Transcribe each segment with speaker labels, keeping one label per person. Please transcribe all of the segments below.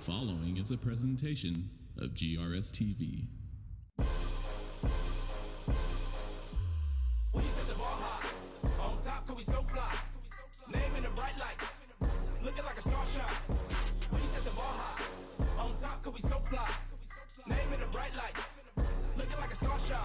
Speaker 1: following is a presentation of GRS-TV.
Speaker 2: We set the bar high. On top, cause we so fly. Name in the bright lights. Looking like a star shine. We set the bar high. On top, cause we so fly. Name in the bright lights. Looking like a star shine.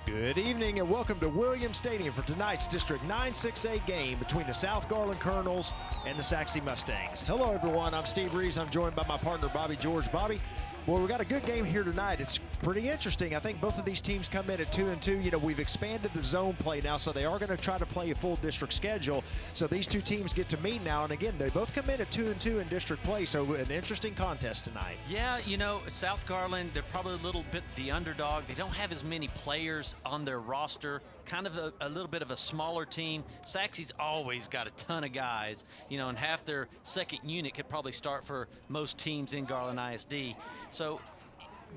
Speaker 3: Good evening and welcome to Williams Stadium for tonight's District 9-6A game between the South Garland Colonels and the Sachse Mustangs. Hello everyone, I'm Steve Reeves. I'm joined by my partner Bobby George. Bobby, well, we got a good game here tonight. It's pretty interesting. I think both of these teams come in at 2-2. You know, we've expanded the zone play now, so they are going to try to play a full district schedule. So these two teams get to meet now, and again, they both come in at 2-2 in district play, so an interesting contest tonight.
Speaker 4: Yeah, you know, South Garland, they're probably a little bit the underdog. They don't have as many players on their roster, kind of a little bit of a smaller team. Sachse's always got a ton of guys, you know, and half their second unit could probably start for most teams in Garland ISD. So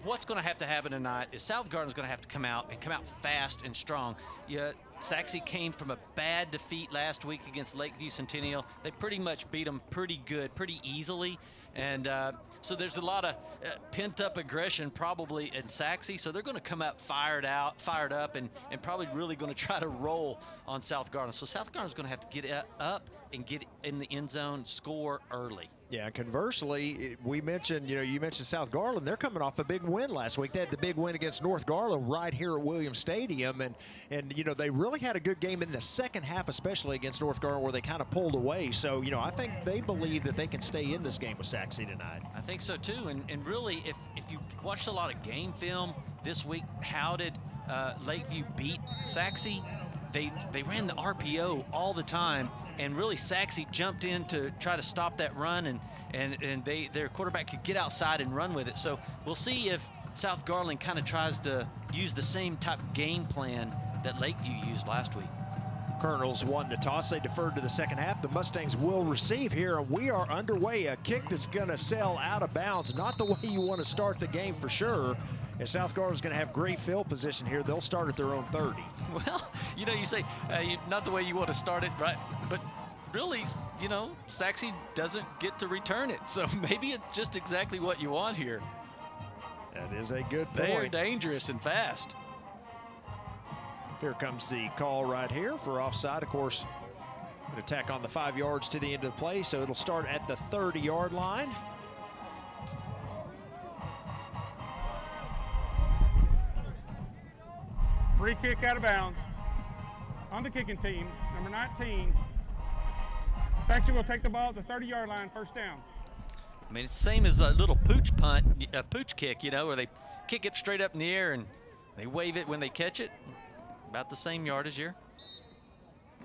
Speaker 4: what's going to have to happen tonight is South Garland's going to have to come out fast and strong. Yeah, Sachse came from a bad defeat last week against Lakeview Centennial. They pretty much beat them pretty good, pretty easily. And so there's a lot of pent-up aggression probably in Sachse. So they're going to come out fired up, and probably really going to try to roll on South Garland. So South Garland's going to have to get up and get in the end zone, score early.
Speaker 3: Yeah, conversely, we mentioned, you mentioned South Garland. They're coming off a big win last week. They had the big win against North Garland right here at Williams Stadium. And they really had a good game in the second half, especially against North Garland, where they kind of pulled away. So, I think they believe that they can stay in this game with Sachse tonight.
Speaker 4: I think so, too. And really, if you watched a lot of game film this week, how did Lakeview beat Sachse? They ran the RPO all the time, and really Sachse jumped in to try to stop that run, and their quarterback could get outside and run with it. So we'll see if South Garland kind of tries to use the same type of game plan that Lakeview used last week.
Speaker 3: Colonels won the toss. They deferred to the second half. The Mustangs will receive here, and we are underway. A kick that's going to sail out of bounds. Not the way you want to start the game for sure. And South Garland's going to have great field position here. They'll start at their own 30.
Speaker 4: Well, you say not the way you want to start it, right? But really, Sachse doesn't get to return it. So maybe it's just exactly what you want here.
Speaker 3: That is a good point.
Speaker 4: They are dangerous and fast.
Speaker 3: Here comes the call right here for offside. Of course, an attack on the 5 yards to the end of the play, so it'll start at the 30-yard line.
Speaker 5: Free kick out of bounds on the kicking team, number 19. Sachse will take the ball at the 30-yard line, first down.
Speaker 4: I mean, it's the same as a little pooch punt, a pooch kick, where they kick it straight up in the air and they wave it when they catch it. About the same yardage here.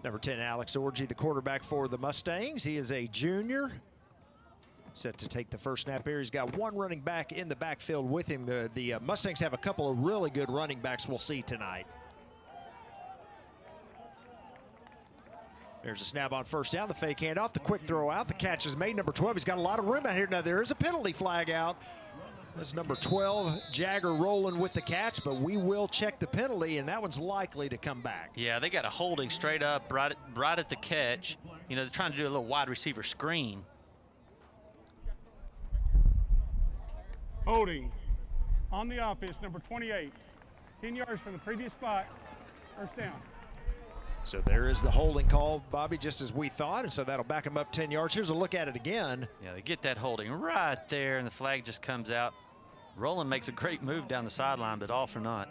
Speaker 3: Number 10, Alex Orgy, the quarterback for the Mustangs. He is a junior. Set to take the first snap here. He's got one running back in the backfield with him. The Mustangs have a couple of really good running backs we'll see tonight. There's a snap on first down. The fake handoff, the quick throw out. The catch is made. Number 12, he's got a lot of room out here. Now there is a penalty flag out. That's number 12, Jagger, rolling with the catch, but we will check the penalty, and that one's likely to come back.
Speaker 4: Yeah, they got a holding straight up right at the catch. They're trying to do a little wide receiver screen.
Speaker 5: Holding on the offense, number 28. 10 yards from the previous spot, first down.
Speaker 3: So there is the holding call, Bobby, just as we thought, and so that'll back him up 10 yards. Here's a look at it again.
Speaker 4: Yeah, they get that holding right there, and the flag just comes out. Roland makes a great move down the sideline, but all for naught.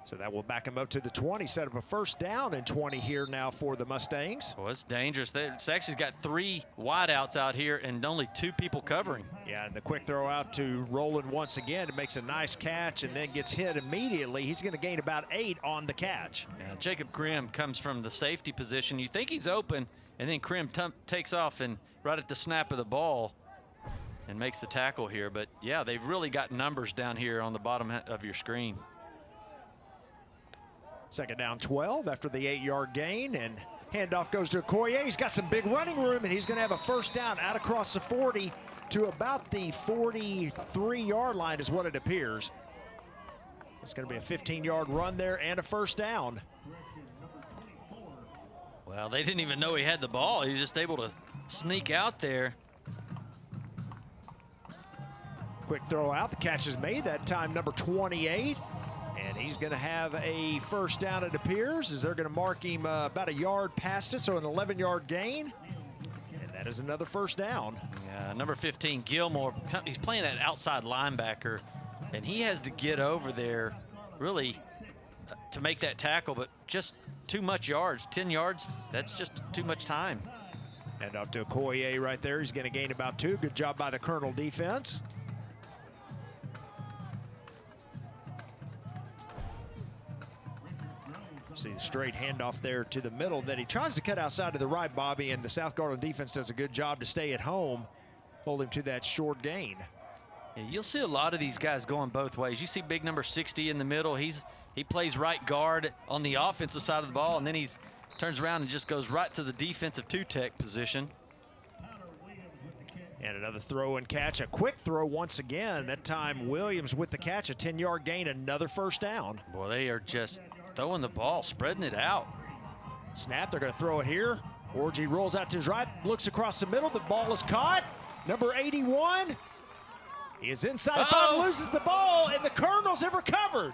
Speaker 3: So that will back him up to the 20, set up a first down and 20 here now for the Mustangs.
Speaker 4: Well, it's dangerous. Sachse's got 3 wideouts out here and only 2 people covering.
Speaker 3: Yeah, and the quick throw out to Roland once again. It makes a nice catch and then gets hit immediately. He's going to gain about 8 on the catch.
Speaker 4: Yeah, Jacob Grimm comes from the safety position. You think he's open, and then Grimm takes off and right at the snap of the ball and makes the tackle here. But, yeah, they've really got numbers down here on the bottom of your screen.
Speaker 3: Second down 12 after the 8-yard gain, and handoff goes to Okoye. He's got some big running room, and he's going to have a first down out across the 40 to about the 43-yard line is what it appears. It's going to be a 15-yard run there and a first down.
Speaker 4: Well, they didn't even know he had the ball. He was just able to sneak out there.
Speaker 3: Quick throw out. The catch is made. That time number 28. And he's going to have a first down, it appears, as they're going to mark him about a yard past it, so an 11-yard gain. And that is another first down.
Speaker 4: Yeah, number 15, Gilmore, he's playing that outside linebacker, and he has to get over there really to make that tackle, but just too much yards. 10 yards, that's just too much time.
Speaker 3: And off to Okoye right there. He's going to gain about 2. Good job by the Colonel defense. See the straight handoff there to the middle. Then he tries to cut outside to the right, Bobby, and the South Garland defense does a good job to stay at home, hold him to that short gain.
Speaker 4: Yeah, you'll see a lot of these guys going both ways. You see big number 60 in the middle. He plays right guard on the offensive side of the ball, and then he turns around and just goes right to the defensive two-tech position.
Speaker 3: And another throw and catch, a quick throw once again. That time Williams with the catch, a 10-yard gain, another first down.
Speaker 4: Boy, they are just throwing the ball, spreading it out.
Speaker 3: Snap, they're going to throw it here. Orgy rolls out to his right, looks across the middle. The ball is caught. Number 81 is inside the 5, loses the ball, and the Colonels have recovered.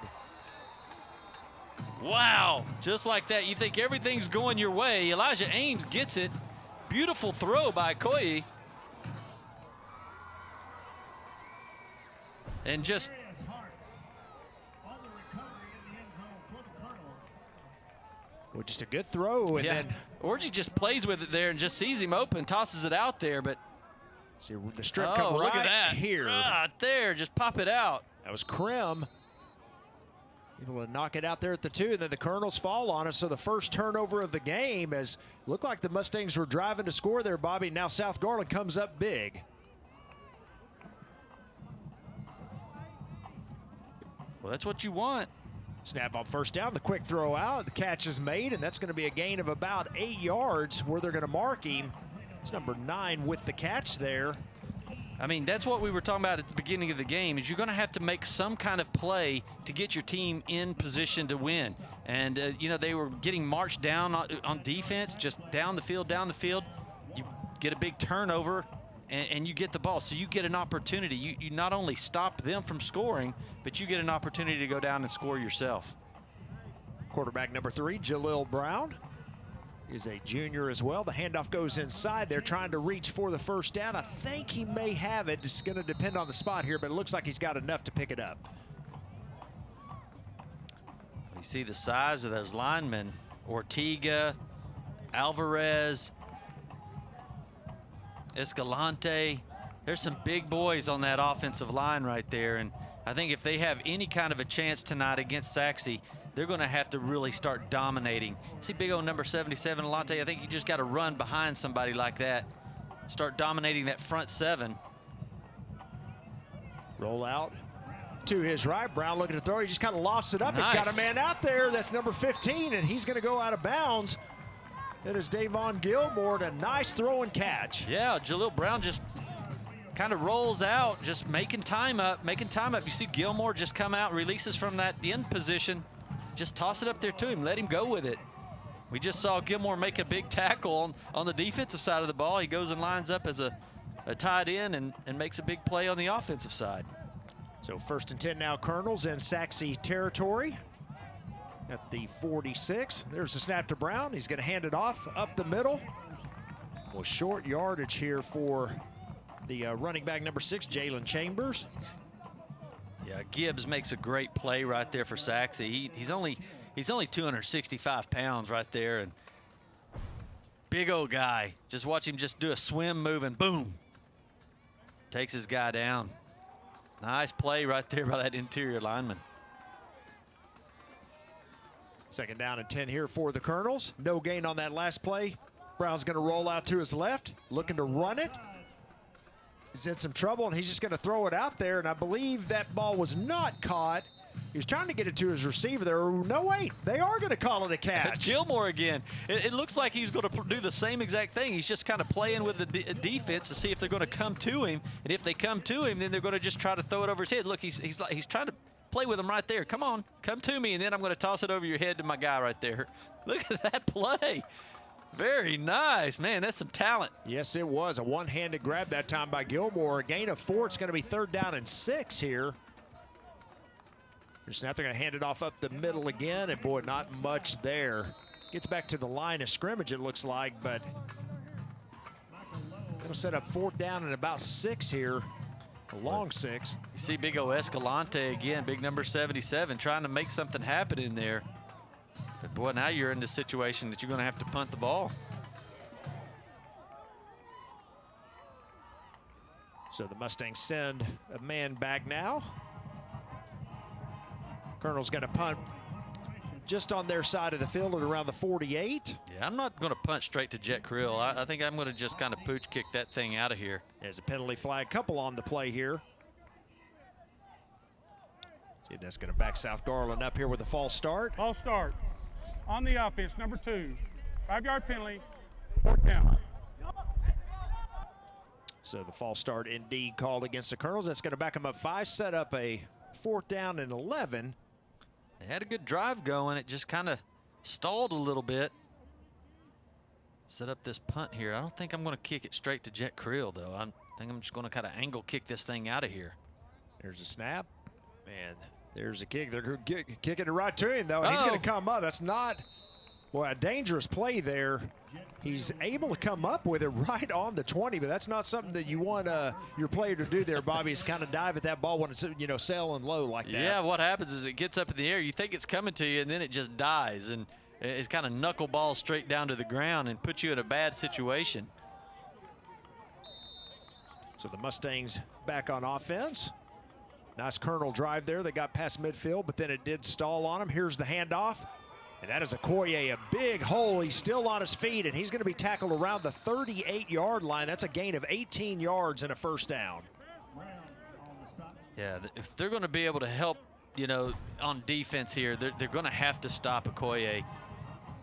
Speaker 4: Wow, just like that. You think everything's going your way. Elijah Ames gets it. Beautiful throw by Okoye. And just
Speaker 3: well, just a good throw, and then
Speaker 4: Orgy just plays with it there and just sees him open, tosses it out there, but
Speaker 3: see the strip come
Speaker 4: look
Speaker 3: right
Speaker 4: at that.
Speaker 3: here.
Speaker 4: Right there, just pop it out.
Speaker 3: That was Krim. Able to knock it out there at the 2, and then the Colonels fall on it. So the first turnover of the game, as looked like the Mustangs were driving to score there, Bobby. Now South Garland comes up big.
Speaker 4: Well, that's what you want.
Speaker 3: Snap on first down, the quick throw out, the catch is made, and that's going to be a gain of about 8 yards where they're going to mark him. It's number 9 with the catch there.
Speaker 4: I mean, that's what we were talking about at the beginning of the game, is you're going to have to make some kind of play to get your team in position to win. And, you know, they were getting marched down on defense, just down the field. You get a big turnover, and you get the ball. So you get an opportunity. You not only stop them from scoring, but you get an opportunity to go down and score yourself.
Speaker 3: Quarterback number 3, Jalil Brown, is a junior as well. The handoff goes inside. They're trying to reach for the first down. I think he may have it. It's going to depend on the spot here, but it looks like he's got enough to pick it up.
Speaker 4: You see the size of those linemen. Ortega, Alvarez, Escalante. There's some big boys on that offensive line right there, and I think if they have any kind of a chance tonight against Sachse, they're going to have to really start dominating. See big old number 77, Alante, I think you just got to run behind somebody like that. Start dominating that front 7.
Speaker 3: Roll out to his right. Brown looking to throw. He just kind of lofts it up.
Speaker 4: Nice.
Speaker 3: He's got a man out there. That's number 15, and he's going to go out of bounds. That is Davon Gilmore. A nice throw and catch.
Speaker 4: Yeah, Jalil Brown just kind of rolls out, just making time up. You see Gilmore just come out, releases from that end position. Just toss it up there to him, let him go with it. We just saw Gilmore make a big tackle on the defensive side of the ball. He goes and lines up as a tight end and makes a big play on the offensive side.
Speaker 3: So 1st and 10 now, Colonels in Sachse territory at the 46. There's the snap to Brown. He's going to hand it off up the middle. Well, short yardage here for the running back number 6, Jalen Chambers.
Speaker 4: Yeah, Gibbs makes a great play right there for Sachse. He's only 265 pounds right there, and big old guy. Just watch him just do a swim move and boom, takes his guy down. Nice play right there by that interior lineman.
Speaker 3: 2nd down and 10 here for the Colonels. No gain on that last play. Brown's going to roll out to his left, looking to run it. He's in some trouble, and he's just going to throw it out there, and I believe that ball was not caught. He was trying to get it to his receiver there. No, wait, they are going to call it a catch.
Speaker 4: That's Gilmore again. It looks like he's going to do the same exact thing. He's just kind of playing with the defense to see if they're going to come to him. And if they come to him, then they're going to just try to throw it over his head. Look, he's trying to play with him right there. Come on, come to me, and then I'm going to toss it over your head to my guy right there. Look at that play. Very nice, man. That's some talent.
Speaker 3: Yes, it was a one-handed grab that time by Gilmore. A gain of 4. It's going to be 3rd down and 6 here. Snap, they're going to hand it off up the middle again, and boy, not much there. Gets back to the line of scrimmage, it looks like, but going to set up 4th down and about 6 here, a long 6.
Speaker 4: You see big O Escalante again, big number 77, trying to make something happen in there. But boy, now you're in this situation that you're going to have to punt the ball.
Speaker 3: So the Mustangs send a man back now. Colonel's going to punt just on their side of the field at around the 48.
Speaker 4: Yeah, I'm not going to punt straight to Jet Krill. I think I'm going to just kind of pooch kick that thing out of here.
Speaker 3: There's a penalty flag, couple on the play here. See if that's going to back South Garland up here with a false start.
Speaker 5: False start on the offense, number 2. 5-yard penalty, 4th down.
Speaker 3: So the false start indeed called against the Colonels. That's going to back them up 5, set up a 4th down and 11.
Speaker 4: They had a good drive going. It just kind of stalled a little bit. Set up this punt here. I don't think I'm going to kick it straight to Jet Krill, though. I think I'm just going to kind of angle kick this thing out of here.
Speaker 3: There's a snap, and there's a kick. They're kicking it right to him, though, and he's going to come up. That's not, boy, a dangerous play there. He's able to come up with it right on the 20, but that's not something that you want your player to do there, Bobby, is kind of dive at that ball when it's, you know, sailing low like that.
Speaker 4: Yeah, what happens is it gets up in the air. You think it's coming to you, and then it just dies, and it's kind of knuckleballs straight down to the ground and puts you in a bad situation.
Speaker 3: So the Mustangs back on offense. Nice Colonel drive there. They got past midfield, but then it did stall on him. Here's the handoff. And that is Okoye, a big hole. He's still on his feet, and he's going to be tackled around the 38-yard line. That's a gain of 18 yards and a 1st down.
Speaker 4: Yeah, if they're going to be able to help, you know, on defense here, they're going to have to stop Okoye.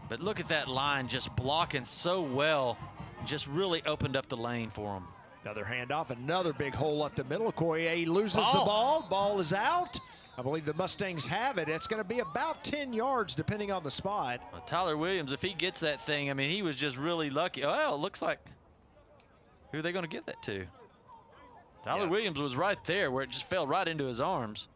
Speaker 4: But look at that line just blocking so well, just really opened up the lane for him.
Speaker 3: Another handoff, another big hole up the middle. Okoye loses the ball. Ball is out. I believe the Mustangs have it. It's going to be about 10 yards depending on the spot.
Speaker 4: Well, Tyler Williams, if he gets that thing, I mean, he was just really lucky. Well, it looks like, who are they going to give that to? Tyler Williams was right there where it just fell right into his arms.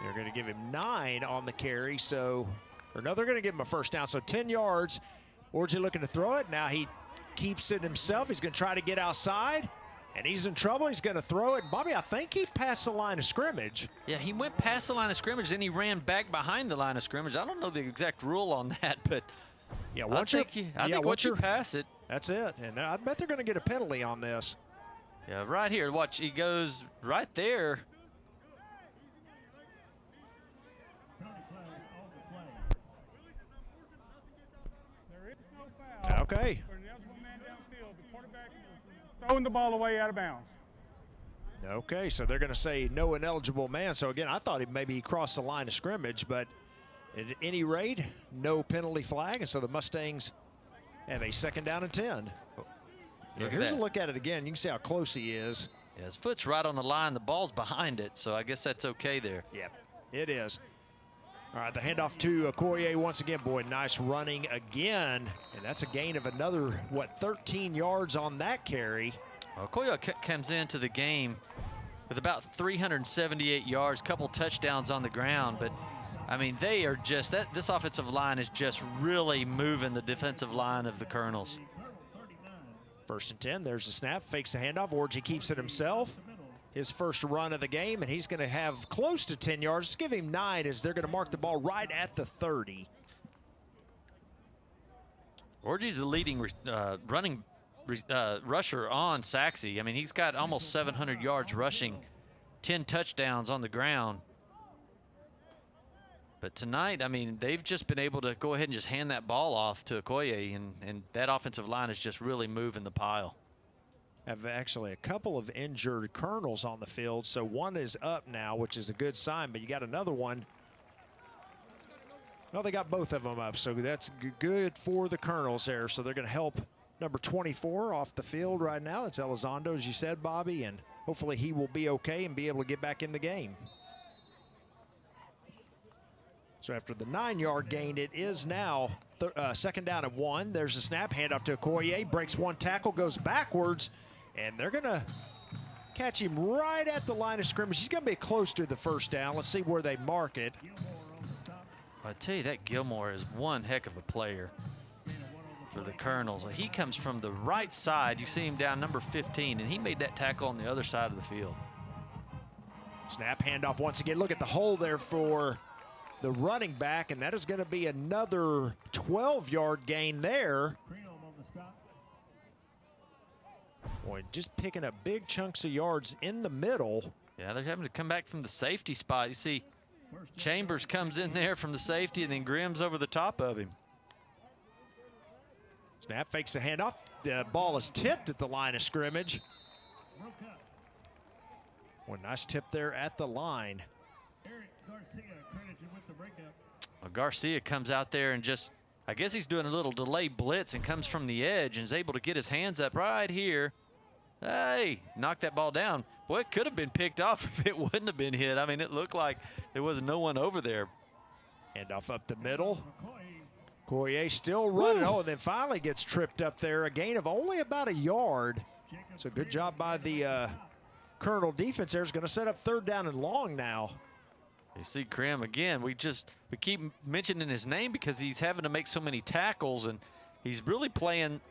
Speaker 3: They're going to give him 9 on the carry, so, or no, they're going to give him a 1st down, so 10 yards. Orgy looking to throw it. Now he keeps it himself. He's going to try to get outside. And he's in trouble. He's going to throw it. Bobby, I think he passed the line of scrimmage.
Speaker 4: Yeah, he went past the line of scrimmage, then he ran back behind the line of scrimmage. I don't know the exact rule on that, but
Speaker 3: yeah,
Speaker 4: I think once you pass it.
Speaker 3: That's it. And I bet they're going to get a penalty on this.
Speaker 4: Yeah, right here. Watch, he goes right there.
Speaker 5: There is no foul.
Speaker 3: Okay.
Speaker 5: Throwing the ball away out of bounds.
Speaker 3: Okay, so they're going to say no ineligible man. So again, I thought maybe he crossed the line of scrimmage, but at any rate, no penalty flag, and so the Mustangs have a 2nd down and 10. Here's a look at it again. You can see how close he is.
Speaker 4: Yeah, his foot's right on the line. The ball's behind it, so I guess that's okay there.
Speaker 3: Yep, it is. All right, the handoff to Okoye once again. Boy, nice running again. And that's a gain of another, what, 13 yards on that carry.
Speaker 4: Okoye comes into the game with about 378 yards, couple touchdowns on the ground. But, I mean, they are just, this offensive line is just really moving the defensive line of the Colonels.
Speaker 3: 1st and 10, there's a snap, fakes the handoff. Orgy keeps it himself. His first run of the game, and he's going to have close to 10 yards. Just give him 9 as they're going to mark the ball right at the 30.
Speaker 4: Orgy's the leading running rusher on Sachse. I mean, he's got almost 700 yards rushing, 10 touchdowns on the ground. But tonight, I mean, they've just been able to go ahead and just hand that ball off to Okoye, and that offensive line is just really moving the pile.
Speaker 3: have actually a couple of injured Colonels on the field. So one is up now, which is a good sign, but you got another one. Well, they got both of them up, so that's good for the Colonels there. So they're going to help number 24 off the field right now. It's Elizondo, as you said, Bobby, and hopefully he will be okay and be able to get back in the game. So after the 9-yard gain, it is now second down and 1. There's a snap, handoff to Okoye, breaks one tackle, goes backwards, and they're going to catch him right at the line of scrimmage. He's going to be close to the first down. Let's see where they mark it.
Speaker 4: I tell you, that Gilmore is one heck of a player for the Colonels. He comes from the right side. You see him down number 15, and he made that tackle on the other side of the field.
Speaker 3: Snap, handoff once again. Look at the hole there for the running back, and that is going to be another 12-yard gain there. Boy, just picking up big chunks of yards in the middle.
Speaker 4: Yeah, they're having to come back from the safety spot. You see, Chambers comes in there from the safety, and then Grimm's over the top of him.
Speaker 3: Snap, fakes the handoff. The ball is tipped at the line of scrimmage. One nice tip there at the line.
Speaker 4: Well, Garcia comes out there and just, I guess he's doing a little delay blitz and comes from the edge and is able to get his hands up right here. Hey, knocked that ball down. Boy, it could have been picked off if it wouldn't have been hit. I mean, it looked like there was no one over there.
Speaker 3: Handoff up the middle. Okoye still running. Oh, and then finally gets tripped up there. A gain of only about a yard. So good job by the Colonel defense there. Is going to set up third down and long now.
Speaker 4: You see Grimm again. We keep mentioning his name because he's having to make so many tackles, and he's really playing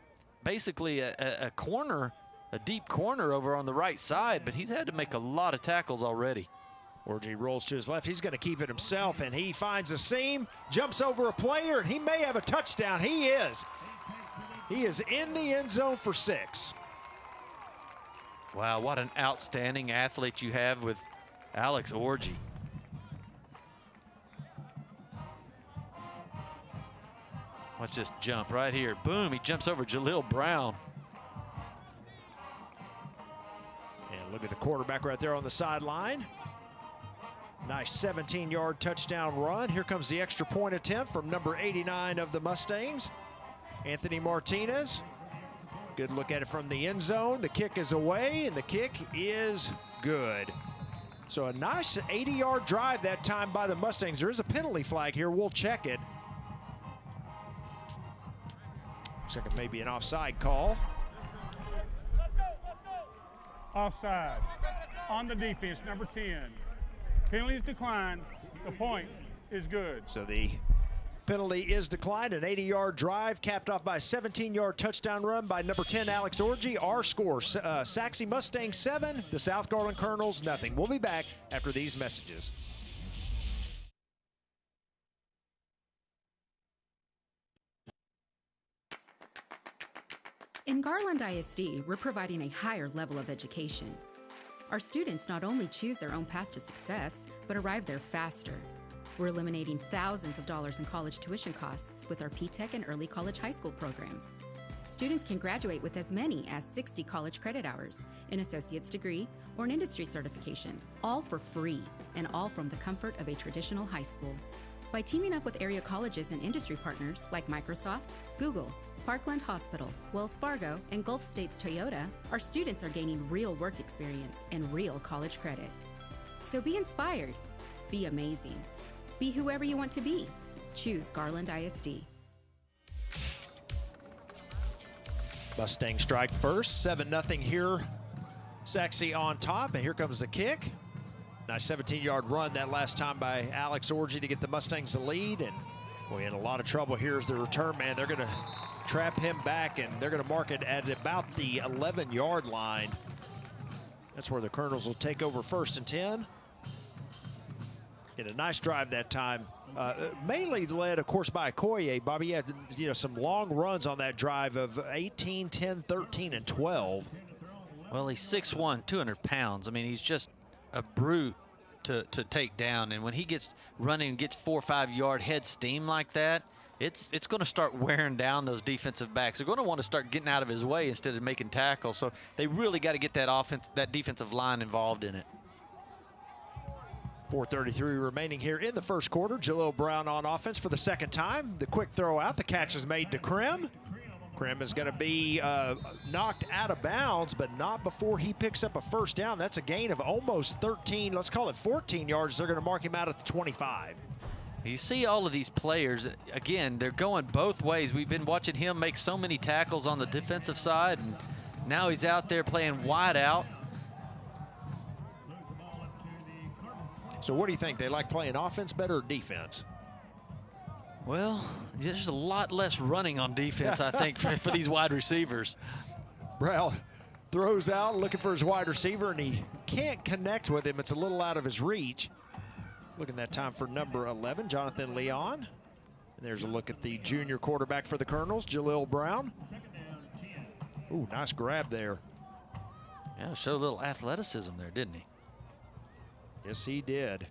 Speaker 4: basically a corner, a deep corner over on the right side, but he's had to make a lot of tackles already.
Speaker 3: Orgy rolls to his left. He's going to keep it himself, and he finds a seam, jumps over a player, and he may have a touchdown. He is. He is in the end zone for 6.
Speaker 4: Wow, what an outstanding athlete you have with Alex Orgy. Watch this jump right here. Boom, he jumps over Jaleel Brown.
Speaker 3: And look at the quarterback right there on the sideline. Nice 17-yard touchdown run. Here comes the extra point attempt from number 89 of the Mustangs, Anthony Martinez. Good look at it from the end zone. The kick is away, and the kick is good. So a nice 80-yard drive that time by the Mustangs. There is a penalty flag here. We'll check it. Looks like it may be an offside call.
Speaker 5: Offside on the defense, number 10. Penalties declined. The point is good.
Speaker 3: So the penalty is declined. An 80-yard drive capped off by a 17-yard touchdown run by number 10, Alex Orgy. Our score, Sachse Mustangs 7, the South Garland Colonels nothing. We'll be back after these messages.
Speaker 6: In Garland ISD, we're providing a higher level of education. Our students not only choose their own path to success, but arrive there faster. We're eliminating thousands of dollars in college tuition costs with our P-Tech and early college high school programs. Students can graduate with as many as 60 college credit hours, an associate's degree, or an industry certification, all for free, and all from the comfort of a traditional high school. By teaming up with area colleges and industry partners like Microsoft, Google, Parkland Hospital, Wells Fargo, and Gulf States Toyota, our students are gaining real work experience and real college credit. So be inspired, be amazing, be whoever you want to be. Choose Garland ISD.
Speaker 3: Mustangs strike first, 7-0 here. Sachse on top, and here comes the kick. Nice 17-yard run that last time by Alex Orgy to get the Mustangs the lead, and we're in a lot of trouble here as the return man. They're going to trap him back, and they're going to mark it at about the 11-yard line. That's where the Colonels will take over 1st and 10. In a nice drive that time. Mainly led, of course, by Okoye. Bobby had some long runs on that drive of 18, 10, 13, and 12.
Speaker 4: Well, he's 6'1", 200 pounds. I mean, he's just a brute to take down. And when he gets running and gets 4 or 5 yard head steam like that, it's going to start wearing down those defensive backs. They're going to want to start getting out of his way instead of making tackles. So they really got to get that defensive line involved in it.
Speaker 3: 4:33 remaining here in the first quarter. Jalil Brown on offense for the second time. The quick throw out. The catch is made to Krim. Krim is going to be knocked out of bounds, but not before he picks up a first down. That's a gain of almost 13, let's call it 14 yards. They're going to mark him out at the 25.
Speaker 4: You see all of these players, again, they're going both ways. We've been watching him make so many tackles on the defensive side, and now he's out there playing wide out.
Speaker 3: So what do you think? They like playing offense better or defense?
Speaker 4: Well, there's a lot less running on defense, I think, for these wide receivers.
Speaker 3: Brown throws out, looking for his wide receiver, and he can't connect with him. It's a little out of his reach. Looking that time for number 11, Jonathan Leon. And there's a look at the junior quarterback for the Colonels, Jalil Brown. Ooh, nice grab there.
Speaker 4: Yeah, showed a little athleticism there, didn't he?
Speaker 3: Yes, he did.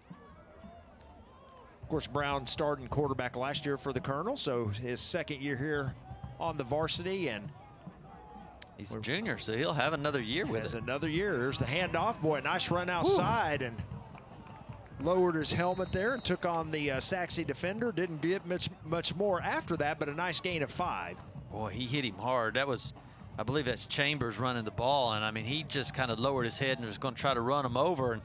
Speaker 3: Of course, Brown starting quarterback last year for the Colonels, so his second year here on the varsity, and
Speaker 4: he's a junior, so he'll have another year with it.
Speaker 3: Another year. There's the handoff. Boy, nice run outside. Ooh. And lowered his helmet there and took on the Sachse defender. Didn't get much more after that, but a nice gain of 5.
Speaker 4: Boy, he hit him hard. That was, I believe that's Chambers running the ball, and I mean, he just kind of lowered his head and was going to try to run him over, and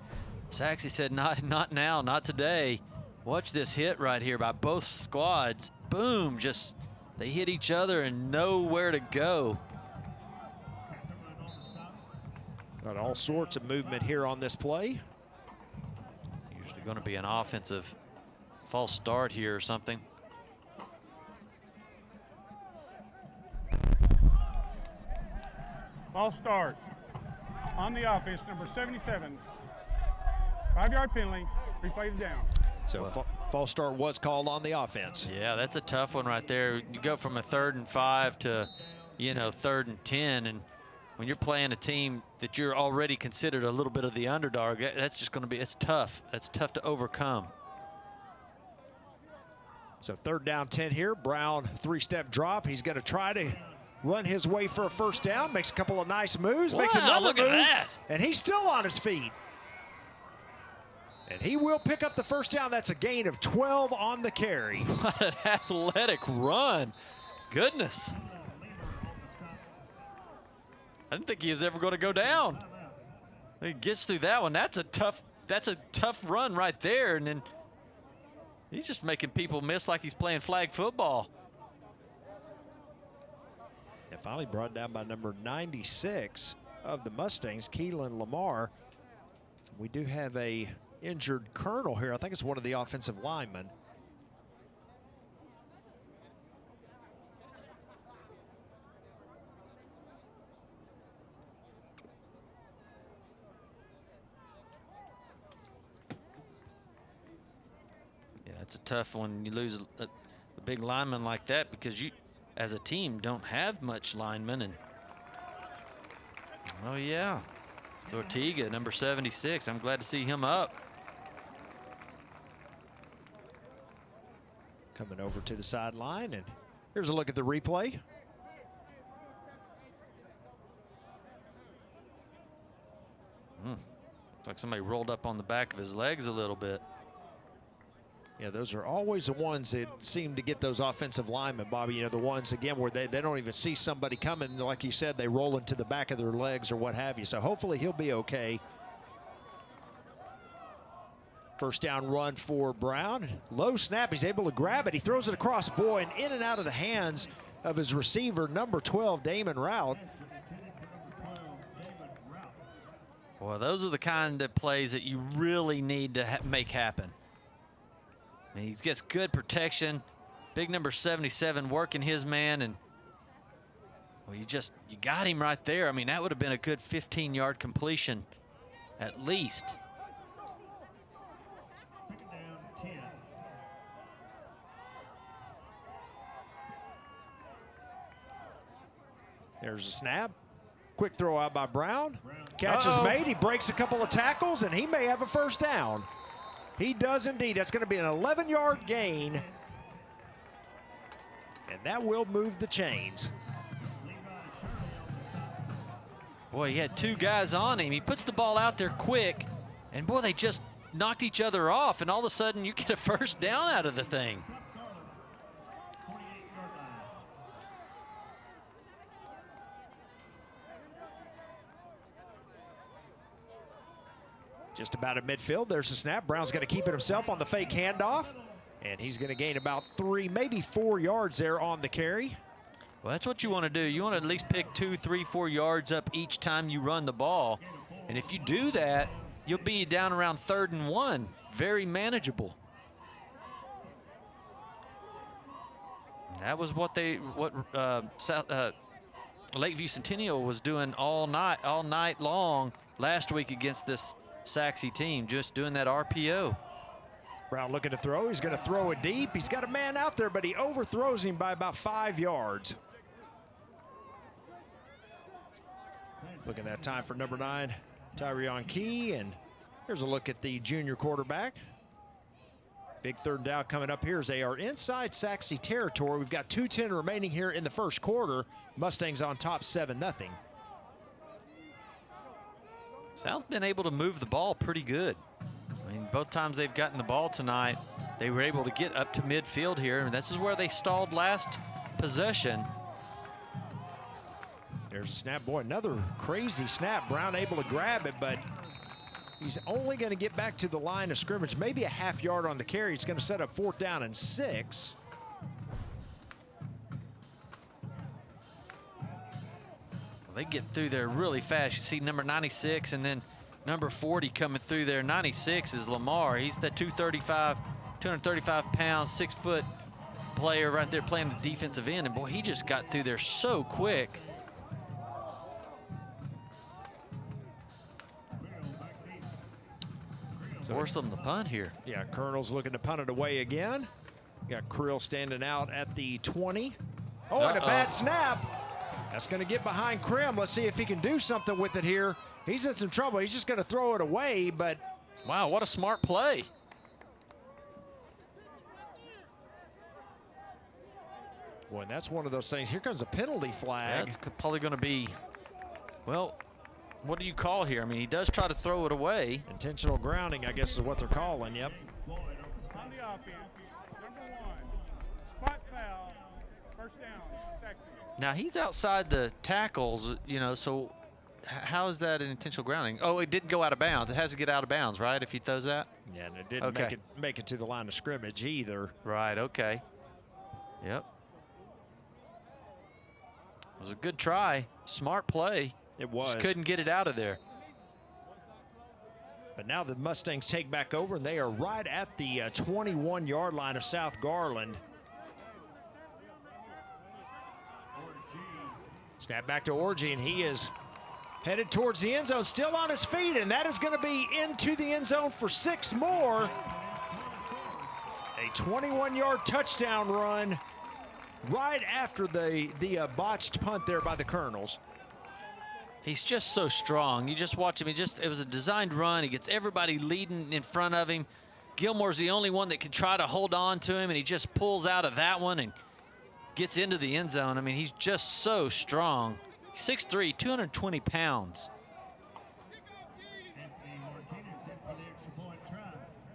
Speaker 4: Sachse said, not now, not today. Watch this hit right here by both squads. Boom, just they hit each other and nowhere to go.
Speaker 3: Got all sorts of movement here on this play.
Speaker 4: Usually going to be an offensive false start here or something.
Speaker 5: False start on the offense, number 77. 5-yard penalty, replay the down.
Speaker 3: So false start was called on the offense.
Speaker 4: Yeah, that's a tough one right there. You go from a 3rd and 5 to, 3rd and 10, and when you're playing a team that you're already considered a little bit of the underdog, that's just going to be, it's tough. That's tough to overcome.
Speaker 3: So 3rd down 10 here. Brown 3-step drop. He's going to try to run his way for a first down. Makes a couple of nice moves. Makes another
Speaker 4: look
Speaker 3: move.
Speaker 4: At that.
Speaker 3: And he's still on his feet. And he will pick up the first down. That's a gain of 12 on the carry.
Speaker 4: What an athletic run. Goodness. I didn't think he was ever going to go down. He gets through that one. That's a tough run right there. And then he's just making people miss like he's playing flag football.
Speaker 3: And finally brought down by number 96 of the Mustangs, Keelan Lamar. We do have a injured Colonel here. I think it's one of the offensive linemen.
Speaker 4: Yeah, it's a tough one. You lose a big lineman like that because you, as a team, don't have much linemen. And oh yeah, Ortega, number 76. I'm glad to see him up.
Speaker 3: Coming over to the sideline, and here's a look at the replay.
Speaker 4: Looks like somebody rolled up on the back of his legs a little bit.
Speaker 3: Yeah, those are always the ones that seem to get those offensive linemen, Bobby. The ones, again, where they don't even see somebody coming. Like you said, they roll into the back of their legs or what have you. So hopefully he'll be okay. First down run for Brown. Low snap. He's able to grab it. He throws it across, boy, and in and out of the hands of his receiver, number 12, Damon Rout.
Speaker 4: Well, those are the kind of plays that you really need to make happen. I mean, he gets good protection. Big number 77 working his man, and well, you got him right there. I mean, that would have been a good 15-yard completion at least.
Speaker 3: There's a snap. Quick throw out by Brown. Catch is made. He breaks a couple of tackles, and he may have a first down. He does indeed. That's going to be an 11-yard gain And that will move the chains.
Speaker 4: Boy, he had two guys on him. He puts the ball out there quick, and boy, they just knocked each other off, and all of a sudden you get a first down out of the thing.
Speaker 3: Just about at midfield. There's a snap. Brown's going to keep it himself on the fake handoff. And he's going to gain about 3, maybe 4 yards there on the carry.
Speaker 4: Well, that's what you want to do. You want to at least pick 2, 3, 4 yards up each time you run the ball. And if you do that, you'll be down around 3rd and 1. Very manageable. That was what Lakeview Centennial was doing all night long last week against this Sachse team, just doing that RPO.
Speaker 3: Brown looking to throw. He's going to throw it deep. He's got a man out there, but he overthrows him by about 5 yards. Look at that time for number 9, Tyrion Key. And here's a look at the junior quarterback. Big 3rd down coming up here as they are inside Sachse territory. We've got 2:10 remaining here in the first quarter. Mustangs on top 7-0.
Speaker 4: South's been able to move the ball pretty good. I mean, both times they've gotten the ball tonight, they were able to get up to midfield here, and this is where they stalled last possession.
Speaker 3: There's a snap. Boy, another crazy snap. Brown able to grab it, but he's only going to get back to the line of scrimmage, maybe a half yard on the carry. It's going to set up 4th down and 6.
Speaker 4: They get through there really fast. You see number 96 and then number 40 coming through there. 96 is Lamar. He's the 235-pound, 6-foot player right there playing the defensive end. And boy, he just got through there so quick. Force them to punt here.
Speaker 3: Yeah, Colonel's looking to punt it away again. Got Krill standing out at the 20. Oh, and a bad snap. That's going to get behind Krim. Let's see if he can do something with it here. He's in some trouble. He's just going to throw it away, but...
Speaker 4: Wow, what a smart play.
Speaker 3: Boy, and that's one of those things. Here comes a penalty flag.
Speaker 4: That's probably going to be, well, what do you call here? I mean, he does try to throw it away.
Speaker 3: Intentional grounding, I guess, is what they're calling. Yep.
Speaker 5: On the offense, number 1, spot foul, first down, Sachse.
Speaker 4: Now, he's outside the tackles, you know, so how is that an intentional grounding? Oh, it didn't go out of bounds. It has to get out of bounds, right, if he throws that?
Speaker 3: Yeah, and it didn't make it to the line of scrimmage either.
Speaker 4: Right, okay. Yep. It was a good try. Smart play.
Speaker 3: It was.
Speaker 4: Just couldn't get it out of there.
Speaker 3: But now the Mustangs take back over, and they are right at the 21-yard line of South Garland. Snap back to Orgy, and he is headed towards the end zone, still on his feet, and that is going to be into the end zone for 6 more. A 21-yard touchdown run right after the botched punt there by the Colonels.
Speaker 4: He's just so strong. You just watch him. It was a designed run. He gets everybody leading in front of him. Gilmore's the only one that can try to hold on to him, and he just pulls out of that one and gets into the end zone. I mean, he's just so strong. 6'3", 220 pounds.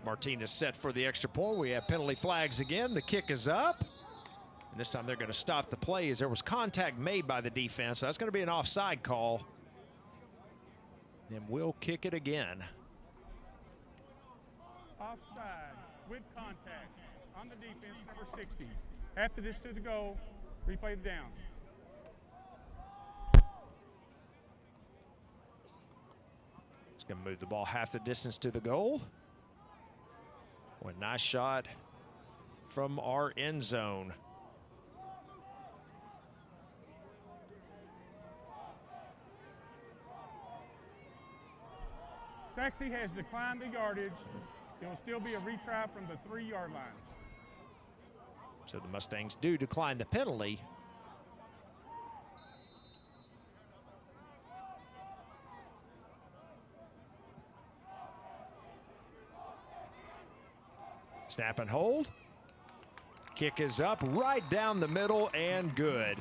Speaker 3: Martinez set for the extra point. We have penalty flags again. The kick is up. And this time they're going to stop the play as there was contact made by the defense. So that's going to be an offside call. And we'll kick it again.
Speaker 5: Offside with contact on the defense, number 60. After this to the goal, replay the down.
Speaker 3: It's going to move the ball half the distance to the goal. Well, nice shot from our end zone.
Speaker 5: Sachse has declined the yardage. It will still be a retry from the 3-yard line.
Speaker 3: So the Mustangs do decline the penalty. Snap and hold. Kick is up right down the middle and good.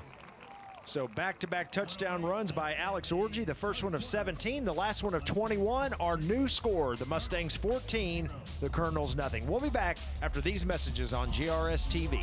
Speaker 3: So back-to-back touchdown runs by Alex Orgy, the first one of 17, the last one of 21. Our new score, the Mustangs 14, the Colonels nothing. We'll be back after these messages on GRS-TV.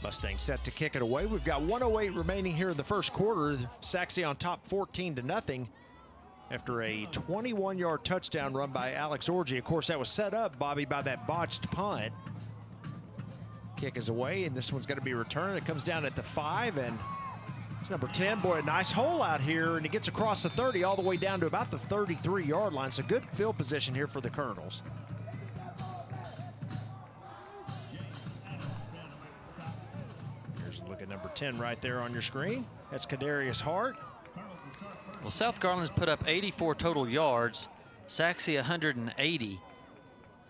Speaker 3: Mustangs set to kick it away. We've got 1:08 remaining here in the first quarter. Sachse on top 14-0 after a 21-yard touchdown run by Alex Orgy. Of course, that was set up, Bobby, by that botched punt. Kick is away, and this one's going to be returned. It comes down at the 5, and it's number 10. Boy, a nice hole out here, and he gets across the 30 all the way down to about the 33-yard line. So good field position here for the Colonels. Here's a look at number 10 right there on your screen. That's Kadarius Hart.
Speaker 4: Well, South Garland's put up 84 total yards, Sachse 180.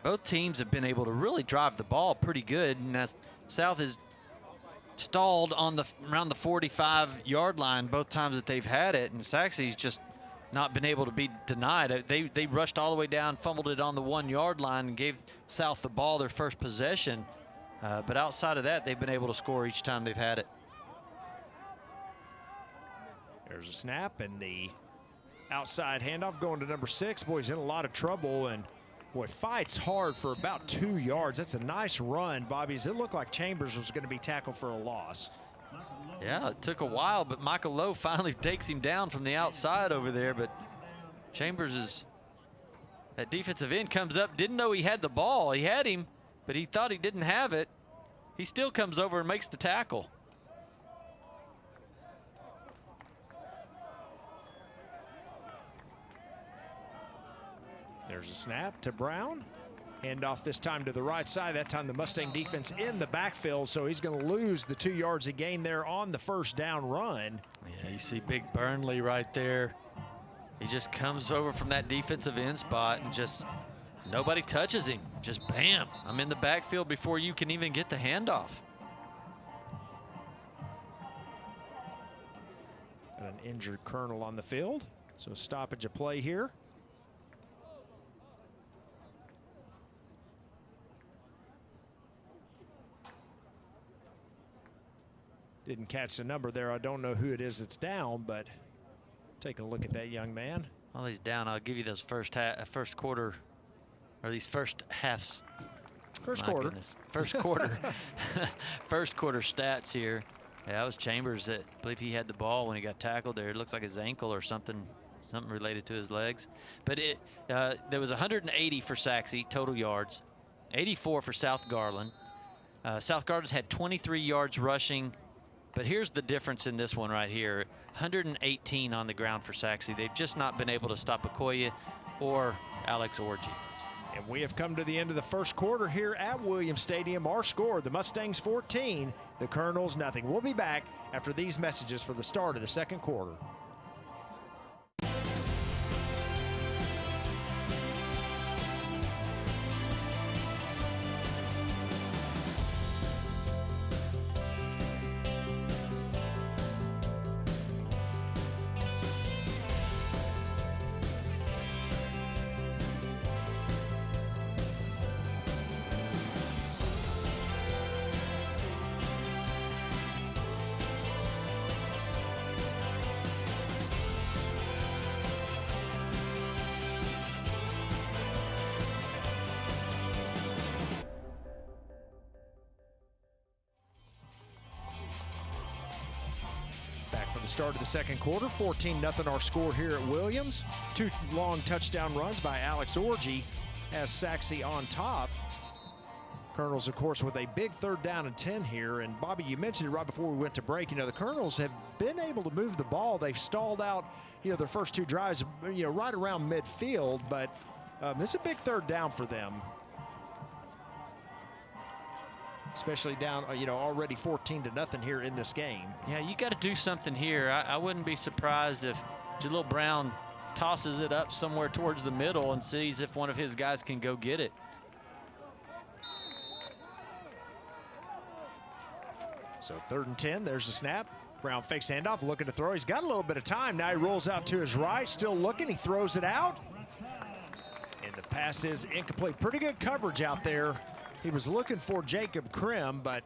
Speaker 4: Both teams have been able to really drive the ball pretty good, and that's, South is stalled on around the 45-yard line both times that they've had it, and Sachse's just not been able to be denied. They rushed all the way down, fumbled it on the 1-yard line, and gave South the ball their first possession. But outside of that, they've been able to score each time they've had it.
Speaker 3: There's a snap, and the outside handoff going to number 6. Boy, he's in a lot of trouble, and boy, fights hard for about 2 yards. That's a nice run, Bobby. It looked like Chambers was going to be tackled for a loss.
Speaker 4: Yeah, it took a while, but Michael Lowe finally takes him down from the outside over there. But Chambers is, that defensive end comes up, didn't know he had the ball. He had him, but he thought he didn't have it. He still comes over and makes the tackle.
Speaker 3: There's a snap to Brown. Handoff this time to the right side. That time the Mustang defense in the backfield, so he's going to lose the 2 yards he gained there on the first down run.
Speaker 4: Yeah, you see Big Burnley right there. He just comes over from that defensive end spot and just nobody touches him. Just bam, I'm in the backfield before you can even get the handoff.
Speaker 3: Got an injured Colonel on the field, so stoppage of play here. Didn't catch the number there. I don't know who it is that's down, but take a look at that young man.
Speaker 4: While he's down, I'll give you those first quarter, or these first halves.
Speaker 3: First
Speaker 4: My
Speaker 3: quarter.
Speaker 4: goodness. First quarter. First quarter stats here. Yeah, that was Chambers that, I believe he had the ball when he got tackled there. It looks like his ankle or something related to his legs. But there was 180 for Sachse total yards, 84 for South Garland. South Garland's had 23 yards rushing. But here's the difference in this one right here. 118 on the ground for Sachse. They've just not been able to stop Okoye or Alex Orgy.
Speaker 3: And we have come to the end of the first quarter here at Williams Stadium. Our score, the Mustangs 14, the Colonels nothing. We'll be back after these messages for the start of the second quarter. For the start of the second quarter, 14-0 our score here at Williams. 2 long touchdown runs by Alex Orgy as Sachse on top. Colonels, of course, with a big 3rd down and 10 here. And Bobby, you mentioned it right before we went to break. You know, the Colonels have been able to move the ball. They've stalled out, you know, their first 2 drives, you know, right around midfield. But this is a big 3rd down for them, especially down, you know, already 14-0 here in this game.
Speaker 4: Yeah, you got to do something here. I wouldn't be surprised if Jalil Brown tosses it up somewhere towards the middle and sees if one of his guys can go get it.
Speaker 3: So 3rd and 10, there's the snap. Brown fakes handoff, looking to throw. He's got a little bit of time. Now he rolls out to his right, still looking. He throws it out. And the pass is incomplete. Pretty good coverage out there. He was looking for Jacob Krim, but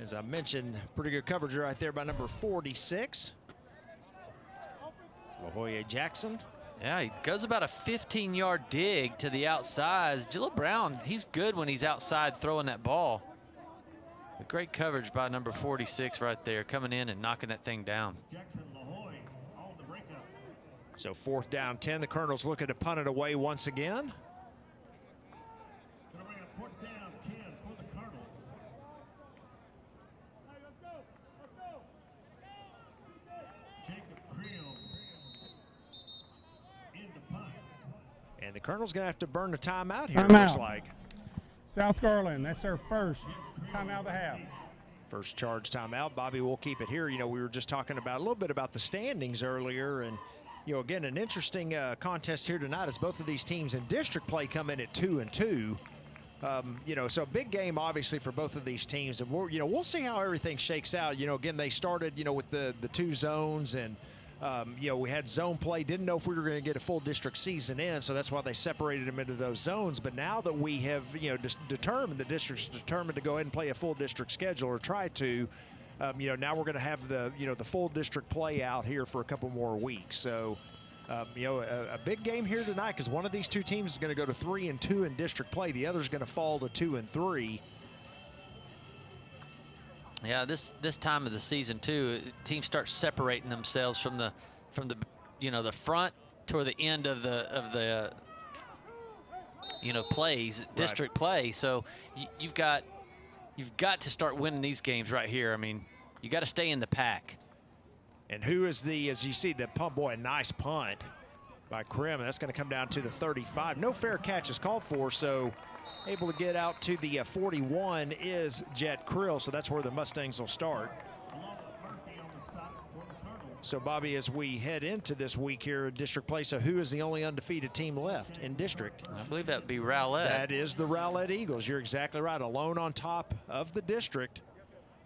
Speaker 3: as I mentioned, pretty good coverage right there by number 46. Okoye Jackson.
Speaker 4: Yeah, he goes about a 15-yard dig to the outside. Jalil Brown, he's good when he's outside throwing that ball. But great coverage by number 46 right there, coming in and knocking that thing down.
Speaker 3: So 4th down 10. The Colonels looking to punt it away once again. And the Colonel's going to have to burn the timeout here, it looks like.
Speaker 5: South Garland, that's their first timeout of the half.
Speaker 3: First charge timeout. Bobby will keep it here. You know, we were just talking about a little bit about the standings earlier, and you know, again, an interesting contest here tonight as both of these teams in district play come in at 2-2. You know, so a big game obviously for both of these teams, and we'll see how everything shakes out. You know, again, they started, you know, with the 2 zones, and you know, we had zone play, didn't know if we were going to get a full district season in, so that's why they separated them into those zones. But now that we have, you know, determined, the district's determined to go ahead and play a full district schedule, or try to, you know, now we're going to have the, you know, the full district play out here for a couple more weeks. So, you know, a big game here tonight, because one of these 2 teams is going to go to 3-2 in district play. The other's going to fall to 2-3.
Speaker 4: Yeah, this time of the season too, teams start separating themselves from the you know, the front toward the end of the you know, plays, district play. So you've got to start winning these games right here. I mean, you got to stay in the pack.
Speaker 3: And who is as you see, the punt, boy, a nice punt by Krim. That's going to come down to the 35. No fair catch is called for, so able to get out to the 41 is Jet Krill, so that's where the Mustangs will start. So, Bobby, as we head into this week here in district play, so who is the only undefeated team left in district?
Speaker 4: I believe that would be Rowlett.
Speaker 3: That is the Rowlett Eagles. You're exactly right. Alone on top of the district,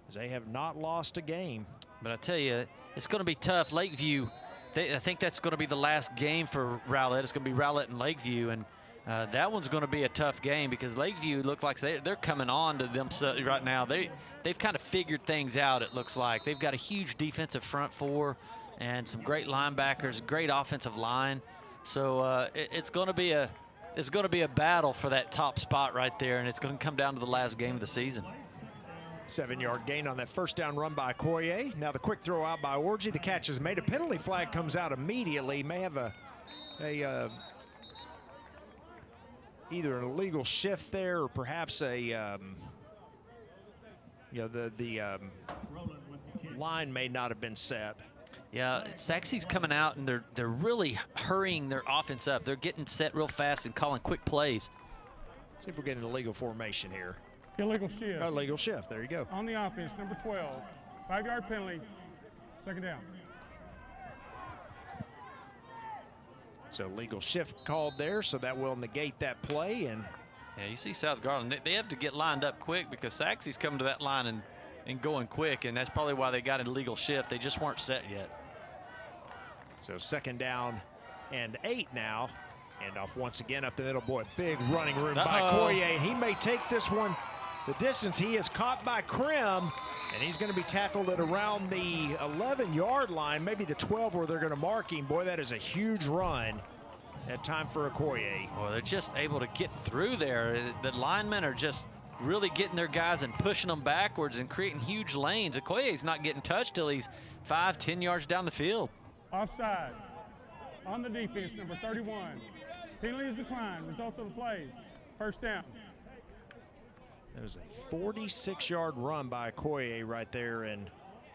Speaker 3: as they have not lost a game.
Speaker 4: But I tell you, it's going to be tough. Lakeview, I think that's going to be the last game for Rowlett. It's going to be Rowlett and Lakeview, and that one's going to be a tough game because Lakeview looks like they're coming on to themselves right now. They've kind of figured things out, it looks like. They've got a huge defensive front 4 and some great linebackers, great offensive line. So it's going to be a battle for that top spot right there, and it's going to come down to the last game of the season.
Speaker 3: 7-yard gain on that first down run by Okoye. Now the quick throw out by Orgy. The catch is made. A penalty flag comes out immediately. May have either an illegal shift there, or perhaps a the line may not have been set.
Speaker 4: Yeah, Sachse's coming out and they're really hurrying their offense up. They're getting set real fast and calling quick plays.
Speaker 3: See if we're getting an illegal formation here.
Speaker 5: Illegal shift.
Speaker 3: Illegal shift. There you go.
Speaker 5: On the offense, number 12. 5-yard penalty. 2nd down.
Speaker 3: So legal shift called there, so that will negate that play. And
Speaker 4: yeah, you see South Garland, they have to get lined up quick because Sachse's coming to that line and going quick, and that's probably why they got an illegal shift. They just weren't set yet.
Speaker 3: So 2nd down and 8 now. And off once again up the middle. Boy, big running room by Okoye. He may take this one the distance. He is caught by Krim, and he's going to be tackled at around the 11-yard line, maybe the 12 where they're going to mark him. Boy, that is a huge run. That time for Okoye.
Speaker 4: Well, they're just able to get through there. The linemen are just really getting their guys and pushing them backwards and creating huge lanes. Okoye's not getting touched till he's 5-10 yards down the field.
Speaker 5: Offside. On the defense, number 31. Penalty is declined. Result of the play, 1st down.
Speaker 3: That was a 46-yard run by Okoye right there, and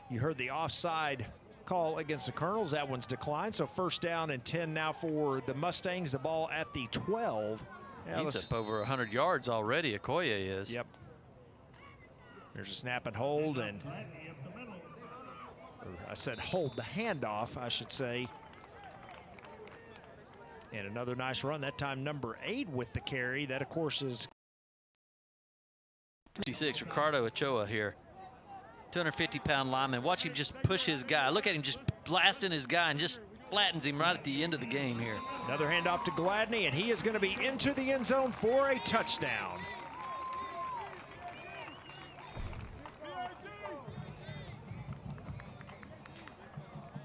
Speaker 3: you heard the offside call against the Colonels. That one's declined, so first down and 10 now for the Mustangs. The ball at the 12. Yeah,
Speaker 4: he's up over 100 yards already, Okoye is.
Speaker 3: Yep. There's a snap and hold, and I said hold the handoff, I should say. And another nice run, that time number 8 with the carry. That, of course, is
Speaker 4: 56, Ricardo Ochoa here. 250-pound lineman. Watch him just push his guy. Look at him just blasting his guy and just flattens him right at the end of the game here.
Speaker 3: Another handoff to Gladney, and he is going to be into the end zone for a touchdown.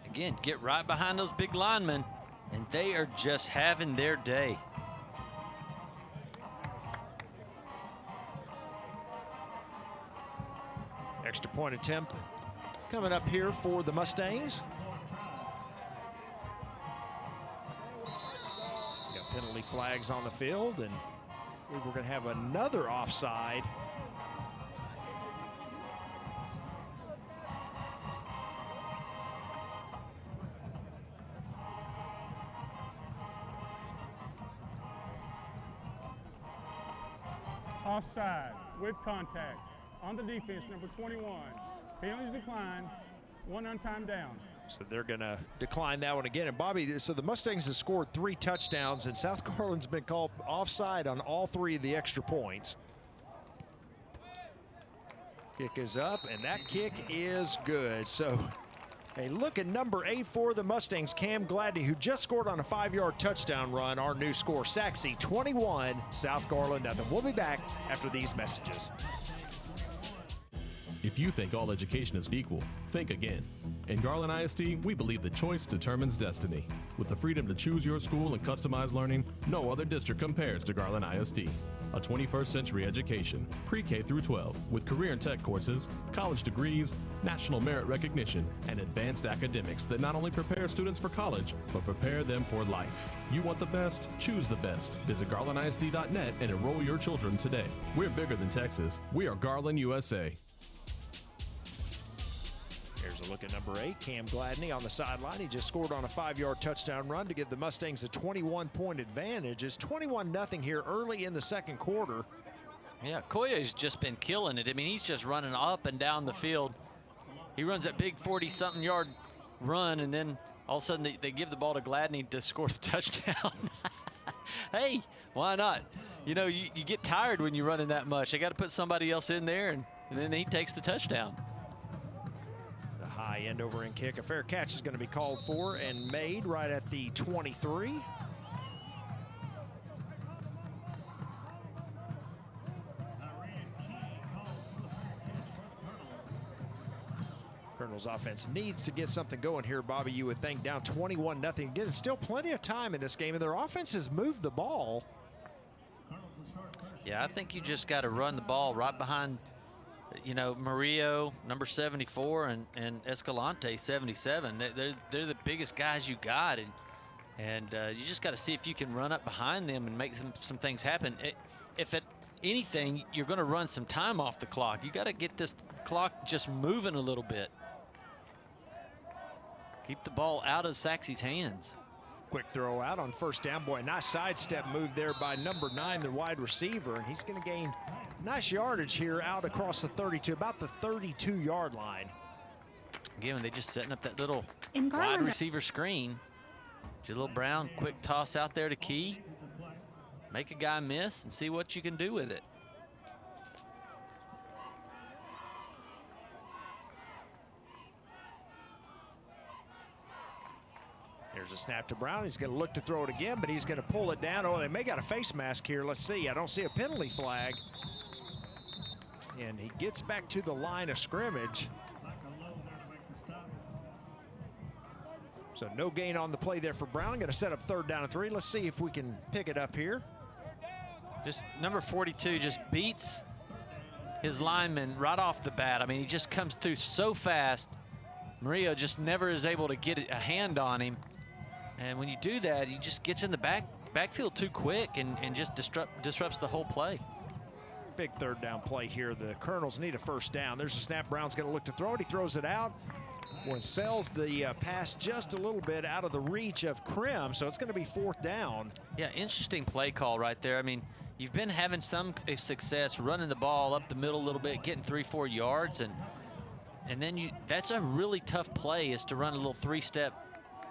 Speaker 4: Again, get right behind those big linemen, and they are just having their day.
Speaker 3: Extra point attempt coming up here for the Mustangs. Got penalty flags on the field, and I believe we're going to have another offside.
Speaker 5: Offside with contact on the defense, number 21. Penalties declined, 1 untimed down.
Speaker 3: So they're going to decline that one again. And Bobby, so the Mustangs have scored 3 touchdowns, and South Garland's been called offside on all 3 of the extra points. Kick is up, and that kick is good. So a look at number 8 for the Mustangs, Cam Gladney, who just scored on a 5-yard touchdown run. Our new score, Sachse 21, South Garland nothing. We'll be back after these messages.
Speaker 1: If you think all education is equal, think again. In Garland ISD, we believe that choice determines destiny. With the freedom to choose your school and customize learning, no other district compares to Garland ISD. A 21st century education, pre-K through 12, with career and tech courses, college degrees, national merit recognition, and advanced academics that not only prepare students for college, but prepare them for life. You want the best? Choose the best. Visit garlandisd.net and enroll your children today. We're bigger than Texas. We are Garland, USA.
Speaker 3: Here's a look at number 8, Cam Gladney on the sideline. He just scored on a 5-yard touchdown run to give the Mustangs a 21-point advantage. It's 21-0 here early in the second quarter.
Speaker 4: Yeah, Okoye's just been killing it. I mean, he's just running up and down the field. He runs that big 40-something yard run, and then all of a sudden they give the ball to Gladney to score the touchdown. Hey, why not? You know, you get tired when you're running that much. They got to put somebody else in there, and then he takes the touchdown.
Speaker 3: High end over end kick. A fair catch is going to be called for and made right at the 23. Colonel's offense needs to get something going here, Bobby. You would think down 21-0. Again, still plenty of time in this game, and their offense has moved the ball.
Speaker 4: Yeah, I think you just got to run the ball right behind, you know, Murillo, number 74, and Escalante, 77. They're the biggest guys you got, and you just got to see if you can run up behind them and make some things happen. If at anything, you're going to run some time off the clock. You got to get this clock just moving a little bit. Keep the ball out of Sachse's hands.
Speaker 3: Quick throw out on first down. Boy, nice sidestep move there by number 9, the wide receiver, and he's going to gain nice yardage here out across the 32, about the 32-yard line.
Speaker 4: Again, they just setting up that little
Speaker 6: In Garland,
Speaker 4: wide receiver screen. Jalil Brown, quick toss out there to Key. Make a guy miss and see what you can do with it.
Speaker 3: There's a snap to Brown. He's going to look to throw it again, but he's going to pull it down. Oh, they may got a face mask here. Let's see. I don't see a penalty flag. And he gets back to the line of scrimmage. So no gain on the play there for Brown. Going to set up 3rd down and 3. Let's see if we can pick it up here.
Speaker 4: Just number 42 just beats his lineman right off the bat. I mean, he just comes through so fast. Murillo just never is able to get a hand on him. And when you do that, he just gets in the backfield too quick and just disrupts the whole play.
Speaker 3: Big third down play here. The Colonels need a first down. There's a snap. Brown's going to look to throw it. He throws it out. One sells the pass just a little bit out of the reach of Krim, so it's going to be fourth down.
Speaker 4: Yeah, interesting play call right there. I mean, you've been having some success running the ball up the middle a little bit, getting 3-4 yards, and then that's a really tough play, is to run a little three-step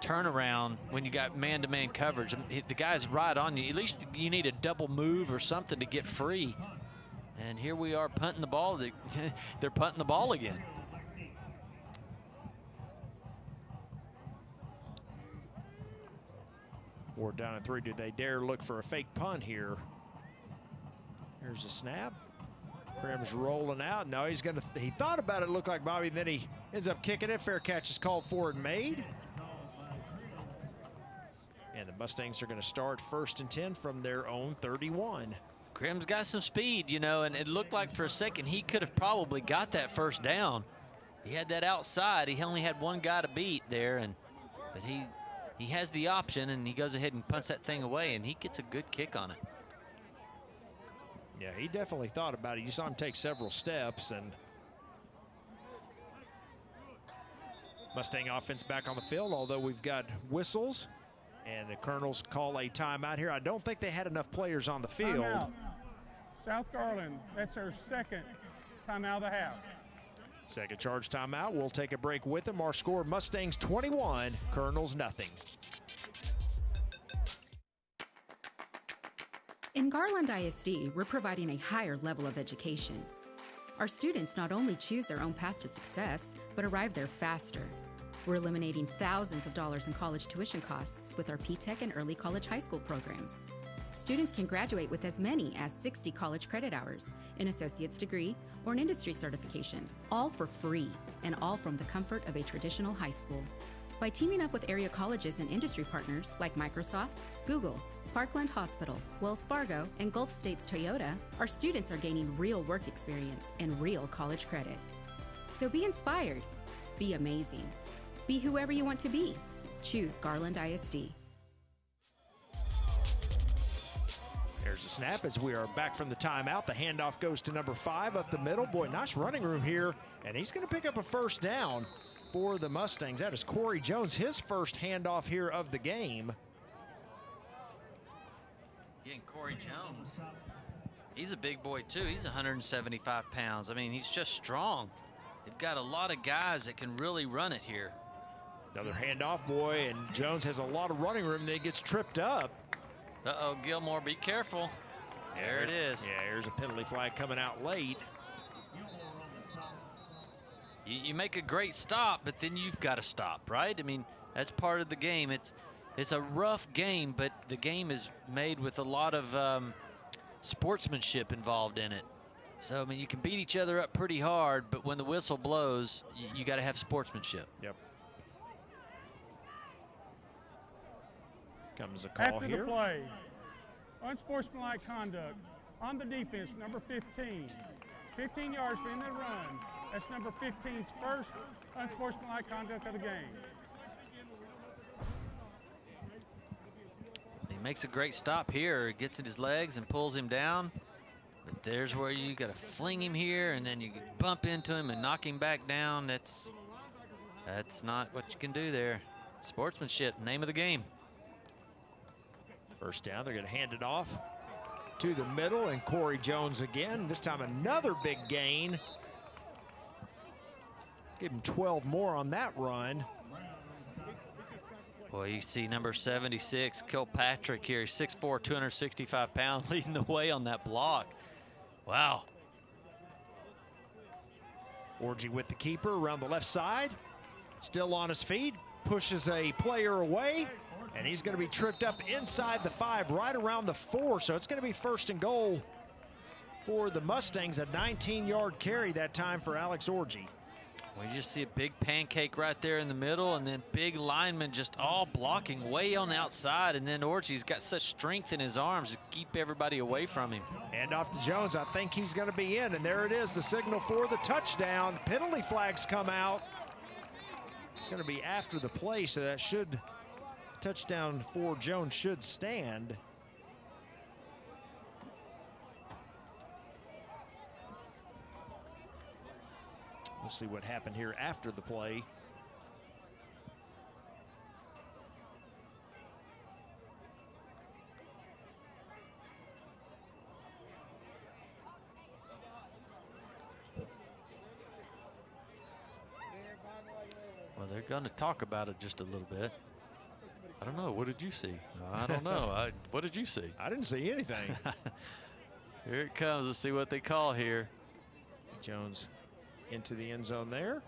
Speaker 4: turnaround when you got man-to-man coverage. The guy's right on you. At least you need a double move or something to get free. And here we are punting the ball. They're punting the ball again.
Speaker 3: Ward down at 3. Do they dare look for a fake punt here? Here's a snap. Krim's rolling out. No, he thought about it, looked like Bobby, then he ends up kicking it. Fair catch is called for and made. And the Mustangs are going to start 1st and 10 from their own 31.
Speaker 4: Krim's got some speed, you know, and it looked like for a second he could have probably got that first down. He had that outside. He only had one guy to beat there, but he has the option, and he goes ahead and punts that thing away, and he gets a good kick on it.
Speaker 3: Yeah, he definitely thought about it. You saw him take several steps, and Mustang offense back on the field, although we've got whistles, and the Colonels call a timeout here. I don't think they had enough players on the field.
Speaker 5: Timeout. South Garland, that's their second timeout of the half.
Speaker 3: Second charge timeout. We'll take a break with them. Our score, Mustangs 21, Colonels nothing.
Speaker 6: In Garland ISD, we're providing a higher level of education. Our students not only choose their own path to success, but arrive there faster. We're eliminating thousands of dollars in college tuition costs with our P-Tech and early college high school programs. Students can graduate with as many as 60 college credit hours, an associate's degree, or an industry certification, all for free, and all from the comfort of a traditional high school. By teaming up with area colleges and industry partners like Microsoft, Google, Parkland Hospital, Wells Fargo, and Gulf States Toyota, our students are gaining real work experience and real college credit. So be inspired, be amazing, be whoever you want to be. Choose Garland ISD.
Speaker 3: There's a snap as we are back from the timeout. The handoff goes to number 5 up the middle. Boy, nice running room here, and he's going to pick up a first down for the Mustangs. That is Corey Jones, his first handoff here of the game.
Speaker 4: Yeah, and Corey Jones, he's a big boy too. He's 175 pounds. I mean, he's just strong. They've got a lot of guys that can really run it here.
Speaker 3: Another handoff, boy, and Jones has a lot of running room. Then he gets tripped up.
Speaker 4: Uh-oh, Gilmore, be careful. There it is.
Speaker 3: Yeah, here's a penalty flag coming out late.
Speaker 4: You make a great stop, but then you've got to stop, right? I mean, that's part of the game. It's a rough game, but the game is made with a lot of sportsmanship involved in it. So, I mean, you can beat each other up pretty hard, but when the whistle blows, you got to have sportsmanship.
Speaker 3: Yep. Comes a call
Speaker 5: After
Speaker 3: here.
Speaker 5: the play, unsportsmanlike conduct on the defense, number 15. 15 yards for in the run. That's number 15's first unsportsmanlike conduct of the game.
Speaker 4: He makes a great stop here. Gets in his legs and pulls him down. But there's where you got to fling him here, and then you bump into him and knock him back down. That's not what you can do there. Sportsmanship, name of the game.
Speaker 3: First down, they're going to hand it off to the middle, and Corey Jones again. This time another big gain. Give him 12 more on that run.
Speaker 4: Boy, you see number 76, Kilpatrick here. He's 6'4", 265 pounds, leading the way on that block. Wow.
Speaker 3: Orgy with the keeper around the left side. Still on his feet, pushes a player away, and he's going to be tripped up inside the 5, right around the 4. So it's going to be first and goal for the Mustangs. A 19-yard carry that time for Alex Orgy.
Speaker 4: We just see a big pancake right there in the middle, and then big linemen just all blocking way on the outside, and then Orgy's got such strength in his arms to keep everybody away from him.
Speaker 3: Hand off to Jones. I think he's going to be in, and there it is, the signal for the touchdown. Penalty flags come out. It's going to be after the play, so that should, touchdown for Jones should stand. see what happened here after the play.
Speaker 4: Well, they're going to talk about it just a little bit. I don't know. What did you see? I don't know. What did you see?
Speaker 3: I didn't see anything.
Speaker 4: Here it comes. Let's see what they call here.
Speaker 3: Jones into the end zone there.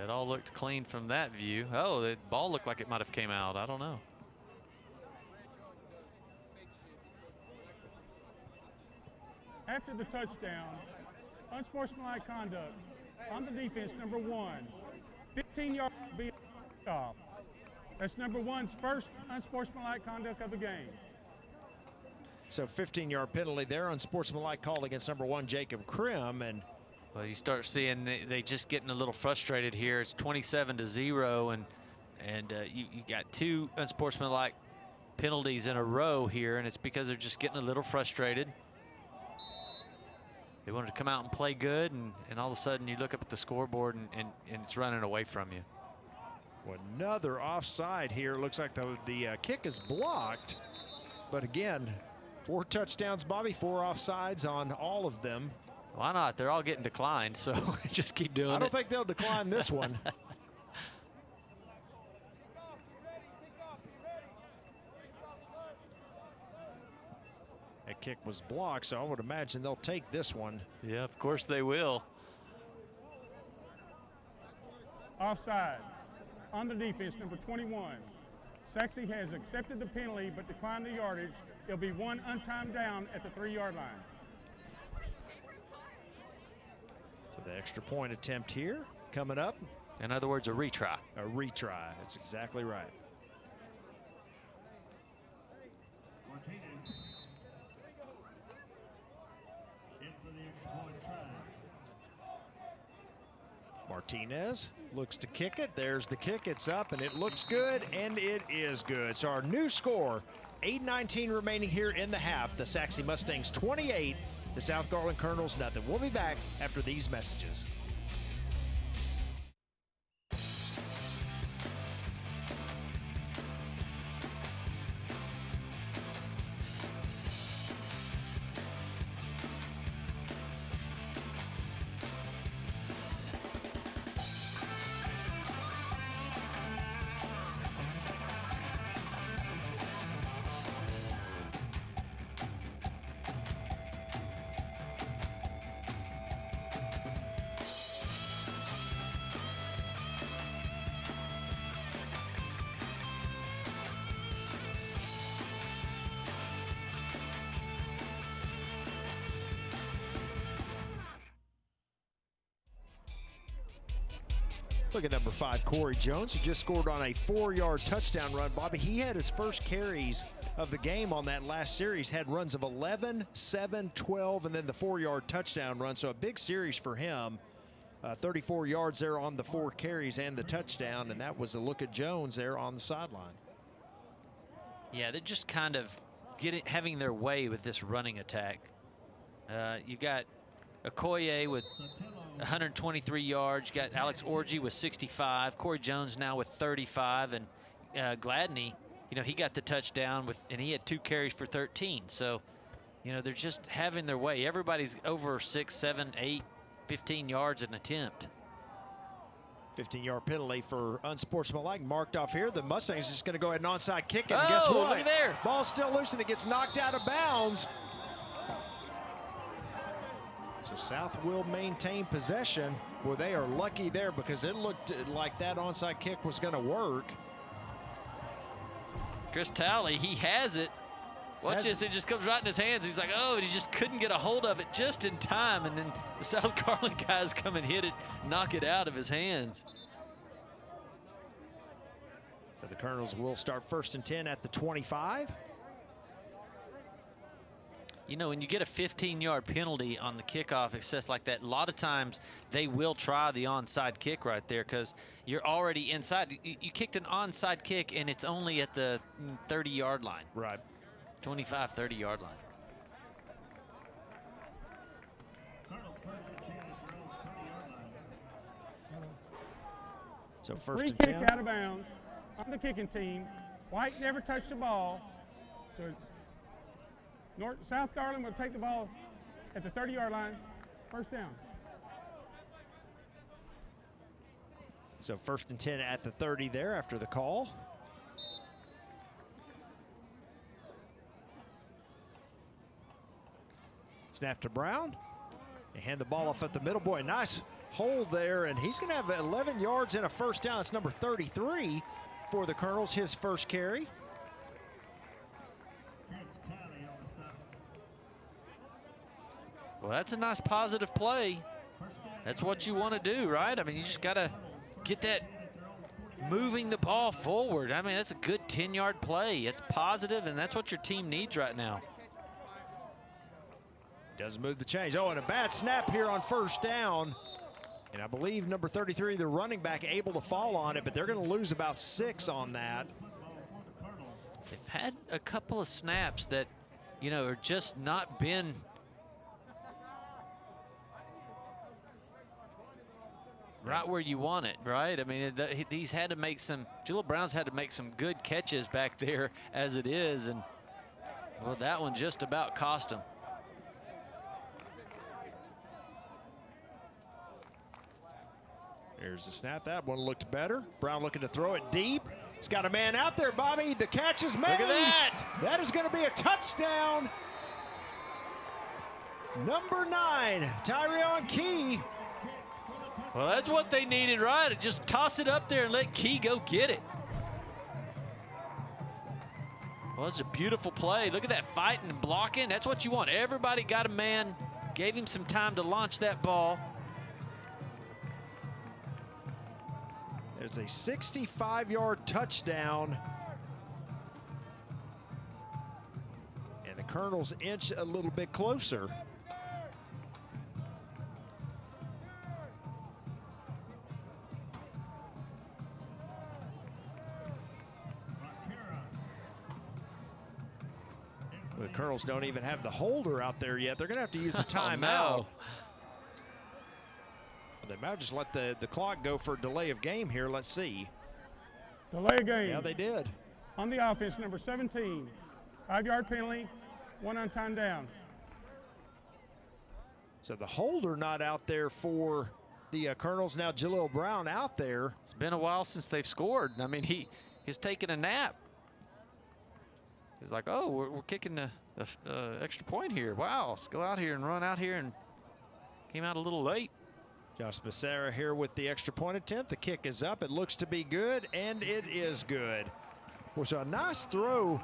Speaker 4: It all looked clean from that view. Oh, the ball looked like it might have came out. I don't know.
Speaker 5: After the touchdown, unsportsmanlike conduct on the defense, number 1. 15 yards be off. That's number 1's first unsportsmanlike conduct of the game.
Speaker 3: So 15-yard penalty there, unsportsmanlike call against number 1, Jacob Krim. And
Speaker 4: well, you start seeing they just getting a little frustrated here. It's 27-0, and you got 2 unsportsmanlike penalties in a row here, and it's because they're just getting a little frustrated. They wanted to come out and play good, and all of a sudden you look up at the scoreboard and it's running away from you.
Speaker 3: Well, another offside here. Looks like the kick is blocked. But again, 4 touchdowns, Bobby, 4 offsides on all of them.
Speaker 4: Why not? They're all getting declined, so just keep doing it.
Speaker 3: I don't think they'll decline this one. That kick was blocked, so I would imagine they'll take this one.
Speaker 4: Yeah, of course they will.
Speaker 5: Offside on the defense, number 21. Sachse has accepted the penalty but declined the yardage. It'll be 1 untimed down at the 3-yard line.
Speaker 3: So the extra point attempt here coming up.
Speaker 4: In other words, a retry.
Speaker 3: A retry. That's exactly right. Martinez looks to kick it. There's the kick. It's up, and it looks good, and it is good. So our new score, 8:19 remaining here in the half. The Sachse Mustangs 28, the South Garland Colonels nothing. We'll be back after these messages. Look at number 5, Corey Jones, who just scored on a 4-yard touchdown run. Bobby, he had his first carries of the game on that last series, had runs of 11, 7, 12, and then the 4-yard touchdown run. So a big series for him. 34 yards there on the 4 carries and the touchdown, and that was a look at Jones there on the sideline.
Speaker 4: Yeah, they're just kind of having their way with this running attack. You got Okoye with 123 yards. You got Alex Orgy with 65. Corey Jones now with 35. And Gladney, you know, he got the touchdown and he had 2 carries for 13. So, you know, they're just having their way. Everybody's over 6, 7, 8, 15 yards an attempt.
Speaker 3: 15-yard penalty for unsportsmanlike marked off here. The Mustangs just going to go ahead and onside kick it.
Speaker 4: Oh,
Speaker 3: And guess what?
Speaker 4: look at there.
Speaker 3: Ball's still loose and it gets knocked out of bounds. So South will maintain possession. Well, they are lucky there because it looked like that onside kick was going to work.
Speaker 4: Chris Talley, he has it. Watch this, it just comes right in his hands. He's like, oh, he just couldn't get a hold of it just in time. And then the South Garland guys come and hit it, knock it out of his hands.
Speaker 3: So the Colonels will start 1st and 10 at the 25.
Speaker 4: You know, when you get a 15-yard penalty on the kickoff success like that, a lot of times they will try the onside kick right there because you're already inside. You kicked an onside kick, and it's only at the 30-yard line.
Speaker 3: Right.
Speaker 4: 25, 30-yard line.
Speaker 3: So first
Speaker 5: Free
Speaker 3: and
Speaker 5: kick
Speaker 3: 10.
Speaker 5: out of bounds on the kicking team. White never touched the ball. So it's South Garland will take the ball at the 30-yard line. First down.
Speaker 3: So first and 10 at the 30 there after the call. Snap to Brown. They hand the ball off at the middle. Boy, nice hold there, and he's going to have 11 yards and a first down. It's number 33 for the Colonels, his first carry.
Speaker 4: Well, that's a nice positive play. That's what you want to do, right? I mean, you just got to get that moving the ball forward. I mean, that's a good 10-yard play. It's positive, and that's what your team needs right now.
Speaker 3: Does move the change. Oh, and a bad snap here on first down. And I believe number 33, the running back, able to fall on it, but they're going to lose about 6 on that.
Speaker 4: They've had a couple of snaps that, you know, are just not been right where you want it, right? I mean, these had to make some, Jaleel Brown's had to make some good catches back there as it is, and, well, that one just about cost him.
Speaker 3: Here's the snap. That one looked better. Brown looking to throw it deep. He's got a man out there, Bobby. The catch is made.
Speaker 4: Look at that.
Speaker 3: That is going to be a touchdown. Number 9, Tyreon Key.
Speaker 4: Well, that's what they needed, right? Just toss it up there and let Key go get it. Well, it's a beautiful play. Look at that fighting and blocking. That's what you want. Everybody got a man, gave him some time to launch that ball.
Speaker 3: There's a 65-yard touchdown. And the Colonels inch a little bit closer. The Colonels don't even have the holder out there yet. They're going to have to use a timeout.
Speaker 4: Oh, no.
Speaker 3: They might just let the clock go for delay of game here. Let's see.
Speaker 5: Delay of game.
Speaker 3: Yeah, they did.
Speaker 5: On the offense, number 17. 5-yard penalty, 1 on time down.
Speaker 3: So the holder not out there for the Colonels. Now Jaleel Brown out there.
Speaker 4: It's been a while since they've scored. I mean, he's taking a nap. He's like, oh, we're kicking the extra point here. Wow, let's go out here and run out here, and came out a little late.
Speaker 3: Josh Becerra here with the extra point attempt. The kick is up. It looks to be good, and it is good. Well, so a nice throw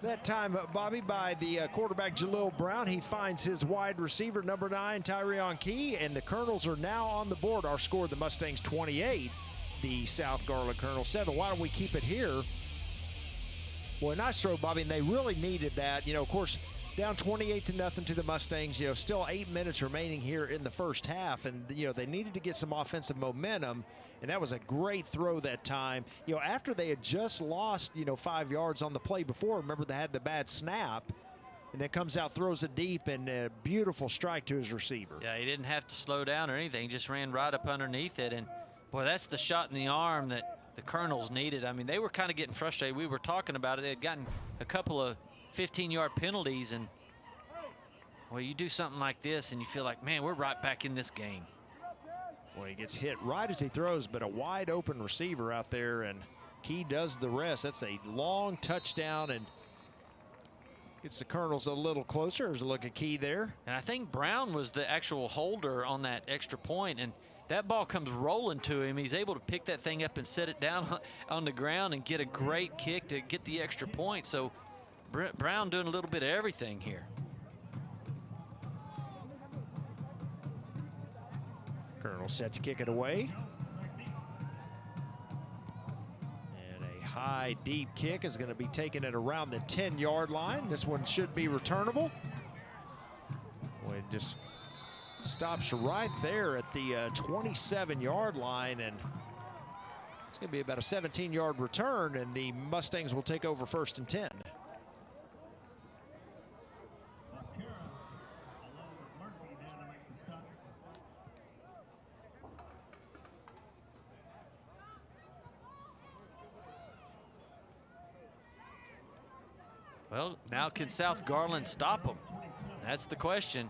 Speaker 3: that time, Bobby, by the quarterback Jaleel Brown. He finds his wide receiver, number 9, Tyreon Key, and the Colonels are now on the board. Our score, the Mustangs 28, the South Garland Colonels 7. Why don't we keep it here? Well, a nice throw, Bobby, and they really needed that. You know, of course, down 28-0 to the Mustangs. You know, still 8 minutes remaining here in the first half, and you know they needed to get some offensive momentum, and that was a great throw that time. You know, after they had just lost 5 yards on the play before. Remember, they had the bad snap, and then comes out, throws it deep, and a beautiful strike to his receiver.
Speaker 4: Yeah, he didn't have to slow down or anything. He just ran right up underneath it, and boy, that's the shot in the arm that the Colonels needed. I mean, they were kind of getting frustrated. We were talking about it. They had gotten a couple of 15-yard penalties, and well, you do something like this and you feel like, man, we're right back in this game.
Speaker 3: Well, he gets hit right as he throws, but a wide open receiver out there, and Key does the rest. That's a long touchdown and gets the Colonels a little closer. There's a look at Key there.
Speaker 4: And I think Brown was the actual holder on that extra point, and that ball comes rolling to him. He's able to pick that thing up and set it down on the ground and get a great kick to get the extra point. So Brown doing a little bit of everything here.
Speaker 3: Colonel set to kick it away. And a high, deep kick is going to be taken at around the 10-yard line. This one should be returnable. Well, it just stops right there at the 27-yard line, and it's going to be about a 17-yard return, and the Mustangs will take over 1st and 10.
Speaker 4: Well, now can South Garland stop them? That's the question.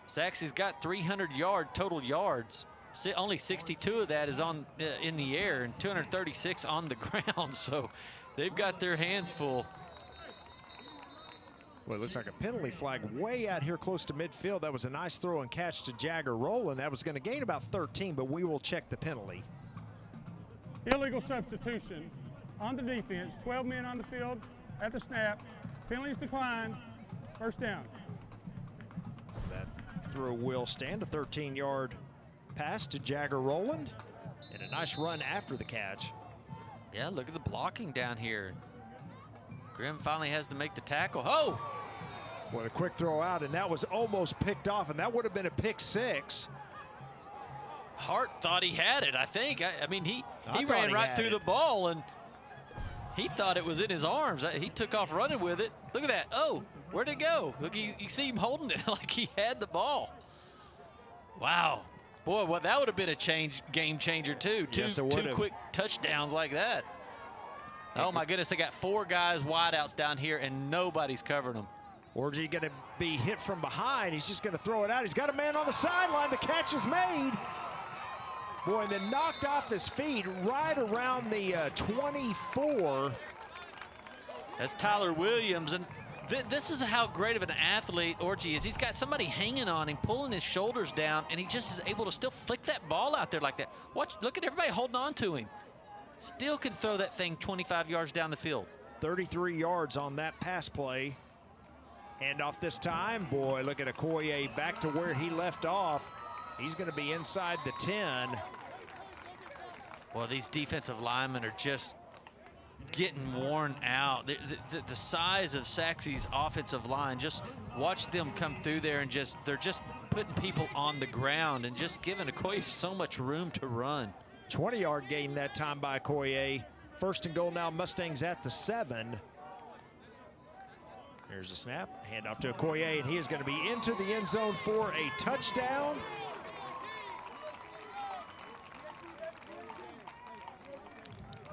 Speaker 4: Sachse's got 300 total yards. Only 62 of that is on in the air and 236 on the ground. So they've got their hands full.
Speaker 3: Well, it looks like a penalty flag way out here close to midfield. That was a nice throw and catch to Jagger Rowland. That was going to gain about 13, but we will check the penalty.
Speaker 5: Illegal substitution on the defense. 12 men on the field at the snap. Penalties declined. First down.
Speaker 3: That throw will stand. A 13-yard pass to Jagger Rowland and a nice run after the catch.
Speaker 4: Yeah, look at the blocking down here. Grimm finally has to make the tackle. Oh!
Speaker 3: What a quick throw out, and that was almost picked off, and that would have been a pick six.
Speaker 4: Hart thought he had it, I think. I mean, he ran right through the ball, and he thought it was in his arms. He took off running with it. Look at that. Oh, where'd it go? Look, you see him holding it like he had the ball. Wow. Boy, well, that would have been a game changer, too.
Speaker 3: Yes,
Speaker 4: two quick touchdowns like that. Oh, my goodness, they got 4 guys wideouts down here, and nobody's covering them.
Speaker 3: Orgy going to be hit from behind. He's just going to throw it out. He's got a man on the sideline. The catch is made. Boy, and then knocked off his feet right around the 24.
Speaker 4: That's Tyler Williams, and this is how great of an athlete Orgy is. He's got somebody hanging on him, pulling his shoulders down, and he just is able to still flick that ball out there like that. Watch, look at everybody holding on to him. Still can throw that thing 25 yards down the field.
Speaker 3: 33 yards on that pass play. Hand off this time. Boy, look at Okoye back to where he left off. He's going to be inside the 10.
Speaker 4: Well, these defensive linemen are just getting worn out. The size of Sachse's offensive line, just watch them come through there and they're just putting people on the ground and just giving Okoye so much room to run.
Speaker 3: 20-yard gain that time by Okoye. First and goal now, Mustangs at the 7. Here's a snap, hand off to Okoye, and he is going to be into the end zone for a touchdown.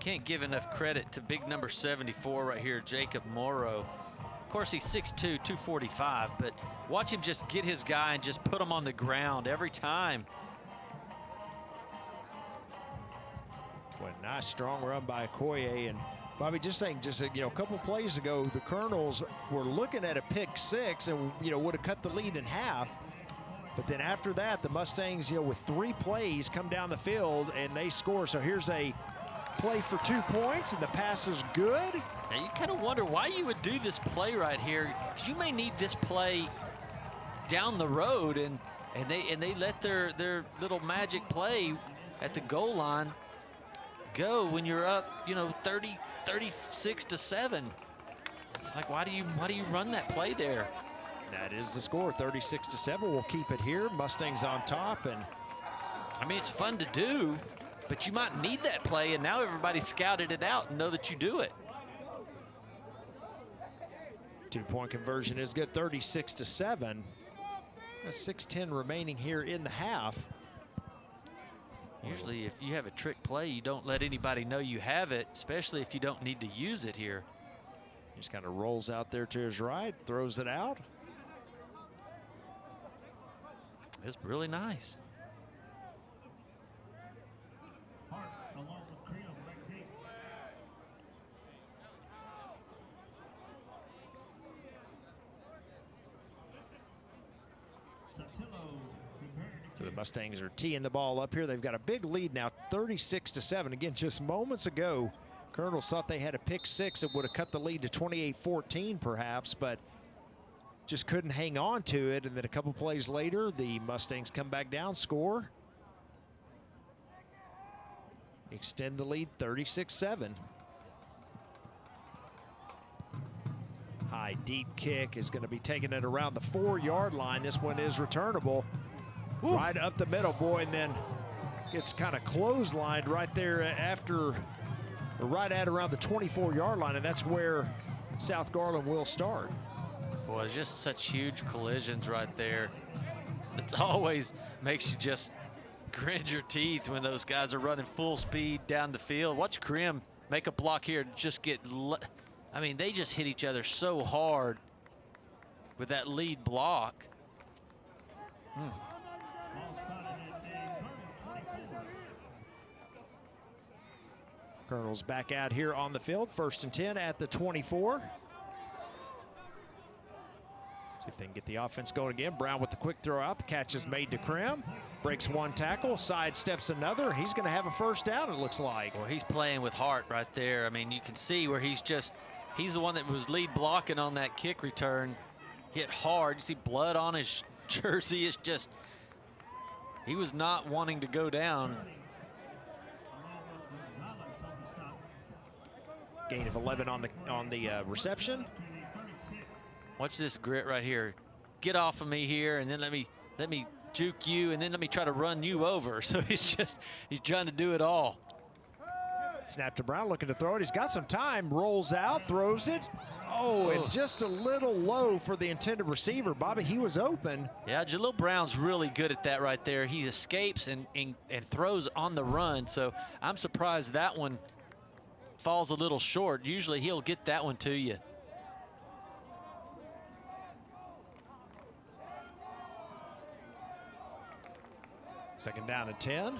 Speaker 4: Can't give enough credit to big number 74 right here, Jacob Morrow. Of course, he's 6'2", 245, but watch him just get his guy and just put him on the ground every time.
Speaker 3: What a nice, strong run by Okoye. And Bobby, just saying, a couple plays ago, the Colonels were looking at a pick six and, would have cut the lead in half. But then after that, the Mustangs, with 3 plays come down the field and they score. So here's a play for 2 points, and the pass is good.
Speaker 4: Now you kind of wonder why you would do this play right here, because you may need this play down the road, and they let their little magic play at the goal line go when you're up, 36-7. It's like, why do you run that play there?
Speaker 3: That is the score, 36-7. We'll keep it here. Mustangs on top, and
Speaker 4: I mean, it's fun to do, but you might need that play, and now everybody scouted it out and know that you do it.
Speaker 3: 2-point conversion is good, 36-7. 6:10 remaining here in the half.
Speaker 4: Usually if you have a trick play, you don't let anybody know you have it, especially if you don't need to use it here.
Speaker 3: He just kind of rolls out there to his right, throws it out.
Speaker 4: It's really nice.
Speaker 3: So the Mustangs are teeing the ball up here. They've got a big lead now, 36-7. Again, just moments ago, Colonels thought they had a pick six that would have cut the lead to 28-14 perhaps, but just couldn't hang on to it. And then a couple plays later, the Mustangs come back down, score. Extend the lead, 36-7. High, deep kick is going to be taking it around the 4-yard line. This one is returnable. Woo. Right up the middle, boy, and then gets kind of clotheslined right there after, or right at around the 24-yard line, and that's where South Garland will start.
Speaker 4: Boy, it's just such huge collisions right there. It's always makes you just grit your teeth when those guys are running full speed down the field. Watch Grimm make a block here and just get I mean, they just hit each other so hard with that lead block.
Speaker 3: Colonels back out here on the field, 1st and 10 at the 24. See if they can get the offense going again. Brown with the quick throw out. The catch is made to Krim. Breaks one tackle, sidesteps another. He's going to have a first down, it looks like.
Speaker 4: Well, he's playing with heart right there. I mean, you can see where he's the one that was lead blocking on that kick return. Hit hard. You see blood on his jersey. It's just, he was not wanting to go down.
Speaker 3: Gain of 11 on the reception.
Speaker 4: Watch this grit right here. Get off of me here, and then let me juke you, and then let me try to run you over. So he's trying to do it all.
Speaker 3: Snap to Brown, looking to throw it. He's got some time, rolls out, throws it. Oh, and just a little low for the intended receiver. Bobby, he was open.
Speaker 4: Yeah, Jalil Brown's really good at that right there. He escapes and throws on the run. So I'm surprised that one falls a little short. Usually he'll get that one to you.
Speaker 3: Second down and 10.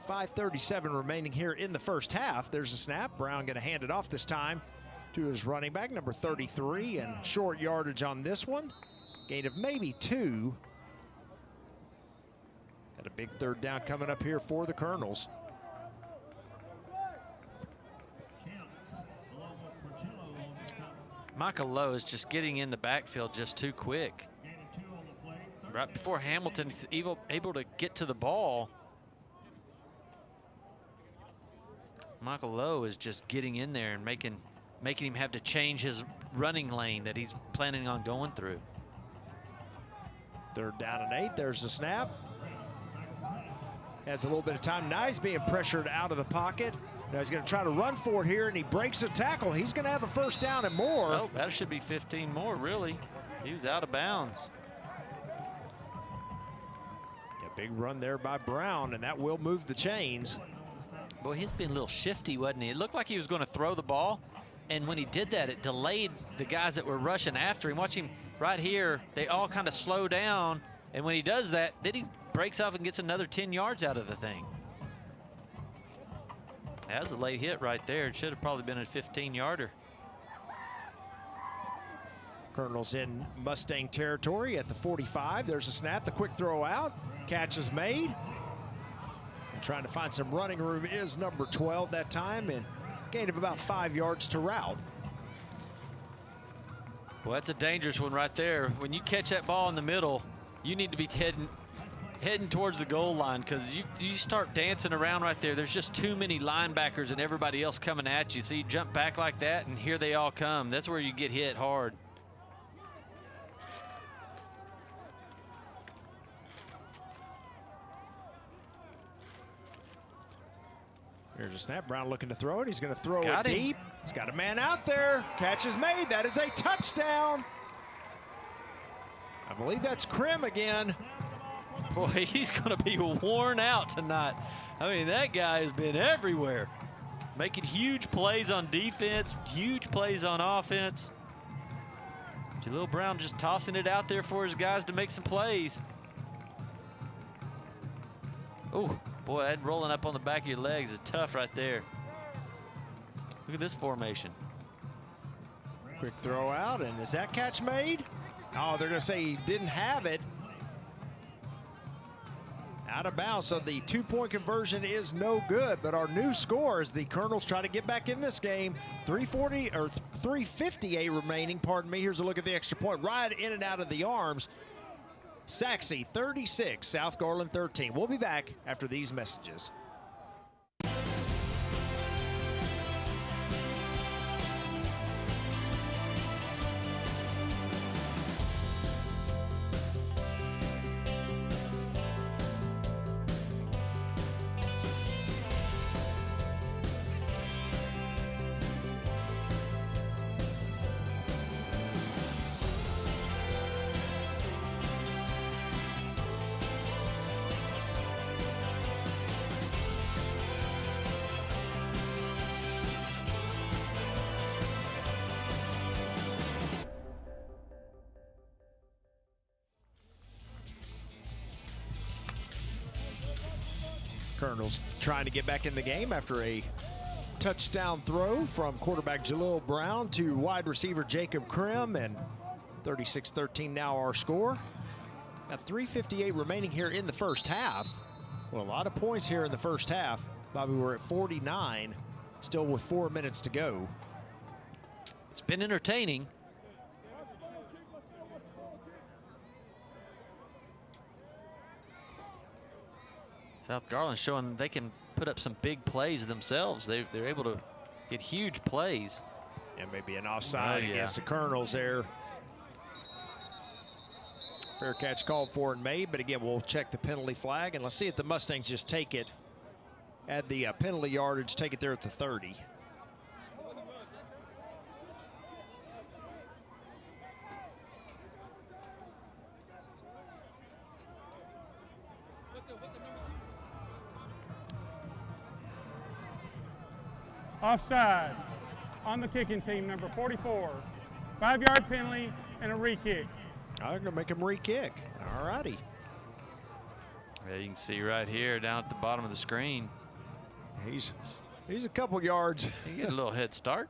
Speaker 3: 5:37 remaining here in the first half. There's a snap. Brown going to hand it off this time to his running back, number 33, and short yardage on this one. Gain of maybe 2. Got a big third down coming up here for the Colonels.
Speaker 4: Michael Lowe is just getting in the backfield just too quick. Right before Hamilton is able to get to the ball, Michael Lowe is just getting in there and making him have to change his running lane that he's planning on going through.
Speaker 3: Third down and 8. There's the snap. Has a little bit of time. Now he's being pressured out of the pocket. Now he's going to try to run for it here, and he breaks a tackle. He's going to have a first down and more.
Speaker 4: Oh, that should be 15 more, really. He was out of bounds.
Speaker 3: A big run there by Brown, and that will move the chains.
Speaker 4: Boy, he's been a little shifty, wasn't he? It looked like he was going to throw the ball, and when he did that, it delayed the guys that were rushing after him. Watch him right here. They all kind of slow down, and when he does that, then he breaks off and gets another 10 yards out of the thing. That was a late hit right there. It should have probably been a 15-yarder.
Speaker 3: Colonel's in Mustang territory at the 45. There's a snap, the quick throw out. Catch is made. And trying to find some running room is number 12 that time, and gain of about 5 yards to route.
Speaker 4: Well, that's a dangerous one right there. When you catch that ball in the middle, you need to be heading towards the goal line, because you start dancing around right there. There's just too many linebackers and everybody else coming at you. So you jump back like that, and here they all come. That's where you get hit hard.
Speaker 3: Here's a snap. Brown looking to throw it. He's going to throw it
Speaker 4: Got him.
Speaker 3: deep. He's got a man out there. Catch is made. That is a touchdown. I believe that's Krim again.
Speaker 4: Boy, he's going to be worn out tonight. I mean, that guy has been everywhere, making huge plays on defense, huge plays on offense. Jalil Brown just tossing it out there for his guys to make some plays. Oh, boy, that rolling up on the back of your legs is tough right there. Look at this formation.
Speaker 3: Quick throw out, and is that catch made? Oh, they're going to say he didn't have it. Out of bounds, so the 2-point conversion is no good, but our new score as the Colonels try to get back in this game. 3:58 remaining, pardon me. Here's a look at the extra point, right in and out of the arms. Sachse 36, South Garland 13. We'll be back after these messages. Colonels trying to get back in the game after a touchdown throw from quarterback Jalil Brown to wide receiver Jacob Krim, and 36-13 now our score. Got 3:58 remaining here in the first half. Well, a lot of points here in the first half. Bobby, we're at 49, still with 4 minutes to go.
Speaker 4: It's been entertaining. South Garland showing they can put up some big plays themselves. They're able to get huge plays.
Speaker 3: And maybe an offside against the Colonels there. Fair catch called for and made, but again, we'll check the penalty flag, and let's see if the Mustangs just take it at the penalty yardage, take it there at the 30.
Speaker 5: Offside on the kicking team, number 44. 5-yard penalty and a re-kick.
Speaker 3: I'm going to make him re-kick. All righty.
Speaker 4: Yeah, you can see right here down at the bottom of the screen.
Speaker 3: He's a couple yards.
Speaker 4: He get a little head start.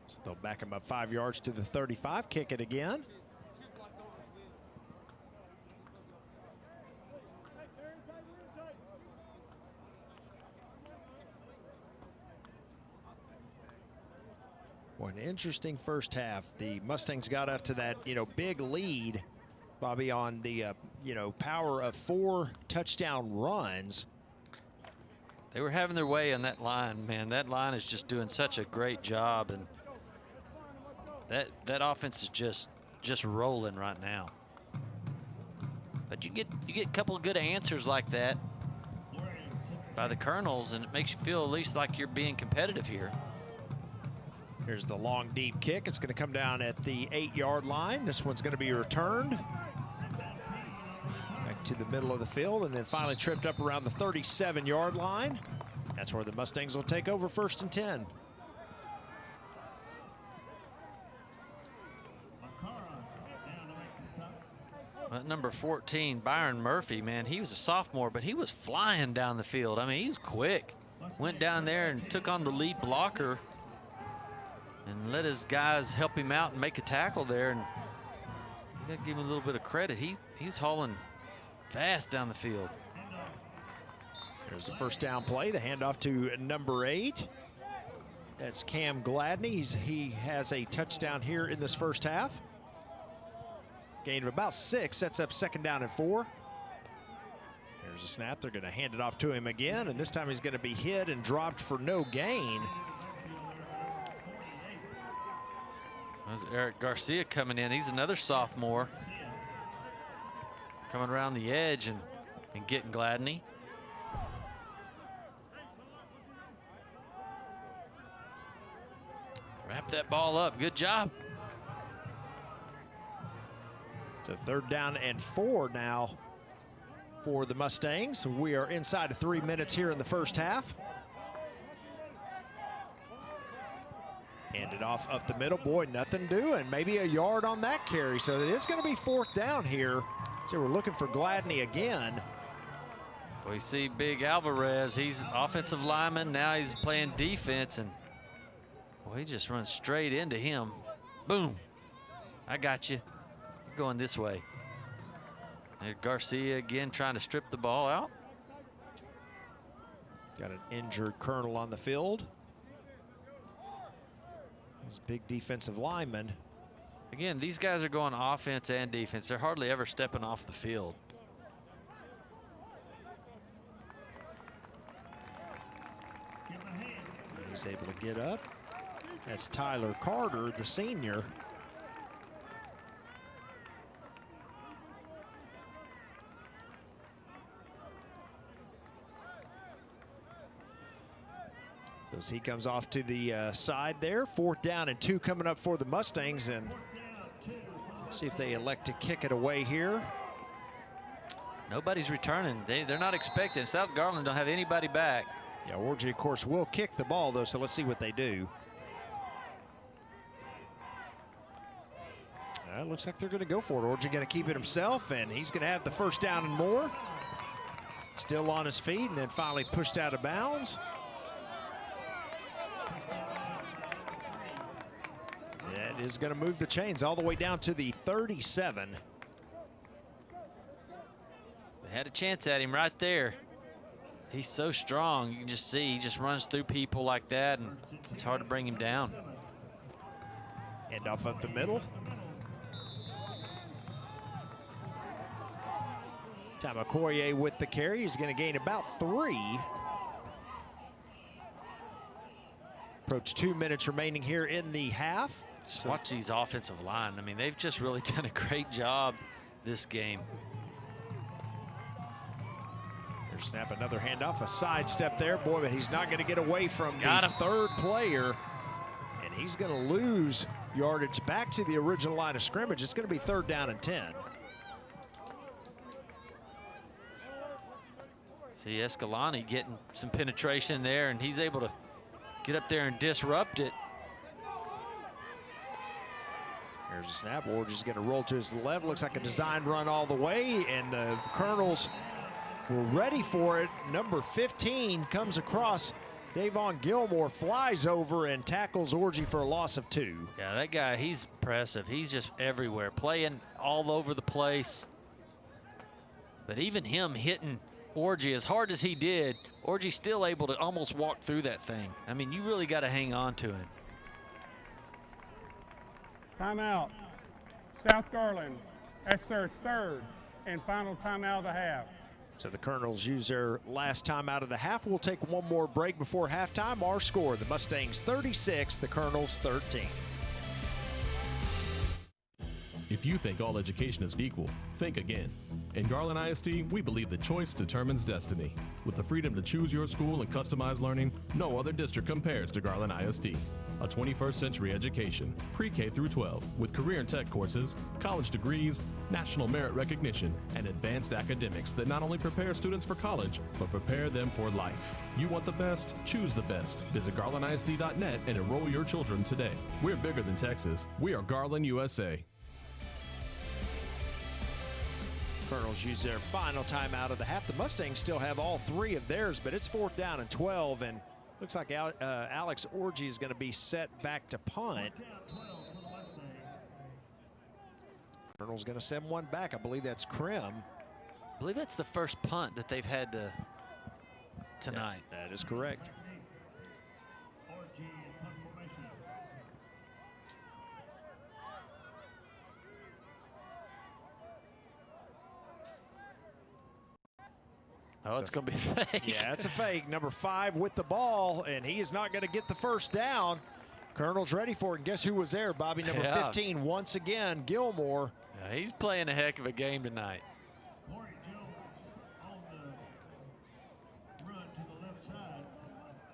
Speaker 3: So they'll back him up 5 yards to the 35, kick it again. Well, an interesting first half. The Mustangs got up to that, big lead, Bobby, on the, power of 4 touchdown runs.
Speaker 4: They were having their way on that line, man. That line is just doing such a great job, and that offense is just rolling right now. But you get a couple of good answers like that by the Colonels, and it makes you feel at least like you're being competitive here.
Speaker 3: Here's the long, deep kick. It's going to come down at the 8-yard line. This one's going to be returned back to the middle of the field, and then finally tripped up around the 37-yard line. That's where the Mustangs will take over 1st and 10.
Speaker 4: Number 14, Byron Murphy, man, he was a sophomore, but he was flying down the field. I mean, he's quick. Went down there and took on the lead blocker and let his guys help him out and make a tackle there. And you got to give him a little bit of credit. He's hauling fast down the field.
Speaker 3: There's the first down play, the handoff to number 8. That's Cam Gladney. He has a touchdown here in this first half. Gain of about 6, sets up 2nd down and 4. There's a snap. They're going to hand it off to him again, and this time he's going to be hit and dropped for no gain.
Speaker 4: There's Eric Garcia coming in. He's another sophomore. Coming around the edge and getting Gladney. Wrap that ball up. Good job.
Speaker 3: So 3rd down and 4 now for the Mustangs. We are inside of 3 minutes here in the first half. Handed off up the middle. Boy, nothing doing. Maybe a yard on that carry. So it is going to be 4th down here. So we're looking for Gladney again.
Speaker 4: We see Big Alvarez. He's offensive lineman. Now he's playing defense. And boy, he just runs straight into him. Boom. I got you. Going this way. There's Garcia again trying to strip the ball out.
Speaker 3: Got an injured Colonel on the field. He's a big defensive lineman.
Speaker 4: Again, these guys are going offense and defense. They're hardly ever stepping off the field.
Speaker 3: He's able to get up. That's Tyler Carter, the senior. As he comes off to the side there. 4th down and 2 coming up for the Mustangs, and see if they elect to kick it away here.
Speaker 4: Nobody's returning. They're not expecting. South Garland don't have anybody back.
Speaker 3: Yeah, Orgy, of course, will kick the ball, though, so let's see what they do. It looks like they're going to go for it. Orgy going to keep it himself, and he's going to have the first down and more. Still on his feet, and then finally pushed out of bounds. That is going to move the chains all the way down to the 37.
Speaker 4: They had a chance at him right there. He's so strong. You can just see he just runs through people like that, and it's hard to bring him down.
Speaker 3: Hand off up the middle. Time Okoye with the carry. He's going to gain about 3. Approach 2 minutes remaining here in the half.
Speaker 4: Just watch these offensive line. I mean, they've just really done a great job this game.
Speaker 3: Snap, another handoff, a sidestep there. Boy, but he's not going to get away from the third player. And he's going to lose yardage back to the original line of scrimmage. It's going to be 3rd down and 10.
Speaker 4: See Escalante getting some penetration there, and he's able to get up there and disrupt it.
Speaker 3: Here's a snap. Orgy's going to roll to his left. Looks like a designed run all the way, and the Colonels were ready for it. Number 15 comes across. Davon Gilmore flies over and tackles Orgy for a loss of 2.
Speaker 4: Yeah, that guy, he's impressive. He's just everywhere, playing all over the place. But even him hitting Orgy as hard as he did, Orgy's still able to almost walk through that thing. I mean, you really got to hang on to him.
Speaker 5: Timeout. South Garland. That's their 3rd and final timeout of the half.
Speaker 3: So the Colonels use their last time out of the half. We'll take one more break before halftime. Our score, the Mustangs 36, the Colonels 13.
Speaker 1: If you think all education is equal, think again. In Garland ISD, we believe that choice determines destiny. With the freedom to choose your school and customize learning, no other district compares to Garland ISD. A 21st century education, pre-K through 12, with career and tech courses, college degrees, national merit recognition, and advanced academics that not only prepare students for college, but prepare them for life. You want the best? Choose the best. Visit garlandisd.net and enroll your children today. We're bigger than Texas. We are Garland, USA.
Speaker 3: Colonels use their final timeout of the half. The Mustangs still have all 3 of theirs, but it's 4th down and 12, and looks like Alex Orgy is going to be set back to punt. Colonel's going to send one back. I believe that's Krim.
Speaker 4: I believe that's the first punt that they've had tonight.
Speaker 3: That is correct.
Speaker 4: Oh, it's going to be fake.
Speaker 3: Yeah, it's a fake. Number 5 with the ball, and he is not going to get the first down. Colonel's ready for it, and guess who was there, Bobby? Number 15, once again, Gilmore.
Speaker 4: Yeah, he's playing a heck of a game tonight.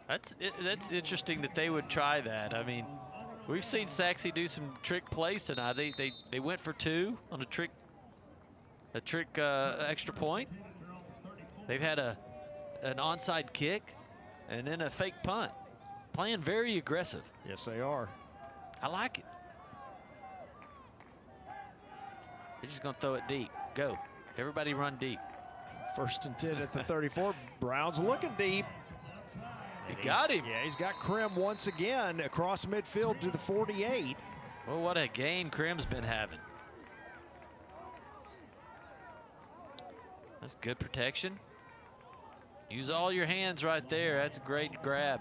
Speaker 4: That's interesting that they would try that. I mean, we've seen Sachse do some trick plays tonight. They went for 2 on a trick extra point. They've had an onside kick and then a fake punt. Playing very aggressive.
Speaker 3: Yes, they are.
Speaker 4: I like it. They're just going to throw it deep. Go. Everybody run deep.
Speaker 3: 1st and 10 at the 34. Brown's looking deep.
Speaker 4: He got him.
Speaker 3: Yeah, he's got Krim once again across midfield to the 48.
Speaker 4: Well, what a game Krim's been having. That's good protection. Use all your hands right there. That's a great grab.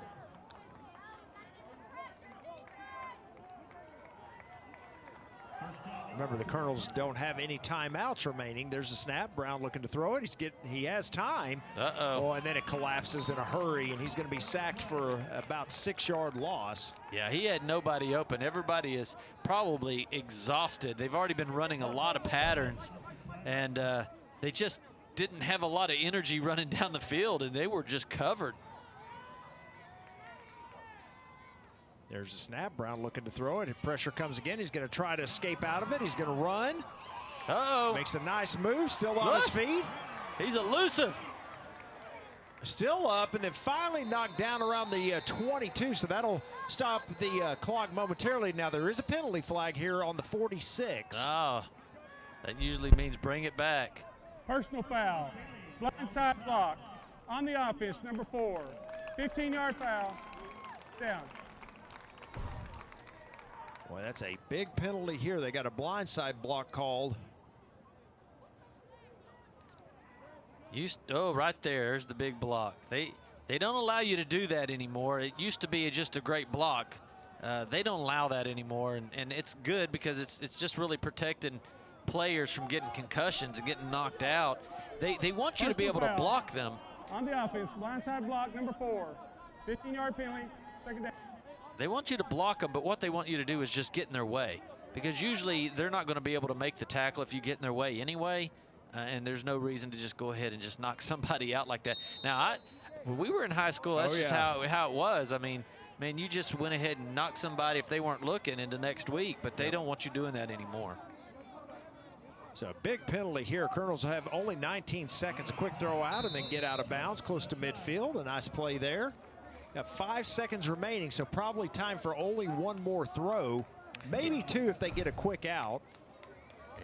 Speaker 3: Remember, the Colonels don't have any timeouts remaining. There's a snap. Brown looking to throw it. He has time.
Speaker 4: Uh-oh.
Speaker 3: Oh, and then it collapses in a hurry, and he's going to be sacked for about 6-yard loss.
Speaker 4: Yeah, he had nobody open. Everybody is probably exhausted. They've already been running a lot of patterns, and they just didn't have a lot of energy running down the field, and they were just covered.
Speaker 3: There's a snap. Brown looking to throw it. Pressure comes again. He's going to try to escape out of it. He's going to run.
Speaker 4: Uh-oh.
Speaker 3: Makes a nice move. Still on his feet.
Speaker 4: He's elusive.
Speaker 3: Still up, and then finally knocked down around the 22, so that'll stop the clock momentarily. Now, there is a penalty flag here on the 46.
Speaker 4: Oh, that usually means bring it back.
Speaker 5: Personal foul, blindside block on the offense, number 4. 15-yard foul, down.
Speaker 3: Boy, that's a big penalty here. They got a blindside block called.
Speaker 4: Oh, right there's the big block. They don't allow you to do that anymore. It used to be just a great block. They don't allow that anymore, and it's good because it's just really protecting players from getting concussions and getting knocked out. They want you to be able to block them.
Speaker 5: On the offense, blindside block, number 4. 15-yard penalty, second down.
Speaker 4: They want you to block them, but what they want you to do is just get in their way, because usually they're not going to be able to make the tackle if you get in their way anyway. And there's no reason to just go ahead and just knock somebody out like that. Now, when we were in high school, that's just how it was. I mean, man, you just went ahead and knocked somebody if they weren't looking into next week, but they don't want you doing that anymore.
Speaker 3: So big penalty here. Colonels have only 19 seconds. A quick throw out and then get out of bounds close to midfield. A nice play there. Got 5 seconds remaining, so probably time for only one more throw. Maybe 2 if they get a quick out.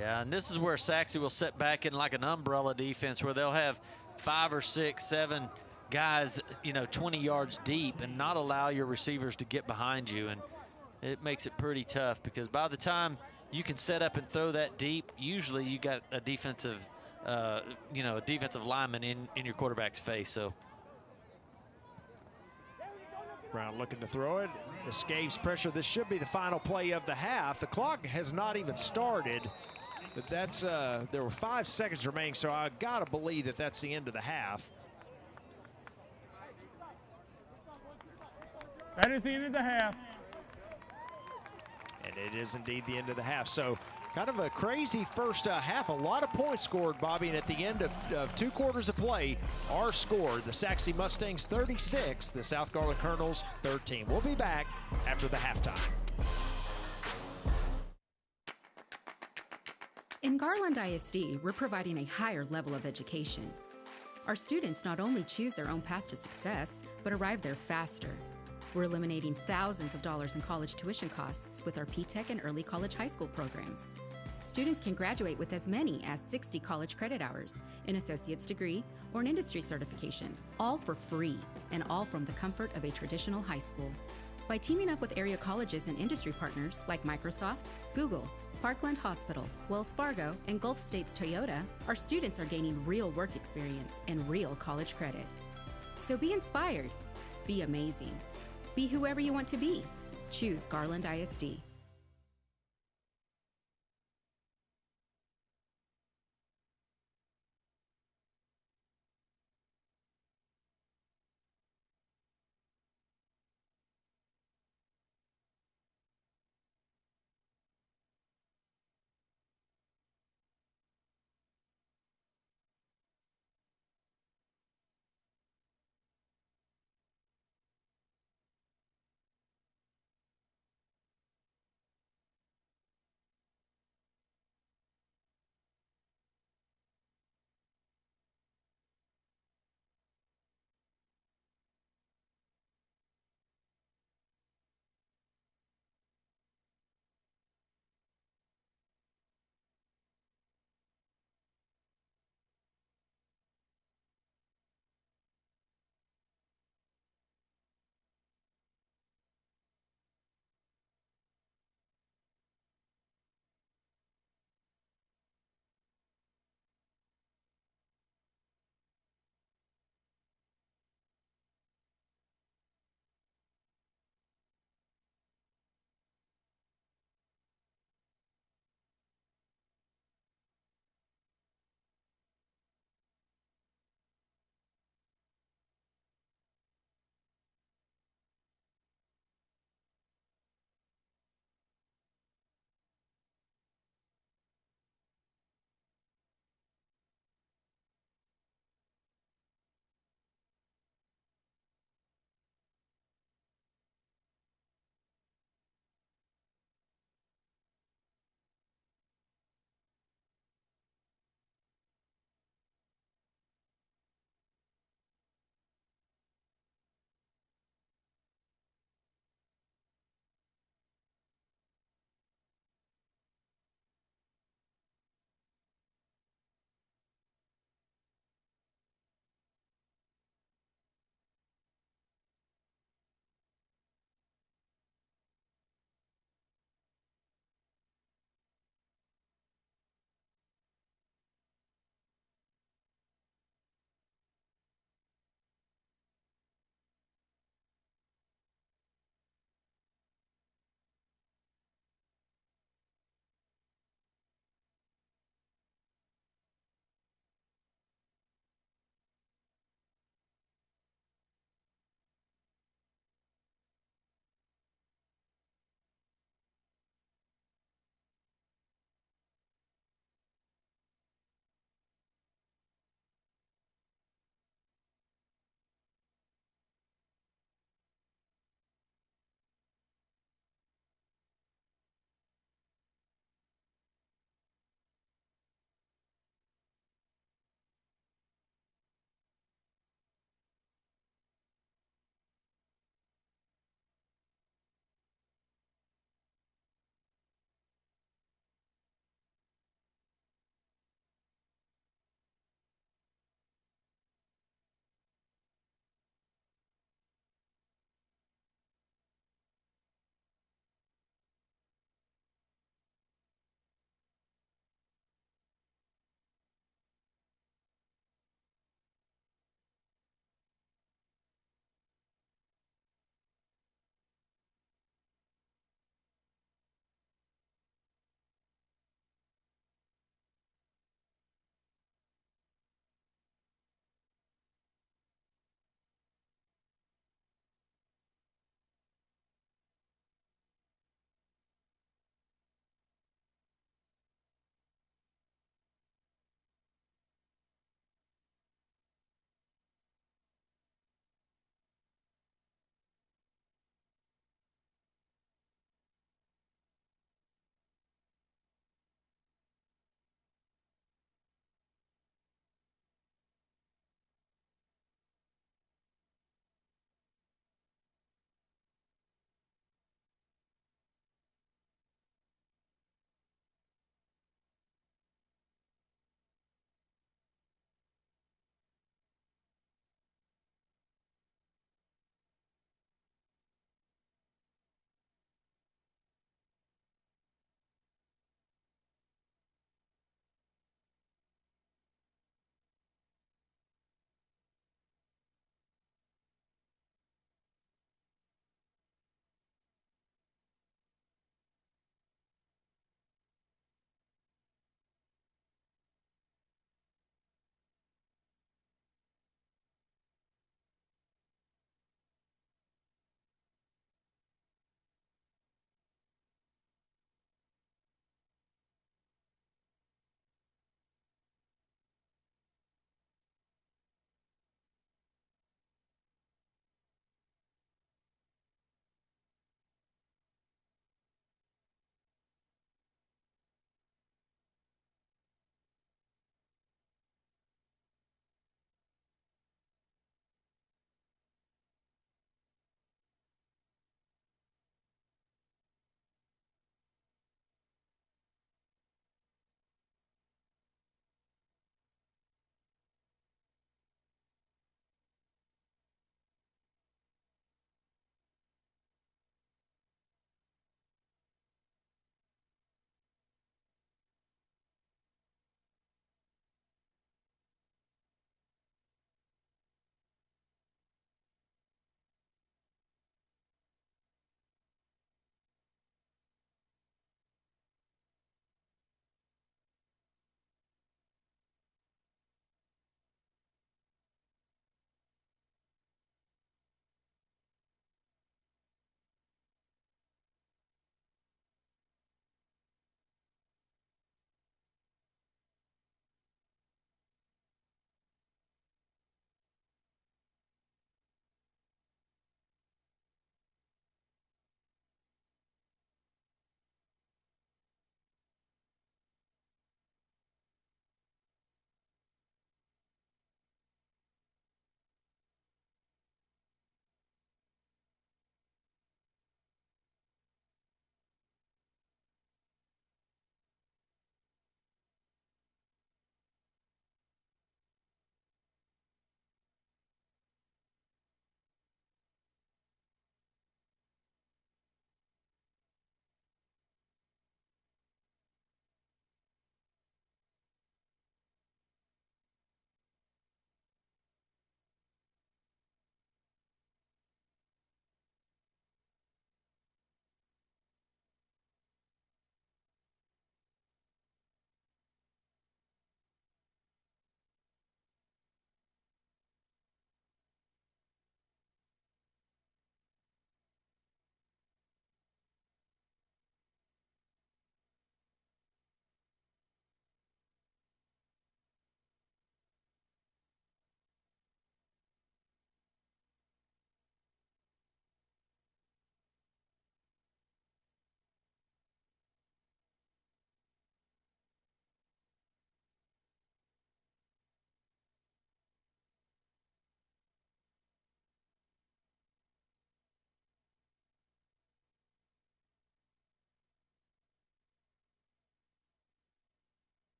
Speaker 4: Yeah, and this is where Sachse will set back in like an umbrella defense where they'll have 5 or 6, 7 guys, 20 yards deep and not allow your receivers to get behind you. And it makes it pretty tough because by the time you can set up and throw that deep, usually you got a defensive, a defensive lineman in your quarterback's face. So
Speaker 3: Brown looking to throw it, escapes pressure. This should be the final play of the half. The clock has not even started. But that's there were 5 seconds remaining, so I gotta believe that that's the end of the half.
Speaker 5: That is the end of the half.
Speaker 3: And it is indeed the end of the half. So kind of a crazy first half. A lot of points scored, Bobby, and at the end of 2 quarters of play, our score, the Sachse Mustangs 36, the South Garland Colonels 13. We'll be back after the halftime.
Speaker 6: In Garland ISD, we're providing a higher level of education. Our students not only choose their own path to success, but arrive there faster. We're eliminating thousands of dollars in college tuition costs with our P-Tech and early college high school programs. Students can graduate with as many as 60 college credit hours, an associate's degree, or an industry certification, all for free, and all from the comfort of a traditional high school. By teaming up with area colleges and industry partners like Microsoft, Google, Parkland Hospital, Wells Fargo, and Gulf States Toyota, our students are gaining real work experience and real college credit. So be inspired, be amazing, be whoever you want to be. Choose Garland ISD.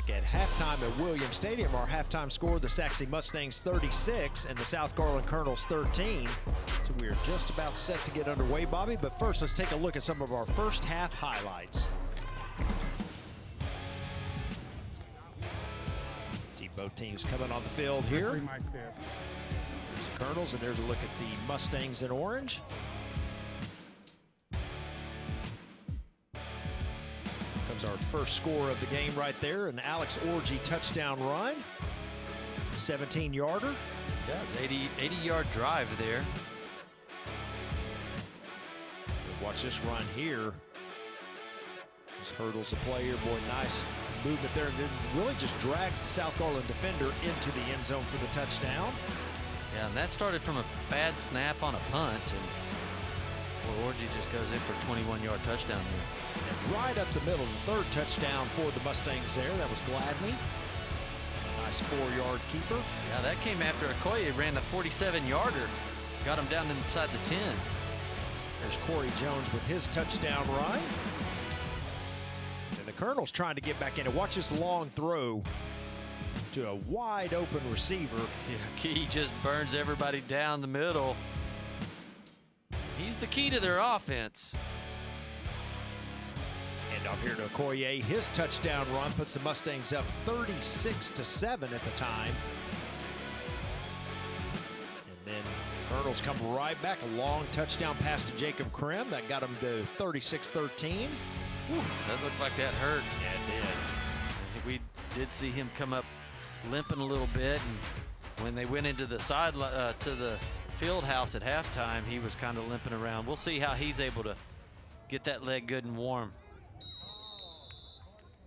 Speaker 3: Back at halftime at Williams Stadium, our halftime score, the Sachse Mustangs 36 and the South Garland Colonels 13. So we are just about set to get underway, Bobby. But first, let's take a look at some of our first half highlights. See both teams coming on the field here. There's the Colonels, and there's a look at the Mustangs in orange. Comes our first score of the game right there, an Alex Orgy touchdown run, 17-yarder.
Speaker 4: Yeah, 80-yard drive there.
Speaker 3: Watch this run here. Just hurdles the player. Boy, nice movement there, and then really just drags the South Garland defender into the end zone for the touchdown.
Speaker 4: Yeah, and that started from a bad snap on a punt, and well, Orgy just goes in for a 21-yard touchdown there.
Speaker 3: And right up the middle, the third touchdown for the Mustangs there. That was Gladney. A nice 4-yard keeper.
Speaker 4: Yeah, that came after Okoye ran a 47-yarder. Got him down inside the 10.
Speaker 3: There's Corey Jones with his touchdown run. And the Colonels trying to get back in. And watch this long throw to a wide open receiver.
Speaker 4: Yeah, Key just burns everybody down the middle. He's the key to their offense.
Speaker 3: And off here to Okoye, his touchdown run puts the Mustangs up 36-7 at the time. And then Colonels come right back, a long touchdown pass to Jacob Krim. That got him to 36-13.
Speaker 4: That looked like that hurt.
Speaker 3: Yeah, it did.
Speaker 4: We did see him come up limping a little bit, and when they went into the side to the field house at halftime, he was kind of limping around. We'll see how he's able to get that leg good and warm.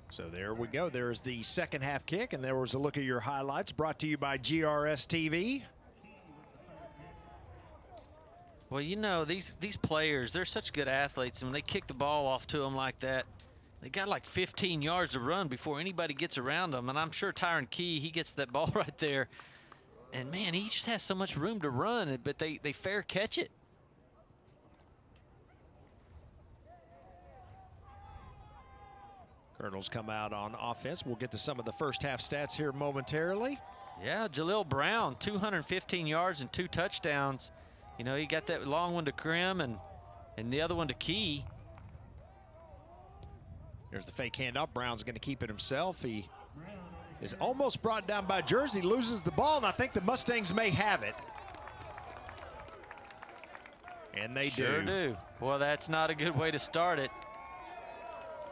Speaker 3: So there we go. There's the second half kick, and there was a look at your highlights brought to you by GRS-TV.
Speaker 4: Well, you know, these players, they're such good athletes, and when they kick the ball off to them like that, they got like 15 yards to run before anybody gets around them. And I'm sure Tyron Key, he gets that ball right there. And, man, he just has so much room to run, but they fair catch it.
Speaker 3: Colonels come out on offense. We'll get to some of the first half stats here momentarily.
Speaker 4: Yeah, Jaleel Brown, 215 yards and 2 touchdowns. You know, he got that long one to Krim and the other one to Key.
Speaker 3: There's the fake handoff. Brown's going to keep it himself. He is almost brought down by Jersey, loses the ball, and I think the Mustangs may have it. And they
Speaker 4: sure do. Well, that's not a good way to start it.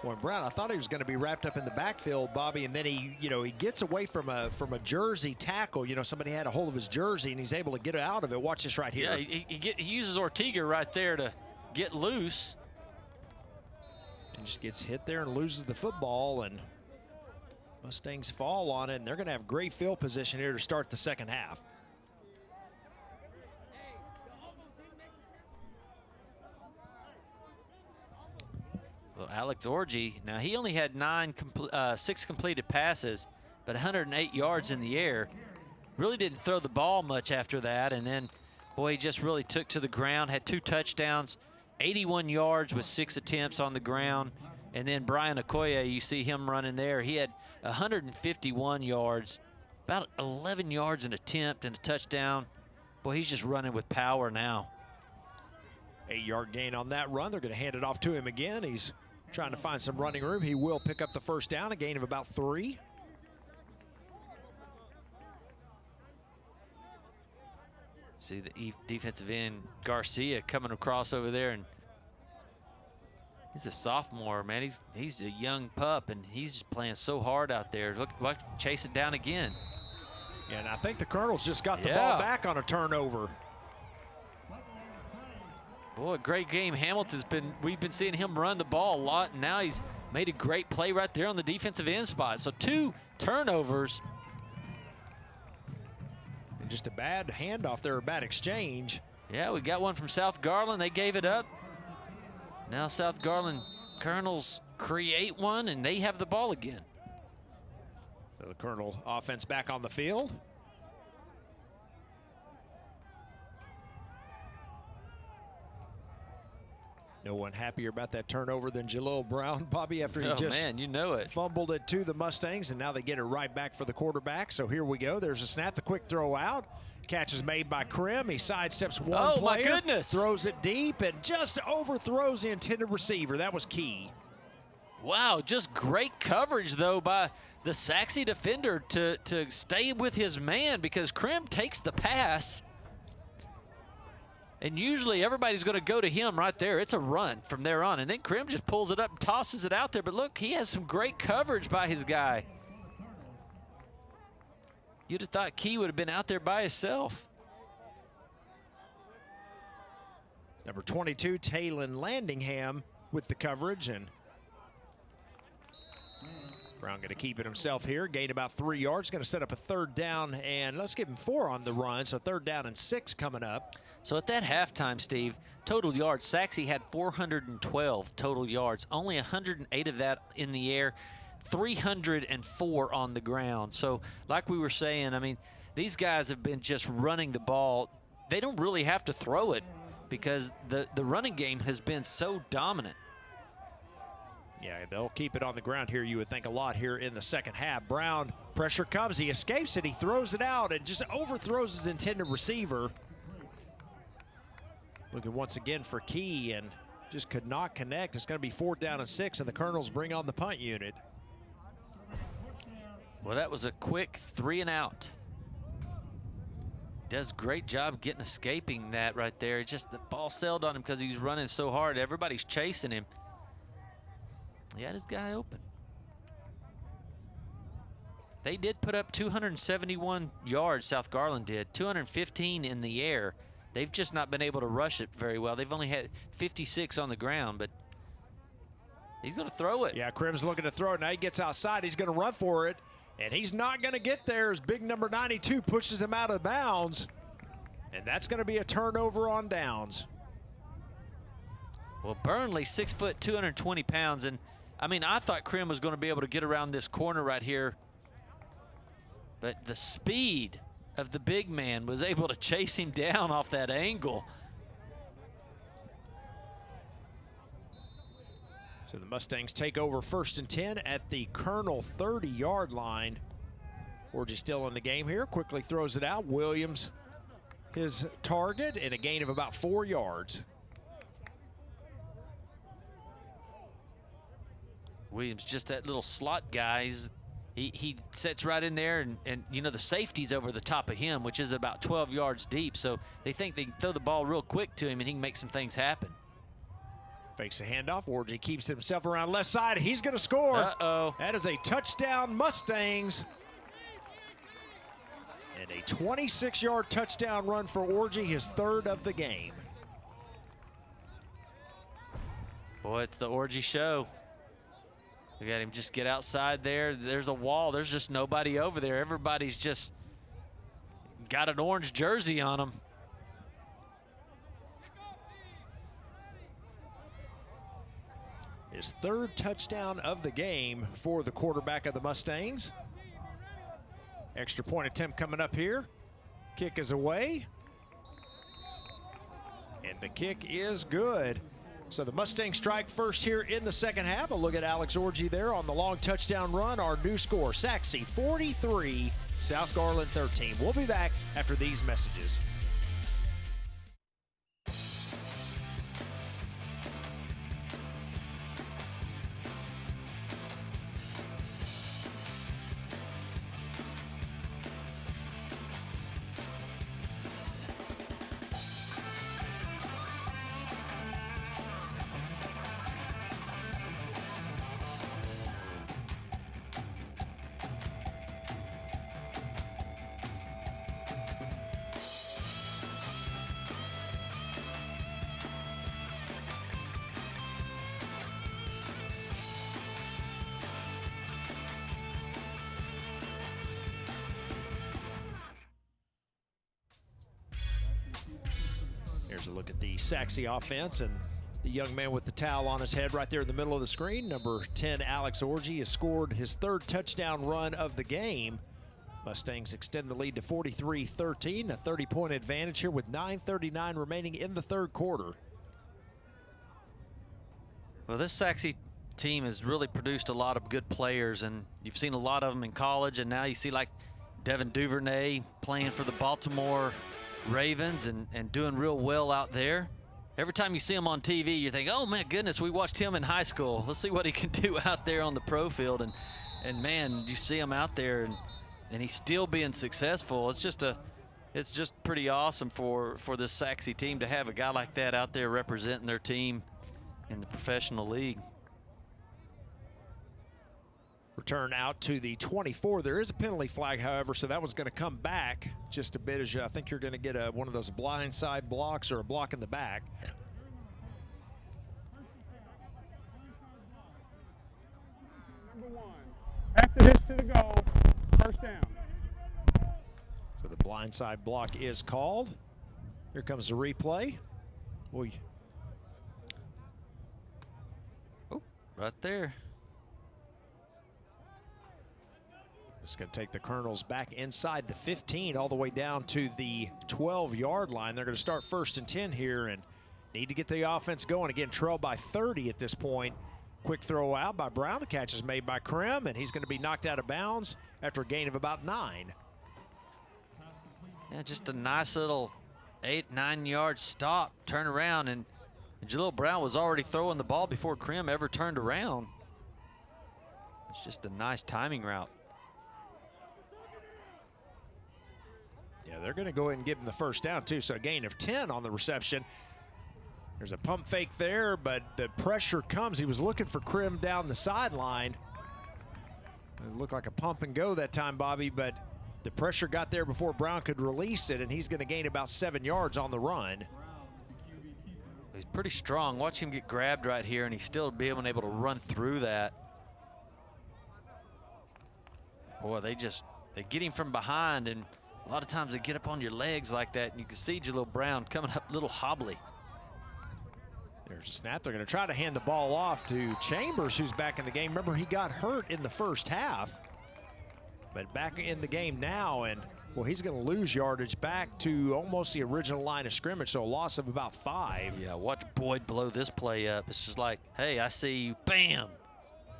Speaker 3: Boy, Brown, I thought he was going to be wrapped up in the backfield, Bobby, and then he gets away from a Jersey tackle. You know, somebody had a hold of his jersey, and he's able to get out of it. Watch this right here.
Speaker 4: Yeah, he uses Ortega right there to get loose.
Speaker 3: And just gets hit there and loses the football, and Mustangs fall on it, and they're going to have great field position here to start the second half.
Speaker 4: Well, Alex Orgy, now he only had 6 completed passes, but 108 yards in the air. Really didn't throw the ball much after that, and then, boy, he just really took to the ground, had 2 touchdowns, 81 yards with 6 attempts on the ground. And then Brian Okoye, you see him running there. He had 151 yards, about 11 yards an attempt and a touchdown. Boy, he's just running with power now.
Speaker 3: 8-yard gain on that run. They're going to hand it off to him again. He's trying to find some running room. He will pick up the first down, a gain of about 3.
Speaker 4: See the defensive end, Garcia, coming across over there, and he's a sophomore, man. He's a young pup, and he's just playing so hard out there. Look, chase it down again.
Speaker 3: Yeah, and I think the Colonels just got the ball back on a turnover.
Speaker 4: Boy, great game. We've been seeing him run the ball a lot, and now he's made a great play right there on the defensive end spot. So 2 turnovers.
Speaker 3: And just a bad handoff there, a bad exchange.
Speaker 4: Yeah, we got one from South Garland. They gave it up. Now South Garland Colonels create one, and they have the ball again.
Speaker 3: So the Colonel offense back on the field. No one happier about that turnover than Jalil Brown, Bobby, after he
Speaker 4: man, you know it.
Speaker 3: fumbled it to the Mustangs, and now they get it right back for the quarterback. So here we go. There's a snap, the quick throw out. Catch is made by Krim. He sidesteps one player.
Speaker 4: My goodness.
Speaker 3: Throws it deep and just overthrows the intended receiver. That was key.
Speaker 4: Wow, just great coverage, though, by the Sachse defender to stay with his man, because Krim takes the pass. And usually everybody's going to go to him right there. It's a run from there on. And then Krim just pulls it up and tosses it out there. But look, he has some great coverage by his guy. You'd have thought Key would have been out there by himself.
Speaker 3: Number 22, Taylon Landingham with the coverage, and Brown going to keep it himself here. Gain about 3 yards. Going to set up a 3rd down, and let's give him 4 on the run. So 3rd down and 6 coming up.
Speaker 4: So at that halftime, Steve, total yards, Sachse had 412 total yards. Only 108 of that in the air, 304 on the ground. So like we were saying, I mean, these guys have been just running the ball. They don't really have to throw it because the running game has been so dominant.
Speaker 3: Yeah, they'll keep it on the ground here, you would think, a lot here in the second half. Brown, pressure comes, he escapes it, he throws it out and just overthrows his intended receiver. Looking once again for Key and just could not connect. It's going to be 4th down and 6, and the Colonels bring on the punt unit.
Speaker 4: Well, that was a quick 3 and out. Does a great job escaping that right there. It's just the ball sailed on him because he's running so hard. Everybody's chasing him. He had his guy open. They did put up 271 yards, South Garland did, 215 in the air. They've just not been able to rush it very well. They've only had 56 on the ground, but he's going to throw it.
Speaker 3: Yeah, Krim's looking to throw it. Now he gets outside. He's going to run for it, and he's not going to get there as big number 92 pushes him out of bounds, and that's going to be a turnover on downs.
Speaker 4: Well, Burnley, 6 foot, 220 pounds, and I mean, I thought Krim was going to be able to get around this corner right here, but the speed of the big man was able to chase him down off that angle.
Speaker 3: So the Mustangs take over 1st and 10 at the Colonel 30-yard line. Orgy still in the game here, quickly throws it out. Williams, his target, and a gain of about 4 yards.
Speaker 4: Williams, just that little slot guy. He sits right in there, and you know, the safety's over the top of him, which is about 12 yards deep. So they think they can throw the ball real quick to him and he can make some things happen.
Speaker 3: Fakes a handoff. Orgy keeps himself around left side. He's going to score.
Speaker 4: Uh-oh.
Speaker 3: That is a touchdown, Mustangs. And a 26-yard touchdown run for Orgy, his 3rd of the game.
Speaker 4: Boy, it's the Orgy show. We got him just get outside there. There's a wall. There's just nobody over there. Everybody's just got an orange jersey on them.
Speaker 3: His 3rd touchdown of the game for the quarterback of the Mustangs. Extra point attempt coming up here. Kick is away. And the kick is good. So the Mustangs strike first here in the second half. A look at Alex Orgy there on the long touchdown run. Our new score, Sachse 43, South Garland 13. We'll be back after these messages. Here's a look at the Sachse offense and the young man with the towel on his head right there in the middle of the screen. Number 10, Alex Orgy, has scored his 3rd touchdown run of the game. Mustangs extend the lead to 43-13, a 30-point advantage here with 9:39 remaining in the 3rd quarter.
Speaker 4: Well, this Sachse team has really produced a lot of good players, and you've seen a lot of them in college, and now you see like Devin Duvernay playing for the Baltimore Ravens and doing real well out there. Every time you see him on TV, you think, oh my goodness, we watched him in high school. Let's see what he can do out there on the pro field. And man, you see him out there and he's still being successful. It's just pretty awesome for this Sachse team to have a guy like that out there representing their team in the professional league.
Speaker 3: Return out to the 24. There is a penalty flag, however, so that one's going to come back just a bit. As I think you're going to get one of those blindside blocks or a block in the back.
Speaker 5: Number 1. After this to the goal, first down.
Speaker 3: So the blindside block is called. Here comes the replay. Boy.
Speaker 4: Oh, right there.
Speaker 3: This is going to take the Colonels back inside the 15 all the way down to the 12-yard line. They're going to start 1st and 10 here and need to get the offense going. Again, trailed by 30 at this point. Quick throw out by Brown. The catch is made by Krim, and he's going to be knocked out of bounds after a gain of about 9.
Speaker 4: Yeah, just a nice little 8-9 yard stop, turn around, and Jalil Brown was already throwing the ball before Krim ever turned around. It's just a nice timing route.
Speaker 3: Yeah, they're going to go ahead and give him the first down, too. So a gain of 10 on the reception. There's a pump fake there, but the pressure comes. He was looking for Krim down the sideline. It looked like a pump and go that time, Bobby, but the pressure got there before Brown could release it, and he's going to gain about 7 yards on the run.
Speaker 4: He's pretty strong. Watch him get grabbed right here, and he's still able to run through that. Boy, they get him from behind, and a lot of times they get up on your legs like that, and you can see Jalil Brown coming up a little hobbly.
Speaker 3: There's a snap. They're going to try to hand the ball off to Chambers, who's back in the game. Remember, he got hurt in the first half, but back in the game now, and well, he's going to lose yardage back to almost the original line of scrimmage, so a loss of about 5.
Speaker 4: Yeah, watch Boyd blow this play up. It's just like, hey, I see you, bam.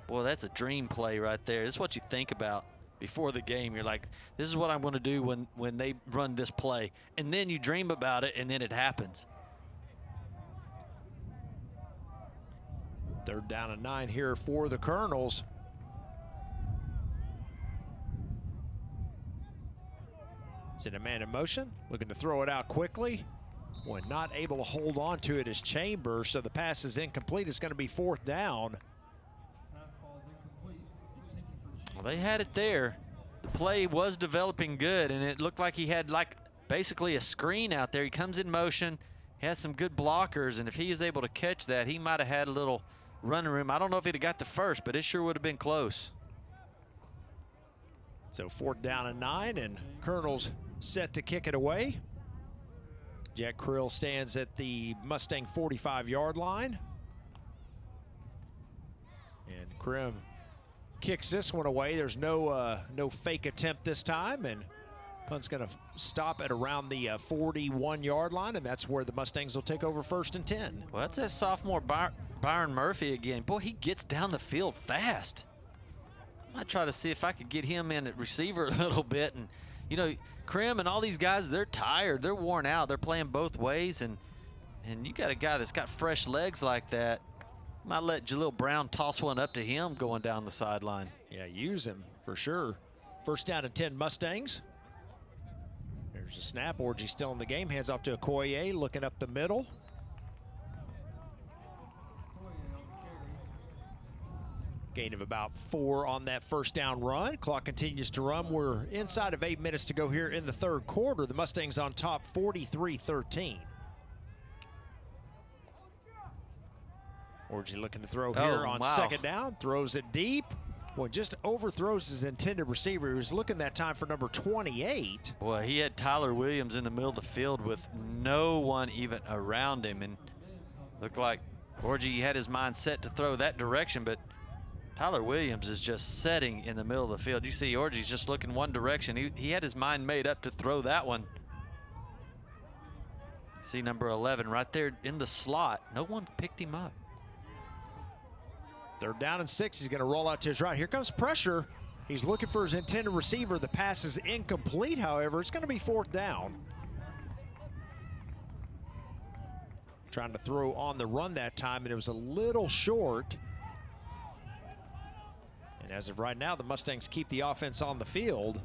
Speaker 4: Boy, that's a dream play right there. This is what you think about before the game. You're like, this is what I'm going to do when they run this play. And then you dream about it, and then it happens.
Speaker 3: 3rd down and 9 here for the Colonels. Send a man in motion, looking to throw it out quickly. When not able to hold on to it is Chambers, so the pass is incomplete. It's going to be 4th down.
Speaker 4: Well, they had it there. The play was developing good, and it looked like he had like basically a screen out there. He comes in motion, he has some good blockers, and if he is able to catch that, he might have had a little running room. I don't know if he'd have got the first, but it sure would have been close.
Speaker 3: So 4th down and 9, and Colonels set to kick it away. Jack Krill stands at the Mustang 45-yard line. And Krim kicks this one away. There's no fake attempt this time, and punt's going to stop at around the 41-yard line, and that's where the Mustangs will take over 1st and 10.
Speaker 4: Well, that's that sophomore Byron Murphy again. Boy, he gets down the field fast. I might try to see if I could get him in at receiver a little bit. And, you know, Krim and all these guys, they're tired. They're worn out. They're playing both ways. And you got a guy that's got fresh legs like that. Might let Jalil Brown toss one up to him going down the sideline.
Speaker 3: Yeah, use him for sure. 1st down and 10 Mustangs. There's a snap. Orgy still in the game. Hands off to Okoye, looking up the middle. Gain of about 4 on that 1st down run. Clock continues to run. We're inside of 8 minutes to go here in the 3rd quarter. The Mustangs on top 43-13. Orgy looking to throw here on 2nd down. Throws it deep. Well, just overthrows his intended receiver. He was looking that time for number 28.
Speaker 4: Boy, he had Tyler Williams in the middle of the field with no one even around him. And looked like Orgy had his mind set to throw that direction, but Tyler Williams is just setting in the middle of the field. You see Orgy's just looking one direction. He had his mind made up to throw that one. See number 11 right there in the slot. No one picked him up.
Speaker 3: 3rd down and 6. He's going to roll out to his right. Here comes pressure. He's looking for his intended receiver. The pass is incomplete, however. It's going to be 4th down. Trying to throw on the run that time, and it was a little short. And as of right now, the Mustangs keep the offense on the field.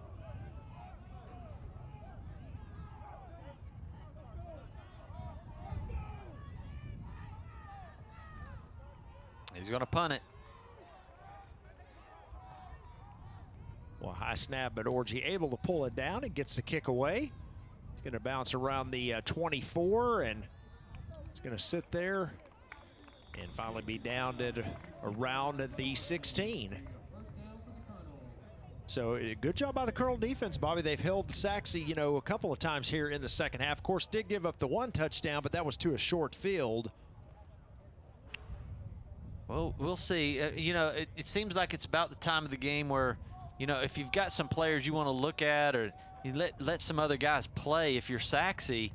Speaker 4: He's going to punt it.
Speaker 3: Well, high snap, but Orgy able to pull it down and gets the kick away. He's going to bounce around the 24, and he's going to sit there and finally be down at around the 16. So good job by the Colonel defense, Bobby. They've held Sachse, you know, a couple of times here in the second half. Of course, did give up the 1 touchdown, but that was to a short field.
Speaker 4: Well, we'll see. You know, it seems like it's about the time of the game where, you know, if you've got some players you want to look at, or you let some other guys play if you're Sachse.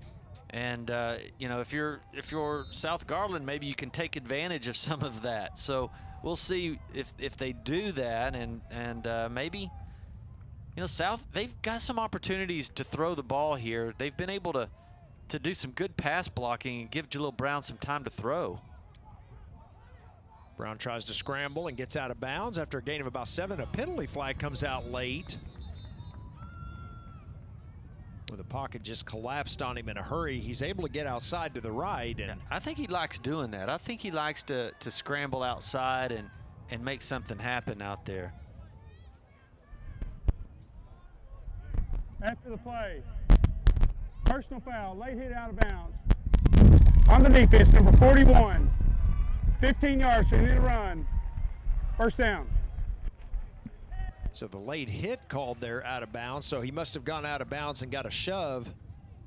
Speaker 4: And, you know, if you're South Garland, maybe you can take advantage of some of that. So we'll see if they do that, and maybe, you know, South, they've got some opportunities to throw the ball here. They've been able to do some good pass blocking and give Jalil Brown some time to throw.
Speaker 3: Brown tries to scramble and gets out of bounds after a gain of about 7. A penalty flag comes out late. Well, the pocket just collapsed on him in a hurry. He's able to get outside to the right. And
Speaker 4: I think he likes doing that. I think he likes to scramble outside and make something happen out there.
Speaker 5: After the play, personal foul, late hit out of bounds. On the defense, number 41. 15 yards to hit a run. 1st down.
Speaker 3: So the late hit called there out of bounds. So he must have gone out of bounds and got a shove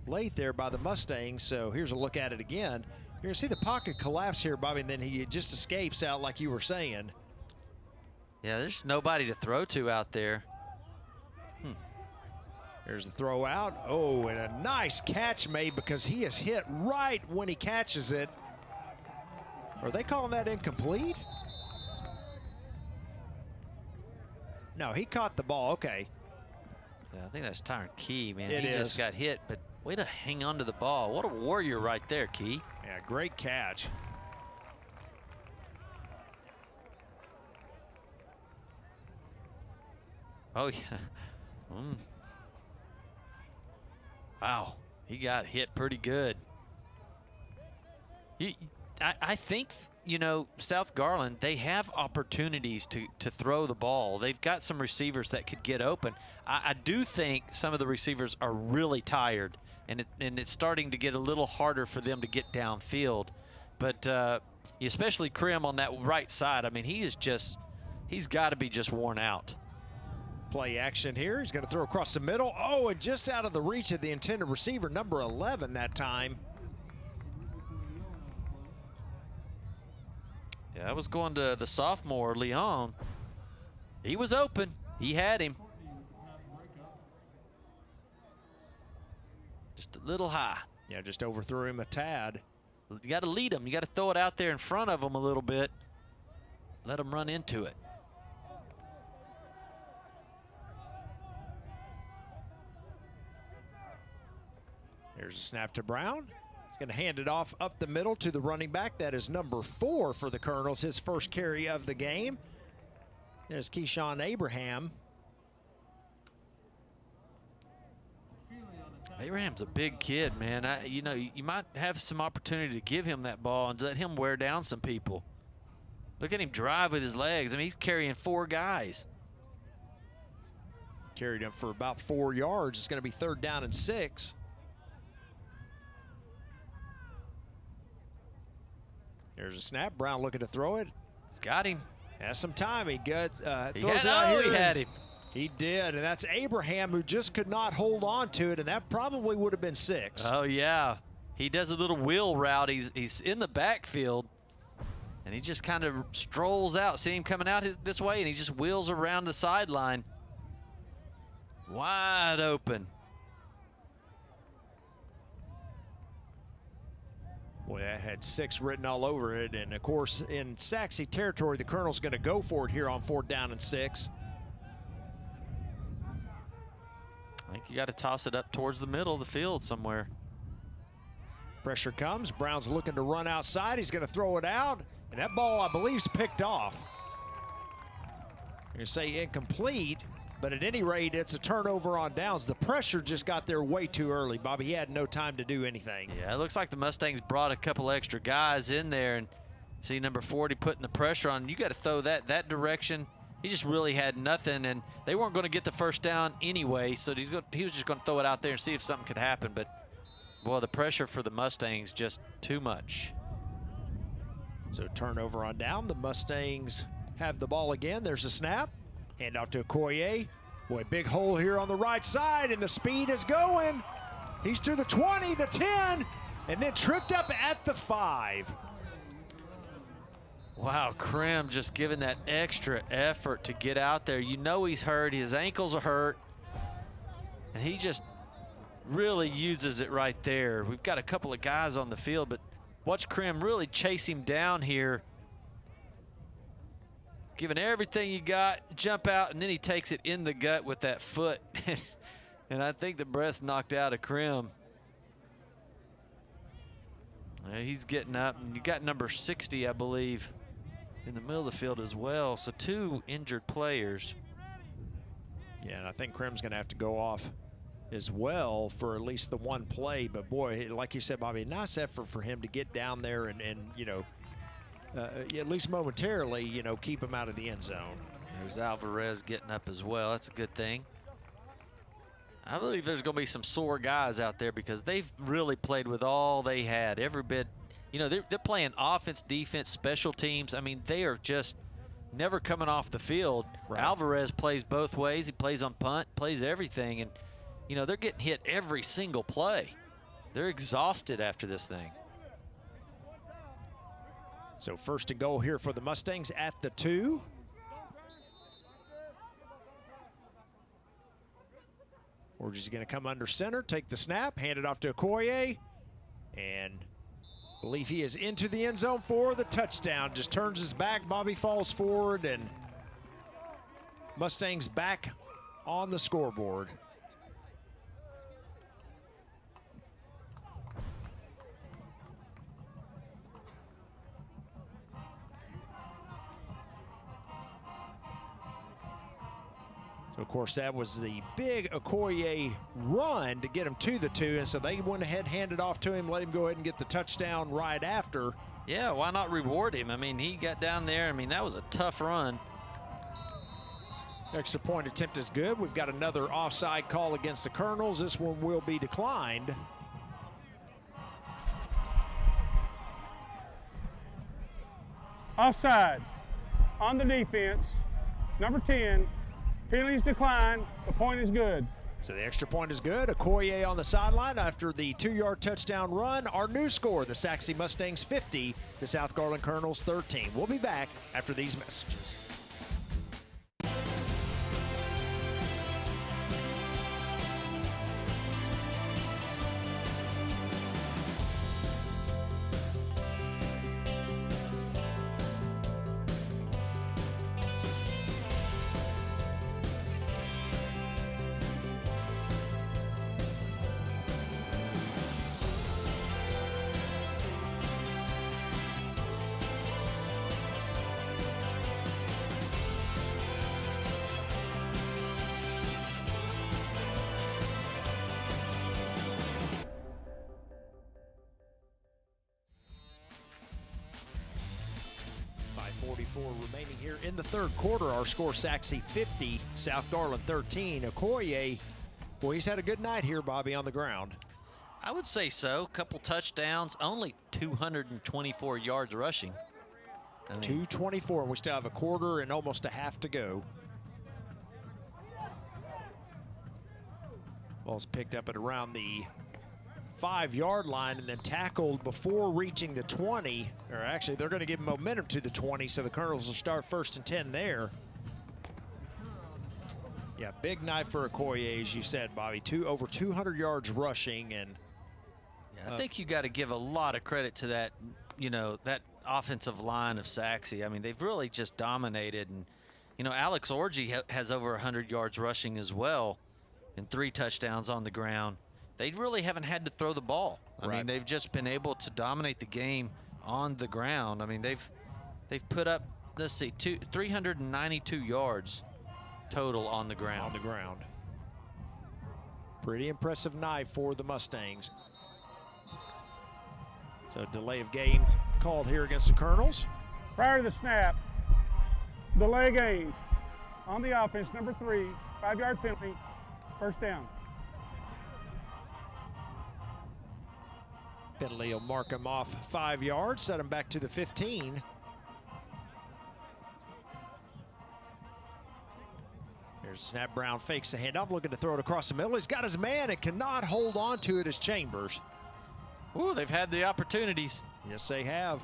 Speaker 3: late there by the Mustangs. So here's a look at it again. You're going to see the pocket collapse here, Bobby, and then he just escapes out like you were saying.
Speaker 4: Yeah, there's nobody to throw to out there.
Speaker 3: There's the throw out. Oh, and a nice catch made because he is hit right when he catches it. Are they calling that incomplete? No, he caught the ball. Okay.
Speaker 4: Yeah, I think that's Tyron Key, man.
Speaker 3: It
Speaker 4: he
Speaker 3: is.
Speaker 4: just got hit, but way to hang on to the ball. What a warrior right there, Key.
Speaker 3: Yeah, great catch.
Speaker 4: Oh, yeah. Wow, he got hit pretty good. I think, you know, South Garland, they have opportunities to throw the ball. They've got some receivers that could get open. I do think some of the receivers are really tired, and it's starting to get a little harder for them to get downfield. But especially Krim on that right side, I mean, he's got to be just worn out.
Speaker 3: Play action here. He's going to throw across the middle. Oh, and just out of the reach of the intended receiver, number 11 that time.
Speaker 4: Yeah, that was going to the sophomore, Leon. He was open. He had him. Just a little high.
Speaker 3: Yeah, just overthrew him a tad.
Speaker 4: You got to lead him. You got to throw it out there in front of him a little bit. Let him run into it.
Speaker 3: There's a snap to Brown. He's going to hand it off up the middle to the running back. That is number 4 for the Colonels, his first carry of the game. There's Keyshawn Abraham.
Speaker 4: Abraham's a big kid, man. You know, you might have some opportunity to give him that ball and let him wear down some people. Look at him drive with his legs. I mean, he's carrying 4 guys.
Speaker 3: Carried him for about 4 yards. It's going to be 3rd down and 6. There's a snap. Brown looking to throw it.
Speaker 4: He's got him.
Speaker 3: Has some time. He throws
Speaker 4: He
Speaker 3: out
Speaker 4: had him.
Speaker 3: He did, and that's Abraham who just could not hold on to it, and that probably would have been 6.
Speaker 4: Oh, yeah. He does a little wheel route. He's in the backfield, and he just kind of strolls out. See him coming out this way, and he just wheels around the sideline. Wide open.
Speaker 3: Boy, that had 6 written all over it. And of course, in Sachse territory, the Colonel's going to go for it here on 4th down and 6.
Speaker 4: I think you got to toss it up towards the middle of the field somewhere.
Speaker 3: Pressure comes. Brown's looking to run outside. He's going to throw it out. And that ball, I believe, is picked off. You're going to say incomplete, but at any rate, it's a turnover on downs. The pressure just got there way too early, Bobby. He had no time to do anything.
Speaker 4: Yeah, it looks like the Mustangs brought a couple extra guys in there, and see number 40 putting the pressure on. You got to throw that direction. He just really had nothing, and they weren't going to get the first down anyway, so he was just going to throw it out there and see if something could happen. But, boy, the pressure for the Mustangs just too much.
Speaker 3: So turnover on down. The Mustangs have the ball again. There's a snap. Hand off to Okoye. Boy, big hole here on the right side, and the speed is going. He's to the 20, the 10, and then tripped up at the 5.
Speaker 4: Wow, Krim just giving that extra effort to get out there. You know he's hurt. His ankles are hurt, and he just really uses it right there. We've got a couple of guys on the field, but watch Krim really chase him down here. Giving everything you got, jump out, and then he takes it in the gut with that foot. And I think the breath's knocked out of Krim. He's getting up, and you got number 60, I believe, in the middle of the field as well. So 2 injured players.
Speaker 3: Yeah, and I think Krim's going to have to go off as well for at least the one play. But boy, like you said, Bobby, nice effort for him to get down there and you know, at least momentarily, you know, keep him out of the end zone.
Speaker 4: There's Alvarez getting up as well. That's a good thing. I believe there's going to be some sore guys out there because they've really played with all they had, every bit. You know, they're playing offense, defense, special teams. I mean, they are just never coming off the field. Right. Alvarez plays both ways. He plays on punt, plays everything. And, you know, they're getting hit every single play. They're exhausted after this thing.
Speaker 3: So 1st and goal here for the Mustangs at the 2. Orgy's going to come under center, take the snap, hand it off to Okoye, and I believe he is into the end zone for the touchdown. Just turns his back, Bobby falls forward, and Mustangs back on the scoreboard. So, of course, that was the big Okoye run to get him to the 2, and so they went ahead, handed off to him, let him go ahead and get the touchdown right after.
Speaker 4: Yeah, why not reward him? I mean, he got down there. I mean, that was a tough run.
Speaker 3: Extra point attempt is good. We've got another offside call against the Colonels. This one will be declined.
Speaker 5: Offside on the defense, number 10. Penalties decline. The point is good.
Speaker 3: So the extra point is good. Okoye on the sideline after the 2-yard touchdown run. Our new score, the Sachse Mustangs 50, the South Garland Colonels 13. We'll be back after these messages. Remaining here in the 3rd quarter. Our score, Sachse 50, South Garland 13. Okoye, boy, he's had a good night here, Bobby, on the ground.
Speaker 4: I would say so. Couple touchdowns, only 224 yards rushing.
Speaker 3: 224. We still have a quarter and almost a half to go. Ball's picked up at around the 5-yard line and then tackled before reaching the 20. Or actually, they're going to give momentum to the 20, so the Colonels will start 1st and 10 there. Yeah, big night for Okoye, as you said, Bobby. Over 200 yards rushing. And
Speaker 4: yeah, I think you got to give a lot of credit to that, that offensive line of Sachse. I mean, they've really just dominated. And, Alex Orgy has over 100 yards rushing as well and 3 touchdowns on the ground. They really haven't had to throw the ball. I mean, they've just been able to dominate the game on the ground. I mean, they've put up, let's see, 392 yards total on the ground.
Speaker 3: On the ground. Pretty impressive night for the Mustangs. So delay of game called here against the Colonels.
Speaker 5: Prior to the snap, delay game on the offense, number 3, 5-yard penalty, first down.
Speaker 3: Penalty will mark him off 5 yards, set him back to the 15. Here's snap. Brown fakes the handoff, looking to throw it across the middle. He's got his man and cannot hold on to it as Chambers.
Speaker 4: Ooh, they've had the opportunities.
Speaker 3: Yes, they have.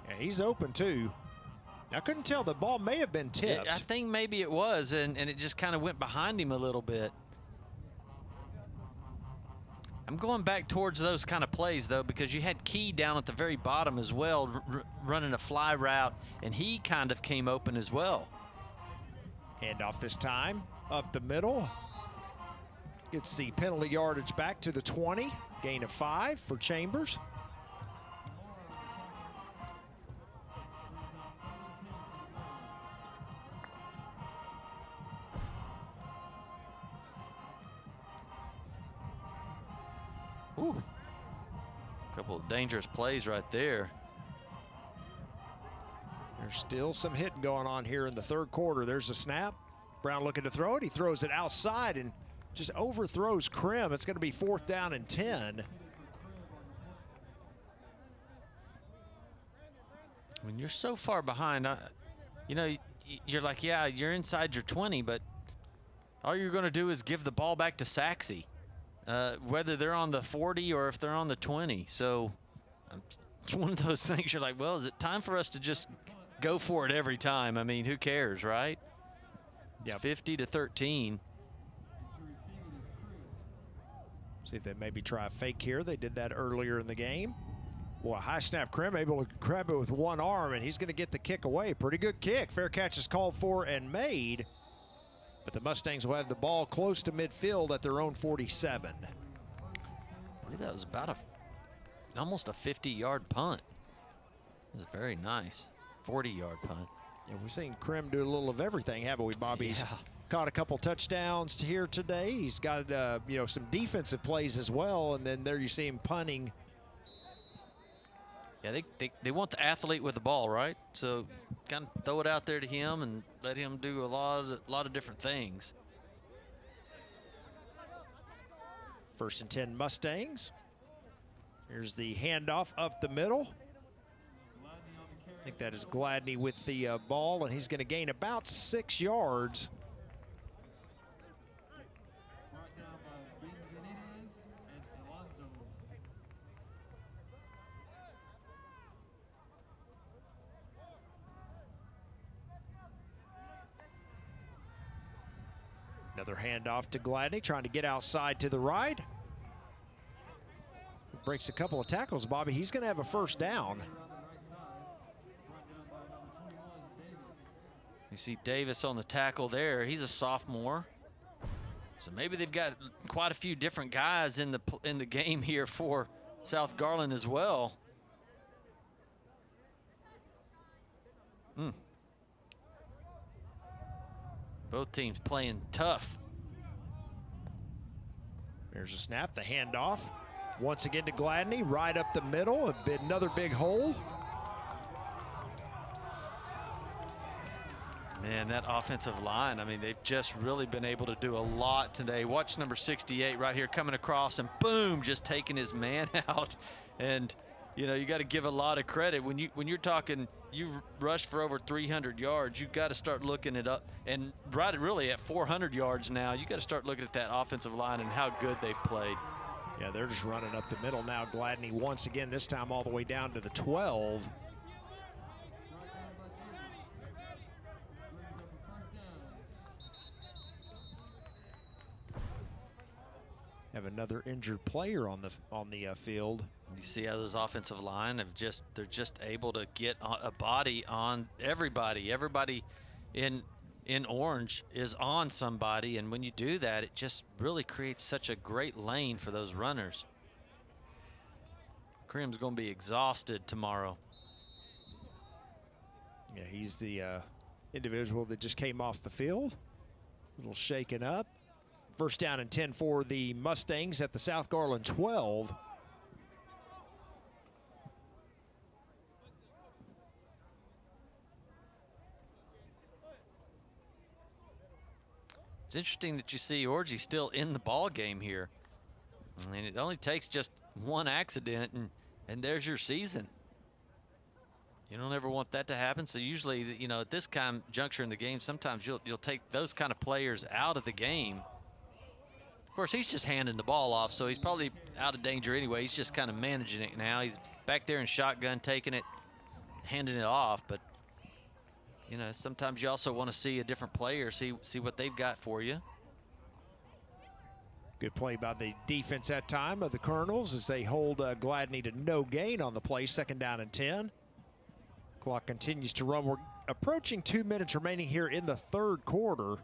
Speaker 3: Yeah, he's open too. I couldn't tell. The ball may have been tipped.
Speaker 4: I think maybe it was, and it just kind of went behind him a little bit. I'm going back towards those kind of plays, though, because you had Key down at the very bottom as well, running a fly route, and he kind of came open as well.
Speaker 3: Handoff this time, up the middle. Gets the penalty yardage back to the 20. Gain of 5 for Chambers.
Speaker 4: Ooh, a couple of dangerous plays right there.
Speaker 3: There's still some hitting going on here in the third quarter. There's a snap. Brown looking to throw it. He throws it outside and just overthrows Krim. It's going to be 4th down and 10.
Speaker 4: When you're so far behind, you're like, yeah, you're inside your 20, but all you're going to do is give the ball back to Sachse, whether they're on the 40 or if they're on the 20. So it's one of those things you're like, well, is it time for us to just go for it every time? I mean, who cares, right? It's 50-13.
Speaker 3: See if they maybe try a fake here. They did that earlier in the game. Boy, high snap. Krim able to grab it with one arm, and he's going to get the kick away. Pretty good kick. Fair catch is called for and made. But the Mustangs will have the ball close to midfield at their own 47.
Speaker 4: I believe that was about almost a 50-yard punt. It was very nice. 40-yard punt.
Speaker 3: Yeah, we've seen Krim do a little of everything, haven't we, Bobby?
Speaker 4: Yeah.
Speaker 3: He's caught a couple touchdowns here today. He's got some defensive plays as well, and then there you see him punting.
Speaker 4: Yeah, they want the athlete with the ball, right? So kind of throw it out there to him and let him do a lot of different things.
Speaker 3: 1st and 10 Mustangs. Here's the handoff up the middle. I think that is Gladney with the ball, and he's going to gain about 6 yards. Another handoff to Gladney, trying to get outside to the right. Breaks a couple of tackles, Bobby. He's going to have a 1st down.
Speaker 4: You see Davis on the tackle there. He's a sophomore. So maybe they've got quite a few different guys in the game here for South Garland as well. Both teams playing tough.
Speaker 3: There's a snap, the handoff. Once again to Gladney, right up the middle, another big hole.
Speaker 4: Man, that offensive line, I mean, they've just really been able to do a lot today. Watch number 68 right here coming across and boom, just taking his man out. And, you got to give a lot of credit. When you're talking, you've rushed for over 300 yards, you got to start looking it up. And right really at 400 yards now, you got to start looking at that offensive line and how good they've played.
Speaker 3: Yeah, they're just running up the middle now. Gladney once again, this time all the way down to the 12. have another injured player on the field.
Speaker 4: You see how those offensive line they're just able to get a body on everybody. Everybody in orange is on somebody, and when you do that, it just really creates such a great lane for those runners. Krim's going to be exhausted tomorrow.
Speaker 3: Yeah, he's the individual that just came off the field. A little shaken up. First down and 10 for the Mustangs at the South Garland 12.
Speaker 4: It's interesting that you see Orgy still in the ball game here. I mean, it only takes just one accident and there's your season. You don't ever want that to happen. So usually, you know, at this kind of juncture in the game, sometimes you'll take those kind of players out of the game. Of course, he's just handing the ball off, so he's probably out of danger anyway. He's just kind of managing it now. He's back there in shotgun, taking it, handing it off. But, you know, sometimes you also want to see a different player, see what they've got for you.
Speaker 3: Good play by the defense that time of the Colonels as they hold Gladney to no gain on the play, second down and 10. Clock continues to run. We're approaching 2 minutes remaining here in the third quarter.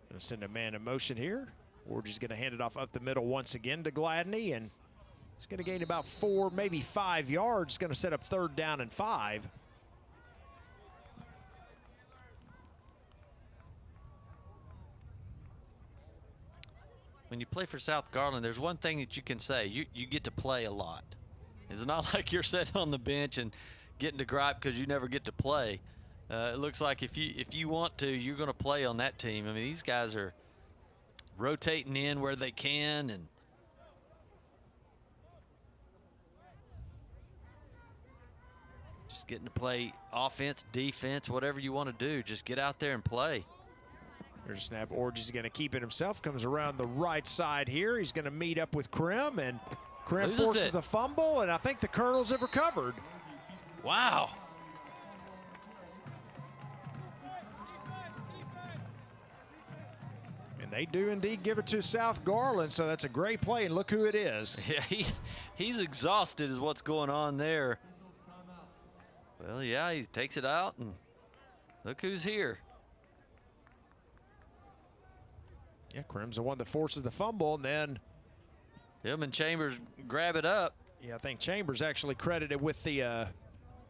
Speaker 3: Gonna send a man in motion here. Orgy's gonna hand it off up the middle once again to Gladney, and it's gonna gain about 4, maybe 5 yards. Gonna set up third down and 5.
Speaker 4: When you play for South Garland, there's one thing that you can say. You get to play a lot. It's not like you're sitting on the bench and getting to gripe because you never get to play. It looks like if you want to, you're going to play on that team. I mean, these guys are rotating in where they can, and just getting to play offense, defense, whatever you want to do. Just get out there and play.
Speaker 3: There's a snap. Orgy's going to keep it himself. Comes around the right side here. He's going to meet up with Krim, and Krim forces a fumble, and I think the Colonels have recovered.
Speaker 4: Wow.
Speaker 3: And they do indeed give it to South Garland, so that's a great play, and look who it is.
Speaker 4: Yeah, he's exhausted is what's going on there. Well, yeah, he takes it out, and look who's here.
Speaker 3: Yeah, Krim's the one that forces the fumble, and then
Speaker 4: him and Chambers grab it up.
Speaker 3: Yeah, I think Chambers actually credited with the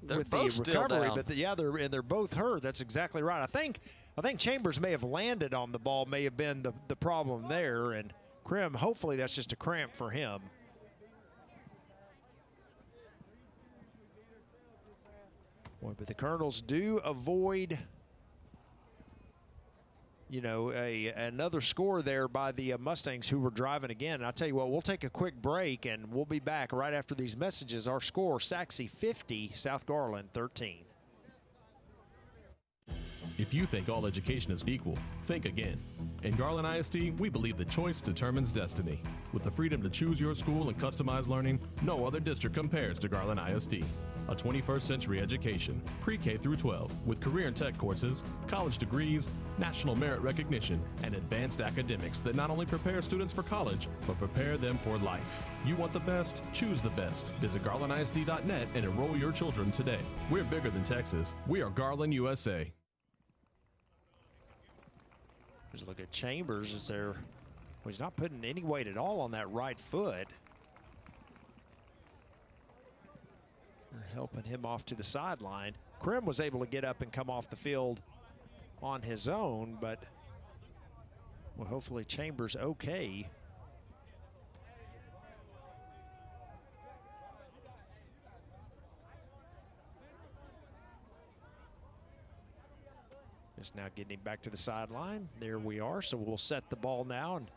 Speaker 4: both
Speaker 3: recovery, but they're both hurt. That's exactly right. I think Chambers may have landed on the ball, may have been the problem there, and Krim, hopefully that's just a cramp for him. Boy, but the Colonels do avoid, you know, another score there by the Mustangs, who were driving again. And I'll tell you what, we'll take a quick break, and we'll be back right after these messages. Our score, Sachse 50, South Garland 13.
Speaker 1: If you think all education is equal, think again. In Garland ISD, we believe that choice determines destiny. With the freedom to choose your school and customize learning, no other district compares to Garland ISD. A 21st century education, pre-K through 12, with career and tech courses, college degrees, national merit recognition, and advanced academics that not only prepare students for college, but prepare them for life. You want the best? Choose the best. Visit garlandisd.net and enroll your children today. We're bigger than Texas. We are Garland, USA.
Speaker 3: Just look at Chambers as well, he's not putting any weight at all on that right foot. They're helping him off to the sideline. Krim was able to get up and come off the field on his own, but well, hopefully Chambers okay. Just now getting him back to the sideline. There we are. So we'll set the ball now and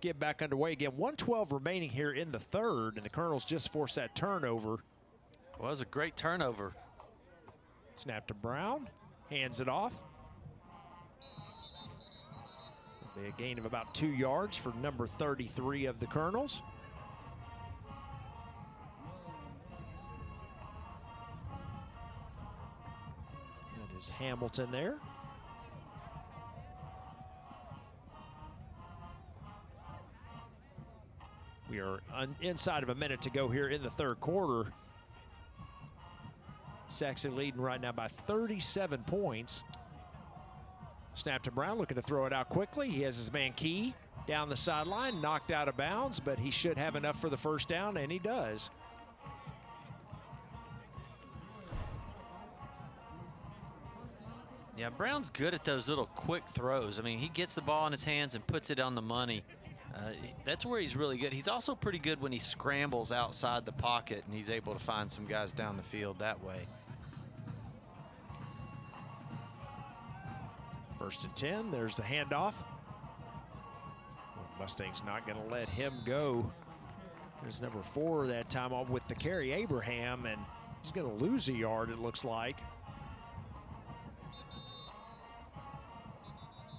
Speaker 3: get back underway again. 1:12 remaining here in the third, and the Colonels just forced that turnover.
Speaker 4: Well, it was a great turnover.
Speaker 3: Snap to Brown, hands it off. It'll be a gain of about 2 yards for number 33 of the Colonels. There's Hamilton there. We are inside of a minute to go here in the third quarter. Sachse leading right now by 37 points. Snap to Brown, looking to throw it out quickly. He has his man Key down the sideline, knocked out of bounds, but he should have enough for the first down, and he does.
Speaker 4: Yeah, Brown's good at those little quick throws. I mean, he gets the ball in his hands and puts it on the money. That's where he's really good. He's also pretty good when he scrambles outside the pocket and he's able to find some guys down the field that way.
Speaker 3: First and 10, there's the handoff. Mustang's not going to let him go. There's number 4 that time on with the carry, Abraham, and he's going to lose a yard, it looks like.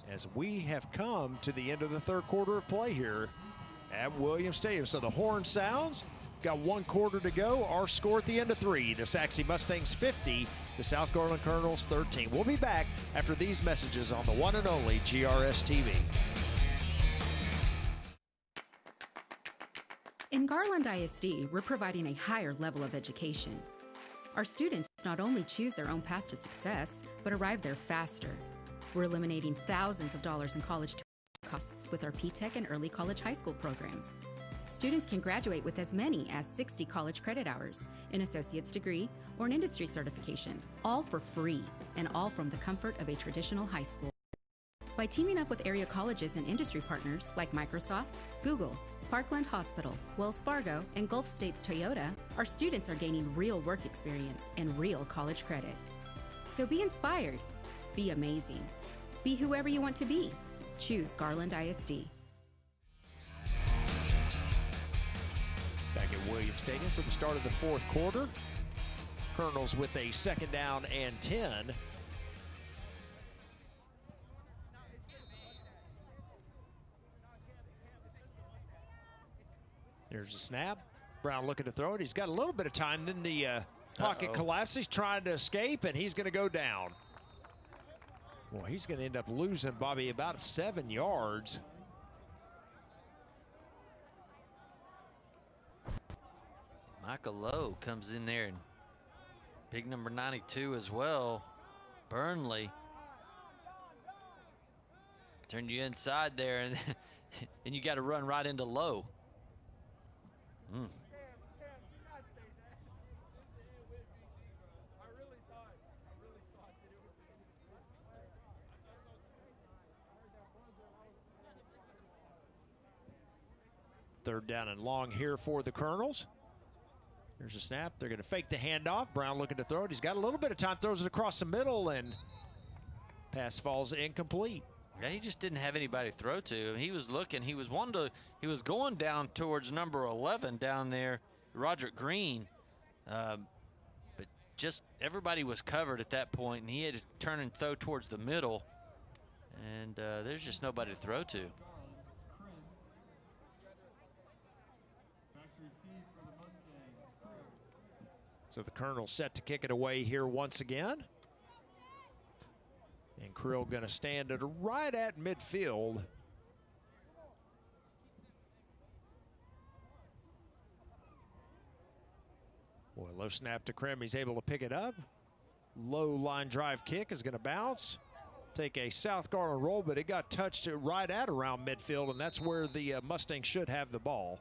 Speaker 3: As we have come to the end of the third quarter of play here at Williams Stadium. So the horn sounds, got 1 quarter to go. Our score at the end of 3, the Sachse Mustangs 50, the South Garland Colonels 13. We'll be back after these messages on the one and only GRS-TV.
Speaker 6: In Garland ISD, we're providing a higher level of education. Our students not only choose their own path to success, but arrive there faster. We're eliminating thousands of dollars in college costs with our P-Tech and early college high school programs. Students can graduate with as many as 60 college credit hours, an associate's degree, or an industry certification, all for free, and all from the comfort of a traditional high school. By teaming up with area colleges and industry partners like Microsoft, Google, Parkland Hospital, Wells Fargo, and Gulf States Toyota, our students are gaining real work experience and real college credit. So be inspired, be amazing, be whoever you want to be. Choose Garland ISD.
Speaker 3: Back at Williams Stadium for the start of the fourth quarter. Colonels with a second down and 10. There's a snap. Brown looking to throw it. He's got a little bit of time. Then the pocket collapses. He's trying to escape, and he's going to go down. Well, he's going to end up losing, Bobby, about 7 yards.
Speaker 4: Michael Lowe comes in there, and big number 92 as well. Burnley. Turn you inside there, and you got to run right into Lowe.
Speaker 3: Third down and long here for the Colonels. There's a snap. They're going to fake the handoff. Brown looking to throw it. He's got a little bit of time, throws it across the middle, and pass falls incomplete.
Speaker 4: Yeah, he just didn't have anybody to throw to. He was looking. He was going down towards number 11 down there, Roderick Green. But just everybody was covered at that point, and he had to turn and throw towards the middle. And there's just nobody to throw to.
Speaker 3: So the Colonels set to kick it away here once again. And Krill going to stand it right at midfield. Boy, low snap to Krim. He's able to pick it up. Low line drive kick is going to bounce. Take a South Garland roll, but it got touched right at around midfield, and that's where the Mustangs should have the ball.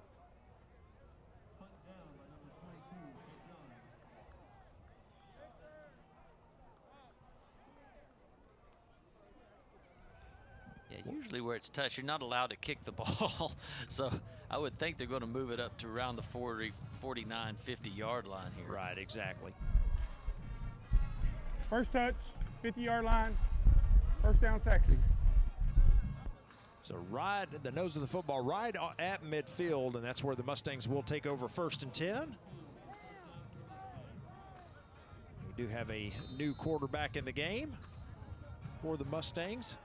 Speaker 4: Usually where it's touched, you're not allowed to kick the ball. So I would think they're going to move it up to around the 40, 49, 50-yard line here.
Speaker 3: Right, exactly.
Speaker 5: First touch, 50-yard line, first down Sachse.
Speaker 3: So right at the nose of the football, right at midfield, and that's where the Mustangs will take over first and 10. We do have a new quarterback in the game for the Mustangs.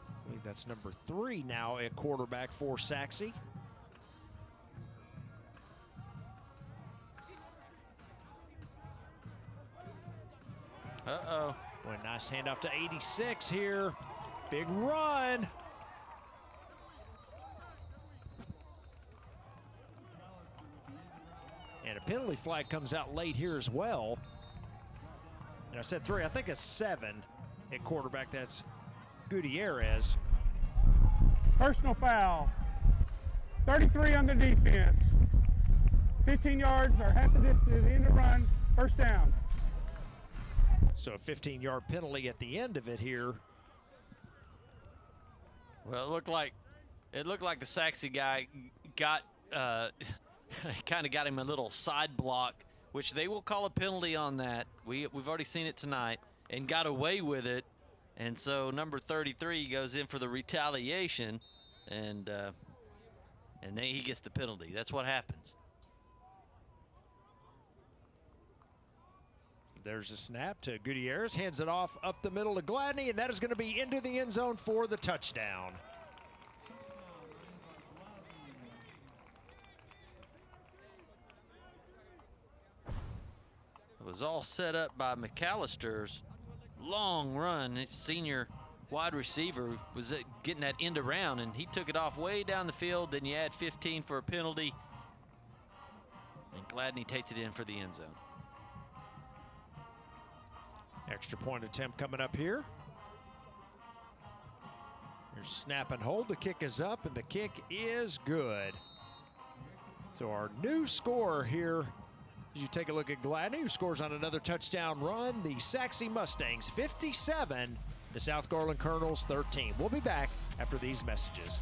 Speaker 3: I believe that's number 3 now at quarterback for Sachse.
Speaker 4: Uh-oh.
Speaker 3: Boy, nice handoff to 86 here. Big run. And a penalty flag comes out late here as well. And I said 3, I think it's 7 at quarterback. That's Gutierrez.
Speaker 5: Personal foul. 33 on the defense. 15 yards or half the distance to the end of the run. First down.
Speaker 3: So a 15-yard penalty at the end of it here.
Speaker 4: Well, it looked like the Sachse guy got kind of got him a little side block, which they will call a penalty on that. We've already seen it tonight, and got away with it. And so number 33 goes in for the retaliation, and then he gets the penalty. That's what happens.
Speaker 3: There's a snap to Gutierrez, hands it off up the middle to Gladney, and that is going to be into the end zone for the touchdown.
Speaker 4: It was all set up by McAllister's long run. His senior wide receiver was getting that end around, and he took it off way down the field. Then you add 15 for a penalty, and Gladney takes it in for the end zone.
Speaker 3: Extra point attempt coming up here. There's a snap and hold. The kick is up, and the kick is good. So our new scorer here, as you take a look at Gladney, who scores on another touchdown run, the Sachse Mustangs 57, the South Garland Colonels 13. We'll be back after these messages.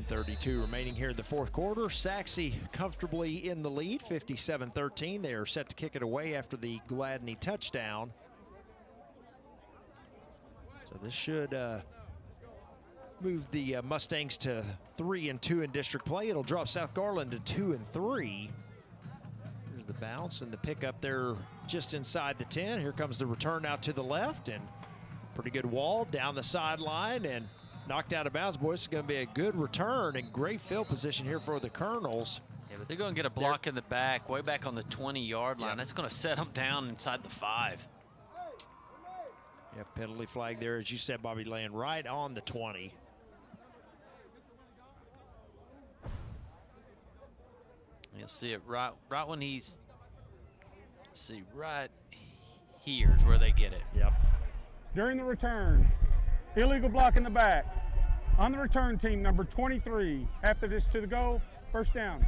Speaker 3: .32 remaining here in the fourth quarter. Sachse comfortably in the lead, 57-13. They are set to kick it away after the Gladney touchdown. So this should move the Mustangs to 3-2 in district play. It'll drop South Garland to 2-3. Here's the bounce and the pickup there just inside the 10. Here comes the return out to the left, and pretty good wall down the sideline and knocked out of bounds. Boys, it's going to be a good return and great field position here for the Colonels.
Speaker 4: Yeah, but they're going to get a block in the back, way back on the 20-yard line. Yep. That's going to set them down inside the 5.
Speaker 3: Yeah, penalty flag there, as you said, Bobby, laying right on the 20.
Speaker 4: You'll see it right when he's, see, right here is where they get it.
Speaker 3: Yep.
Speaker 5: During the return, illegal block in the back. On the return team, number 23. After this to the goal, first down.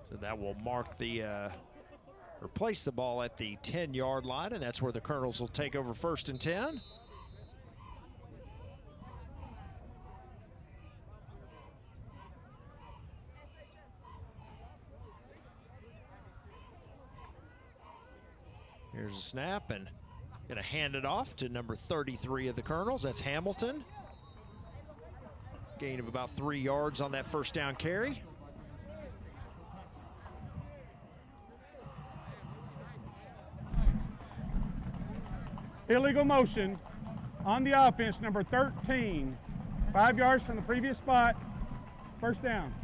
Speaker 3: So that will mark the, or place the ball at the 10-yard line, and that's where the Colonels will take over 1st and 10. Here's a snap, and going to hand it off to number 33 of the Colonels. That's Hamilton. Gain of about 3 yards on that first down carry.
Speaker 5: Illegal motion on the offense, number 13. 5 yards from the previous spot, first down.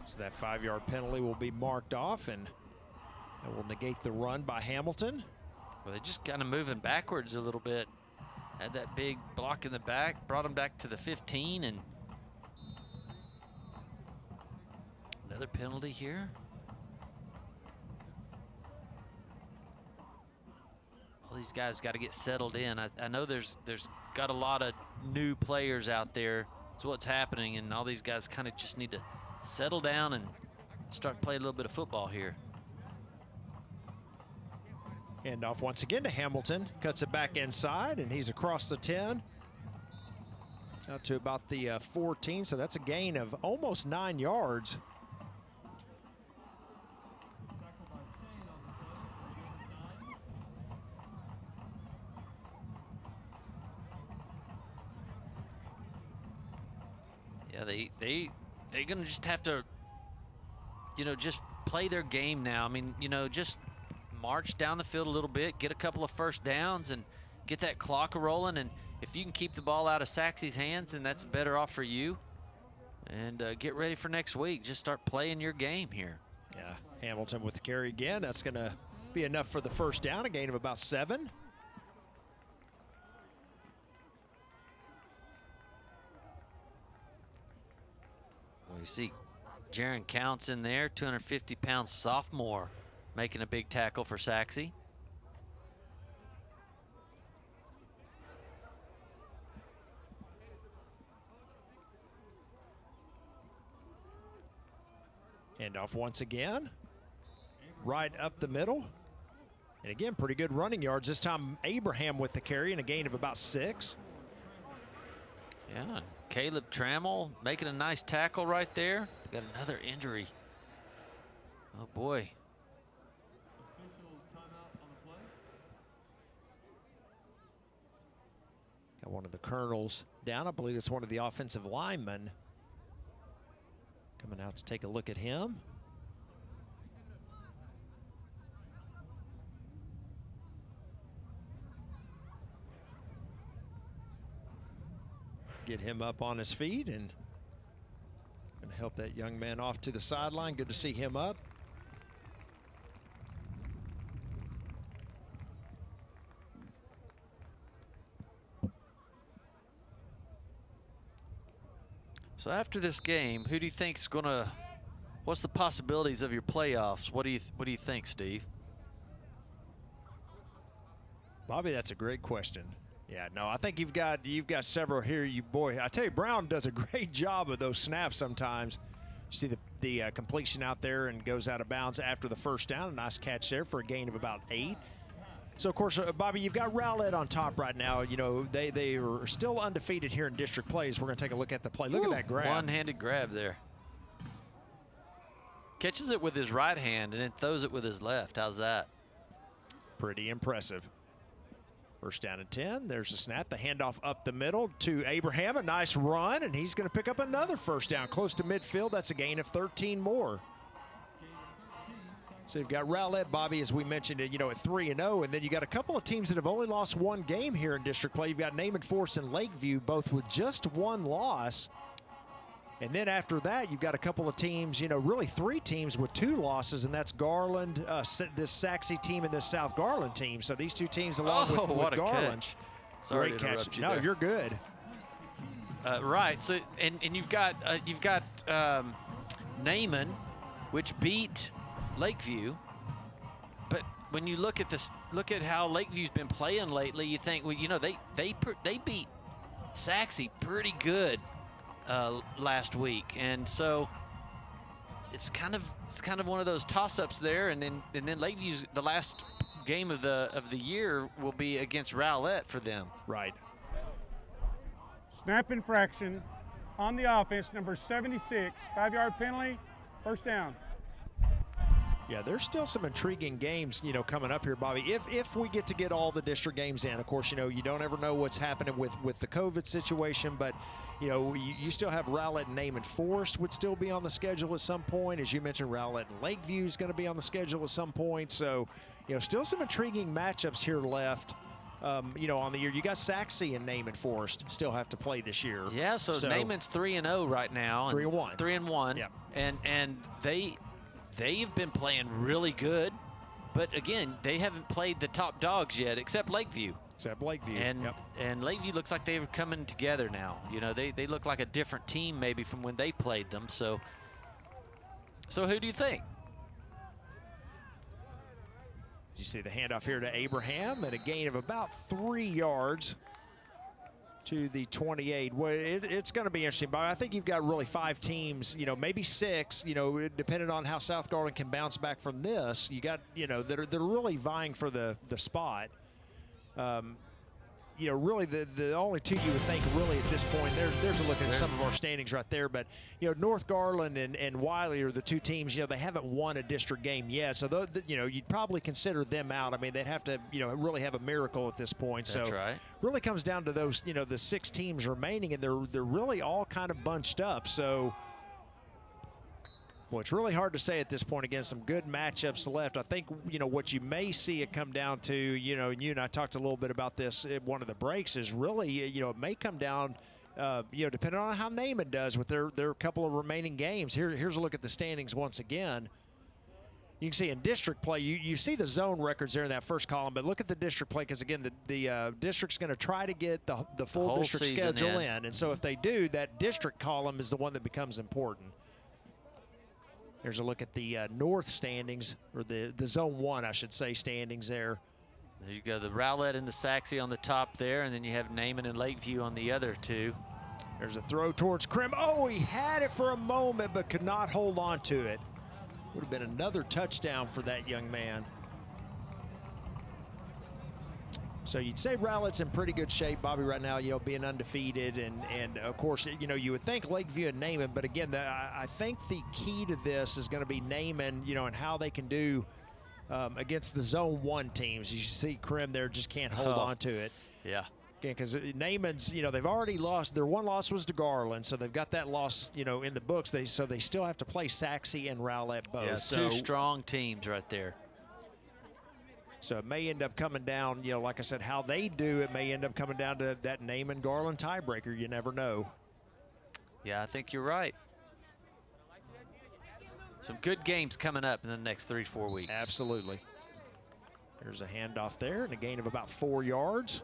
Speaker 3: So that 5-yard penalty will be marked off, and that will negate the run by Hamilton.
Speaker 4: Well, they're just kind of moving backwards a little bit. Had that big block in the back, brought them back to the 15, and another penalty here. All these guys got to get settled in. I know there's got a lot of new players out there. That's what's happening, and all these guys kind of just need to settle down and start playing a little bit of football here.
Speaker 3: Hand off once again to Hamilton. Cuts it back inside, and he's across the 10. Out to about the 14, so that's a gain of almost 9 yards.
Speaker 4: Yeah, they're gonna just have to, you know, just play their game now. I mean, you know, just march down the field a little bit, get a couple of first downs, and get that clock rolling. And if you can keep the ball out of Sachse's hands, then that's better off for you. And get ready for next week. Just start playing your game here.
Speaker 3: Yeah, Hamilton with the carry again. That's going to be enough for the first down, a gain of about 7.
Speaker 4: Well, you see Jaron Counts in there, 250-pound sophomore, making a big tackle for Sachse.
Speaker 3: Hand off once again. Right up the middle. And again, pretty good running yards. This time Abraham with the carry and a gain of about 6.
Speaker 4: Yeah, Caleb Trammell making a nice tackle right there. Got another injury. Oh boy.
Speaker 3: Got one of the Colonels down. I believe it's one of the offensive linemen. Coming out to take a look at him. Get him up on his feet and going to help that young man off to the sideline. Good to see him up.
Speaker 4: So after this game, who do you think's gonna? What's the possibilities of your playoffs? What do you think, Steve?
Speaker 3: Bobby, that's a great question. Yeah, no, I think you've got several here. Boy, I tell you, Brown does a great job of those snaps sometimes. You see the completion out there and goes out of bounds after the first down. A nice catch there for a gain of about 8. So, of course, Bobby, you've got Rowlett on top right now. You know, they are still undefeated here in district plays. We're going to take a look at the play. Look at that grab.
Speaker 4: One-handed grab there. Catches it with his right hand and then throws it with his left. How's that?
Speaker 3: Pretty impressive. First down and 10. There's the snap. The handoff up the middle to Abraham. A nice run, and he's going to pick up another first down close to midfield. That's a gain of 13 more. So you've got Rowlett, Bobby, as we mentioned, you know, at 3-0, and then you got a couple of teams that have only lost 1 game here in district play. You've got Naaman Forest and Lakeview, both with just 1 loss. And then after that, you've got a couple of teams, you know, really 3 teams with 2 losses, and that's Garland, this Sachse team, and this South Garland team. So these 2 teams along with
Speaker 4: what a
Speaker 3: Garland.
Speaker 4: Catch. Sorry
Speaker 3: Great
Speaker 4: to
Speaker 3: catch.
Speaker 4: interrupt you
Speaker 3: No,
Speaker 4: there.
Speaker 3: you're good.
Speaker 4: Right. So and you've got Naaman, which beat Lakeview. But when you look at this, look at how Lakeview's been playing lately, you think, well, you know, they beat Sachse pretty good last week, and so it's kind of one of those toss-ups there. And then Lakeview's the last game of the year will be against Rowlett for them.
Speaker 3: Right.
Speaker 5: Snap infraction on the offense, number 76, 5-yard penalty, first down.
Speaker 3: Yeah, there's still some intriguing games, you know, coming up here, Bobby. If we get all the district games in, of course, you know, you don't ever know what's happening with the COVID situation, but, you know, you still have Rowlett and Naaman Forest would still be on the schedule at some point. As you mentioned, Rowlett and Lakeview is going to be on the schedule at some point. So, you know, still some intriguing matchups here left, you know, on the year. You got Sachse and Naaman Forest still have to play this year.
Speaker 4: Yeah, so Naaman's 3-0 right now.
Speaker 3: 3-1.
Speaker 4: 3-1.
Speaker 3: Yep.
Speaker 4: And they've been playing really good, but again, they haven't played the top dogs yet, except Lakeview. And Lakeview looks like they're coming together now. You know, they look like a different team maybe from when they played them. So who do you think?
Speaker 3: You see the handoff here to Abraham and a gain of about 3 yards. to the 28. Well, it's going to be interesting, but I think you've got really 5 teams, you know, maybe 6, you know, depending on how South Garland can bounce back from this. You got, you know, that are really vying for the spot. You know, really the only 2 you would think really at this point, there's a look at some of our standings right there, but, you know, North Garland and Wiley are the 2 teams, you know, they haven't won a district game yet, so, you know, you'd probably consider them out. I mean, they'd have to, you know, really have a miracle at this point.
Speaker 4: That's
Speaker 3: so
Speaker 4: right.
Speaker 3: Really comes down to those, you know, the 6 teams remaining, and they're really all kind of bunched up. So, well, it's really hard to say at this point. Again, some good matchups left. I think, you know, what you may see it come down to, you know, and you and I talked a little bit about this at one of the breaks, is really, you know, it may come down, you know, depending on how Naaman does with their couple of remaining games. Here's a look at the standings once again. You can see in district play, you see the zone records there in that first column, but look at the district play, because again, the district's going to try to get the full district schedule in, and so if they do, that district column is the one that becomes important. There's a look at the north standings, or the zone 1, I should say, standings there.
Speaker 4: There you go, the Rowlett and the Sachse on the top there, and then you have Naaman and Lakeview on the other 2.
Speaker 3: There's a throw towards Krim. Oh, he had it for a moment, but could not hold on to it. Would have been another touchdown for that young man. So you'd say Rowlett's in pretty good shape, Bobby, right now, you know, being undefeated. And of course, you know, you would think Lakeview and Naaman, but again, I think the key to this is going to be Naaman, you know, and how they can do against the Zone 1 teams. You see Krim there just can't hold on to it.
Speaker 4: Yeah.
Speaker 3: Again, because Naaman's, you know, they've already lost. Their one loss was to Garland, so they've got that loss, you know, in the books. So they still have to play Sachse and Rowlett both.
Speaker 4: Yeah,
Speaker 3: so
Speaker 4: 2 strong teams right there.
Speaker 3: So it may end up coming down, you know, like I said, how they do, it may end up coming down to that Naaman-Garland tiebreaker. You never know.
Speaker 4: Yeah, I think you're right. Some good games coming up in the next 3-4 weeks.
Speaker 3: Absolutely. There's a handoff there and a gain of about 4 yards.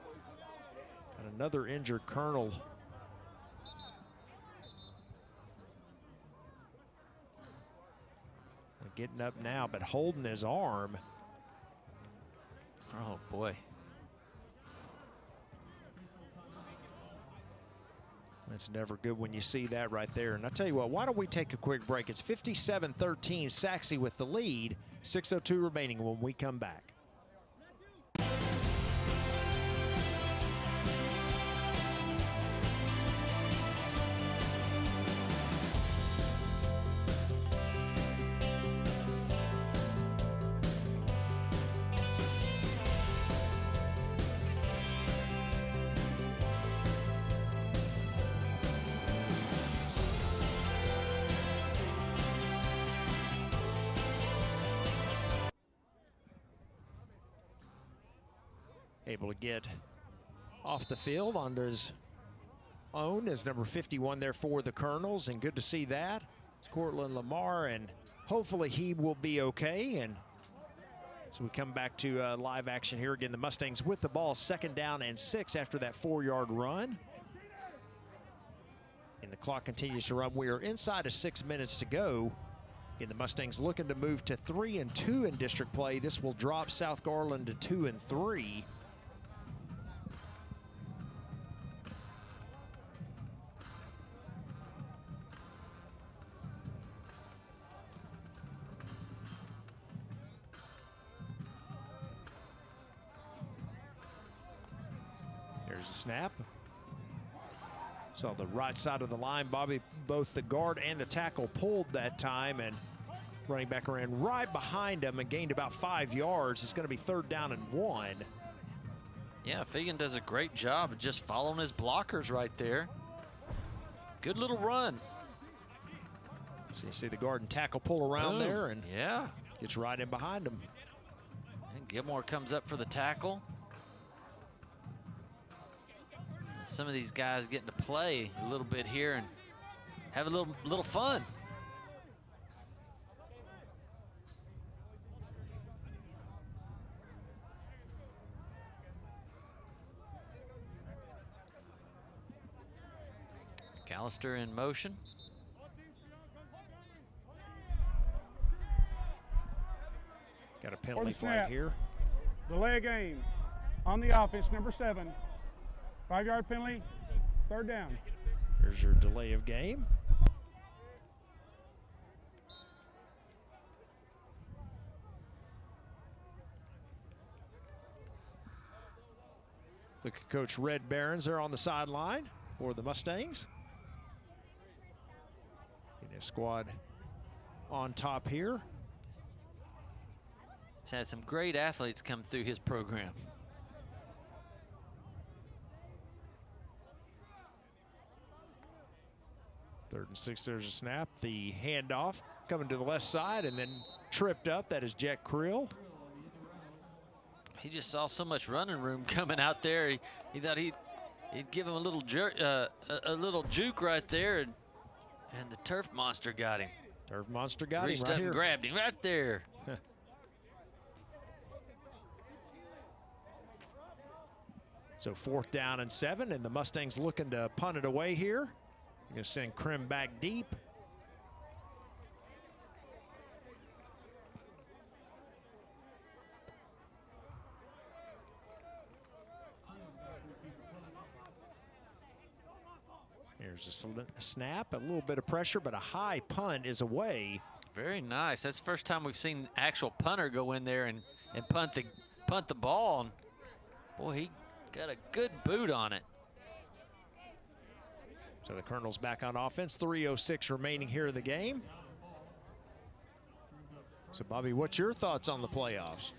Speaker 3: And another injured Colonel. Getting up now, but holding his arm.
Speaker 4: Oh, boy.
Speaker 3: That's never good when you see that right there. And I tell you what, why don't we take a quick break? It's 57-13, Sachse with the lead. 6:02 remaining when we come back. Able to get off the field onto his own as number 51 there for the Colonels, and good to see that. It's Cortland Lamar, and hopefully he will be okay. And so we come back to live action here again. The Mustangs with the ball, 2nd down and 6 after that 4-yard run. And the clock continues to run. We are inside of 6 minutes to go. And the Mustangs looking to move to 3-2 in district play. This will drop South Garland to 2-3. There's a snap. Saw the right side of the line, Bobby, both the guard and the tackle pulled that time, and running back ran right behind him and gained about 5 yards. It's going to be 3rd down and 1.
Speaker 4: Yeah, Fegan does a great job of just following his blockers right there. Good little run.
Speaker 3: So you see the guard and tackle pull around there, and
Speaker 4: yeah,
Speaker 3: gets right in behind him.
Speaker 4: And Gilmore comes up for the tackle. Some of these guys getting to play a little bit here and have a little fun. McAllister in motion.
Speaker 3: Got a penalty flag here.
Speaker 5: Delay of game on the offense, number 7. 5-yard penalty, Third down.
Speaker 3: Here's your delay of game. Look at Coach Red Barons there on the sideline for the Mustangs. Getting his squad on top here.
Speaker 4: He's had some great athletes come through his program.
Speaker 3: Third and 6, there's a snap. The handoff coming to the left side and then tripped up. That is Jet Creel.
Speaker 4: He just saw so much running room coming out there. He thought he'd give him a little jerk, a little juke right there, and the turf monster got him.
Speaker 3: Turf monster got him
Speaker 4: Reached
Speaker 3: right
Speaker 4: up
Speaker 3: here.
Speaker 4: and grabbed him right there.
Speaker 3: So 4th down and 7, and the Mustangs looking to punt it away here. You're going to send Krim back deep. Here's a snap, a little bit of pressure, but a high punt is away.
Speaker 4: Very nice. That's the first time we've seen actual punter go in there and punt the ball. And boy, he got a good boot on it.
Speaker 3: So the Colonels back on offense. 3:06 remaining here in the game. So Bobby, what's your thoughts on the playoffs?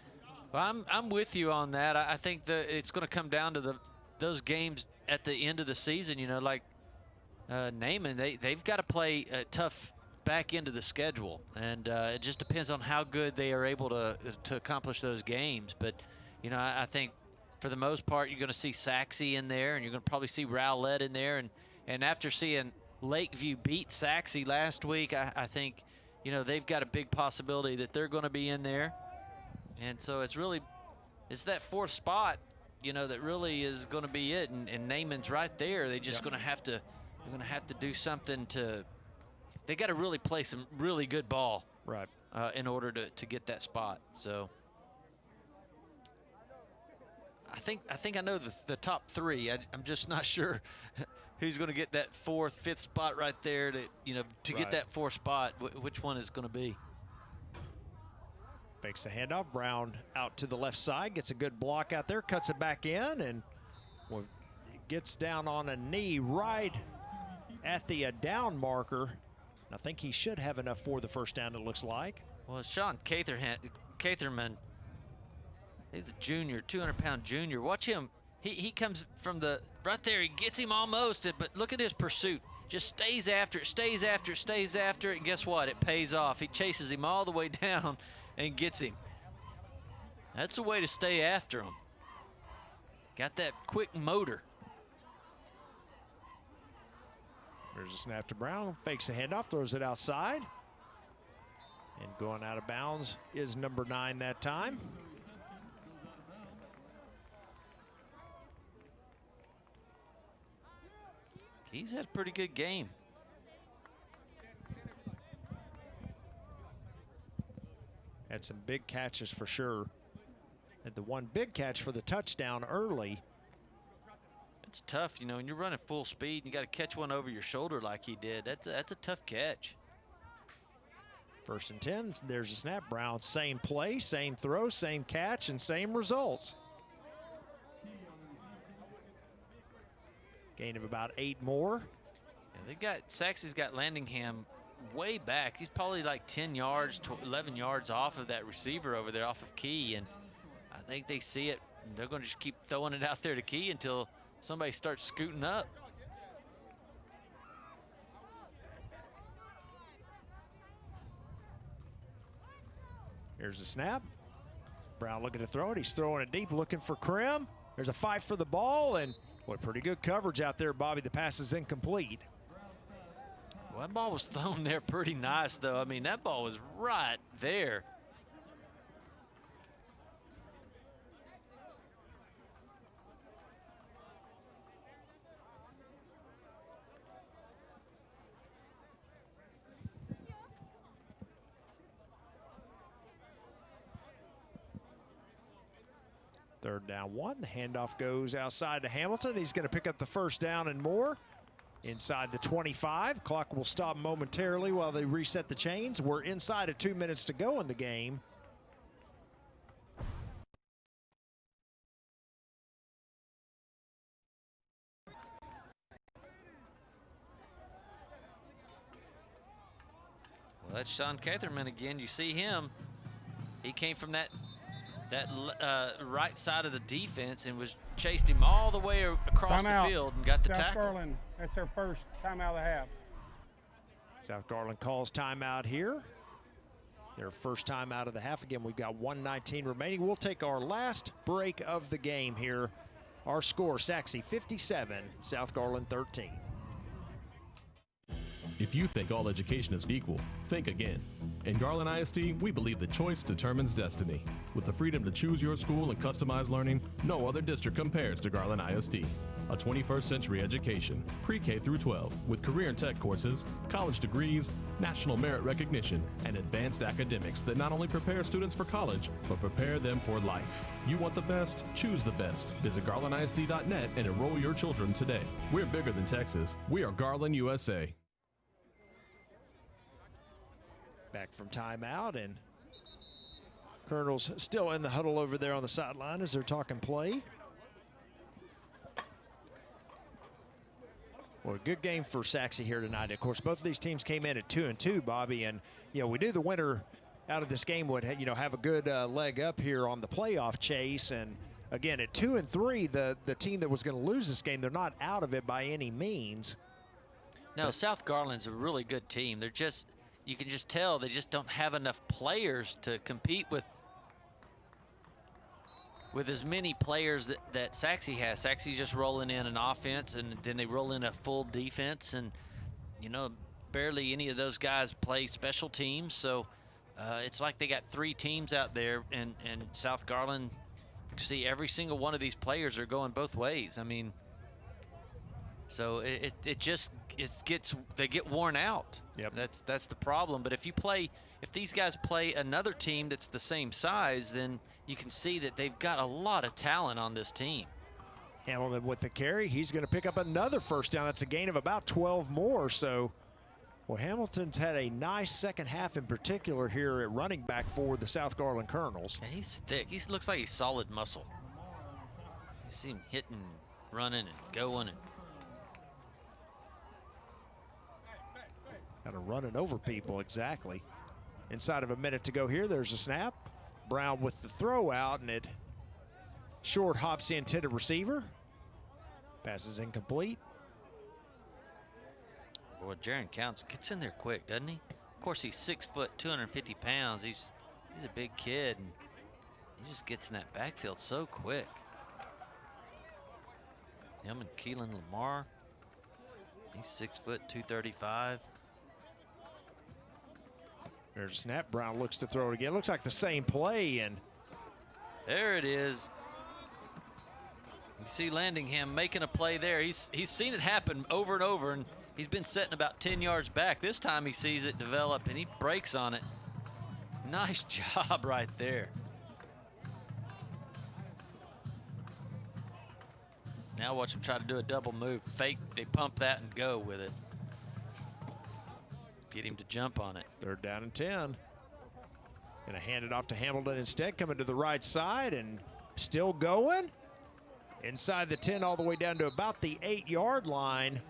Speaker 4: Well, I'm with you on that. I think that it's going to come down to those games at the end of the season. You know, like Naaman, they've got to play a tough back end of the schedule, and it just depends on how good they are able to accomplish those games. But you know, I think for the most part, you're going to see Sachse in there, and you're going to probably see Rowlett in there, and after seeing Lakeview beat Sachse last week, I think, you know, they've got a big possibility that they're going to be in there. And so it's that 4th spot, you know, that really is going to be it. And Naaman's right there. They're just going to have to do something they got to really play some really good ball,
Speaker 3: right,
Speaker 4: in order to get that spot. So I think I know the top 3. I'm just not sure who's going to get that 4th, 5th spot right there to get that 4th spot. Which one is going to be?
Speaker 3: Fakes the handoff. Brown out to the left side, gets a good block out there, cuts it back in, and gets down on a knee right at the down marker. I think he should have enough for the first down, it looks like.
Speaker 4: Well, Sean Catherman, he's a junior, 200-pound junior. Watch him. He comes from the right there. He gets him almost, but look at his pursuit. Just stays after it, stays after it, stays after it, and guess what? It pays off. He chases him all the way down and gets him. That's a way to stay after him. Got that quick motor.
Speaker 3: There's a snap to Brown, fakes the handoff, throws it outside. And going out of bounds is number 9 that time.
Speaker 4: He's had a pretty good game.
Speaker 3: Had some big catches for sure. Had the one big catch for the touchdown early.
Speaker 4: It's tough, you know, when you're running full speed, you got to catch one over your shoulder like he did. That's a tough catch.
Speaker 3: 1st and 10, there's a snap. Brown, same play, same throw, same catch, and same results. Gain of about 8 more.
Speaker 4: Yeah, Sachse's got Landingham way back. He's probably like 10 yards to 11 yards off of that receiver over there, off of Key, and I think they see it. And they're going to just keep throwing it out there to Key until somebody starts scooting up.
Speaker 3: Here's a snap. Brown looking to throw it. He's throwing it deep, looking for Krim. There's a fight for the ball, and what pretty good coverage out there, Bobby. The pass is incomplete.
Speaker 4: Well, that ball was thrown there pretty nice, though. I mean, that ball was right there.
Speaker 3: Third down 1. The handoff goes outside to Hamilton. He's going to pick up the first down and more. Inside the 25. Clock will stop momentarily while they reset the chains. We're inside of 2 minutes to go in the game.
Speaker 4: Well, that's Sean Catherman again. You see him. He came from that right side of the defense and chased him all the way across the field and got the tackle.
Speaker 5: Garland, that's their first timeout of the half.
Speaker 3: South Garland calls timeout here. Their first time out of the half. Again, we've got 1:19 remaining. We'll take our last break of the game here. Our score, Sachse 57, South Garland 13.
Speaker 1: If you think all education is equal, think again. In Garland ISD, we believe that choice determines destiny. With the freedom to choose your school and customize learning, no other district compares to Garland ISD. A 21st century education, pre-K through 12, with career and tech courses, college degrees, national merit recognition, and advanced academics that not only prepare students for college, but prepare them for life. You want the best? Choose the best. Visit garlandisd.net and enroll your children today. We're bigger than Texas. We are Garland, USA.
Speaker 3: Back from timeout, and Colonel's still in the huddle over there on the sideline as they're talking play. Well, a good game for Sachse here tonight. Of course, both of these teams came in at 2-2, Bobby, and we knew the winner out of this game would have a good leg up here on the playoff chase. And again, at 2-3, the team that was going to lose this game, they're not out of it by any means.
Speaker 4: No, South Garland's a really good team. They're just, you can just tell they just don't have enough players to compete with as many players that Sachse has. Sachse's just rolling in an offense, and then they roll in a full defense, and barely any of those guys play special teams. So it's like they got 3 teams out there, and South Garland, you can see every single one of these players are going both ways. I mean, so they get worn out.
Speaker 3: Yep.
Speaker 4: That's the problem. But if these guys play another team that's the same size, then you can see that they've got a lot of talent on this team.
Speaker 3: Hamilton with the carry. He's going to pick up another first down. That's a gain of about 12 more. So, well, Hamilton's had a nice second half in particular here at running back for the South Garland Colonels.
Speaker 4: Yeah, he's thick. He looks like he's solid muscle. You see him hitting, running, and going.
Speaker 3: Kind of running over people, exactly. Inside of a minute to go here, there's a snap. Brown with the throw out, and it short hops the intended receiver. Pass is incomplete.
Speaker 4: Boy, Jaron Counts gets in there quick, doesn't he? Of course, he's 6 foot, 250 pounds. He's a big kid, and he just gets in that backfield so quick. Him and Keelan Lamar. He's 6 foot, 235.
Speaker 3: There's a snap. Brown looks to throw it again. Looks like the same play, and
Speaker 4: there it is. You see Landingham making a play there. He's seen it happen over and over, and he's been sitting about 10 yards back. This time he sees it develop, and he breaks on it. Nice job right there. Now watch him try to do a double move. Fake, they pump that and go with it. Get him to jump on it.
Speaker 3: Third down and 10. Gonna hand it off to Hamilton instead, coming to the right side and still going. Inside the 10 all the way down to about the 8-yard line.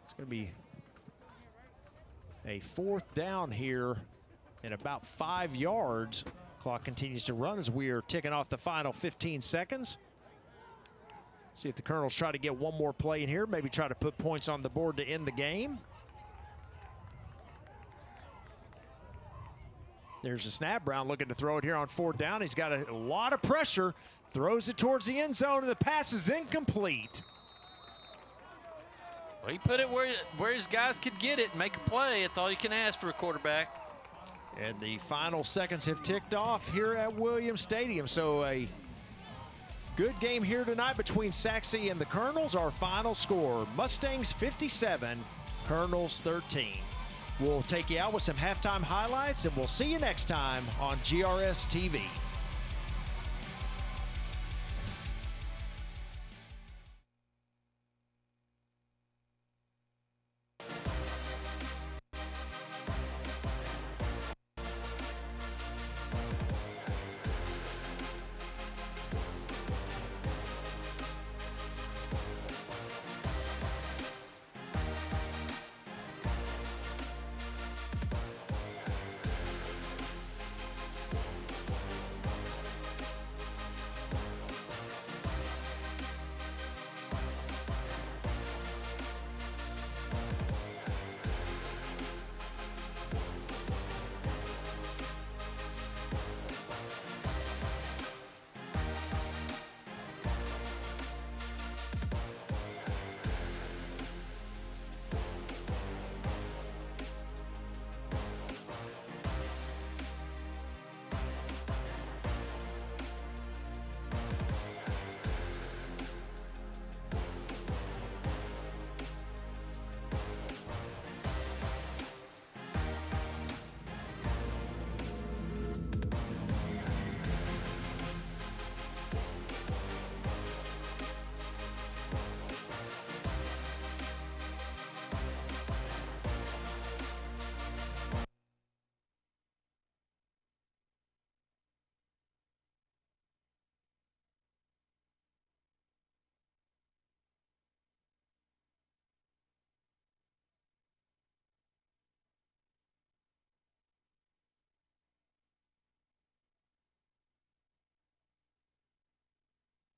Speaker 3: It's gonna be a 4th down here in about 5 yards. Clock continues to run as we are ticking off the final 15 seconds. See if the Colonels try to get one more play in here, maybe try to put points on the board to end the game. There's a snap. Brown looking to throw it here on 4th down. He's got a lot of pressure, throws it towards the end zone, and the pass is incomplete.
Speaker 4: Well, he put it where his guys could get it and make a play. That's all you can ask for a quarterback.
Speaker 3: And the final seconds have ticked off here at Williams Stadium. So a good game here tonight between Sachse and the Colonels. Our final score, Mustangs 57, Colonels 13. We'll take you out with some halftime highlights, and we'll see you next time on GRS-TV.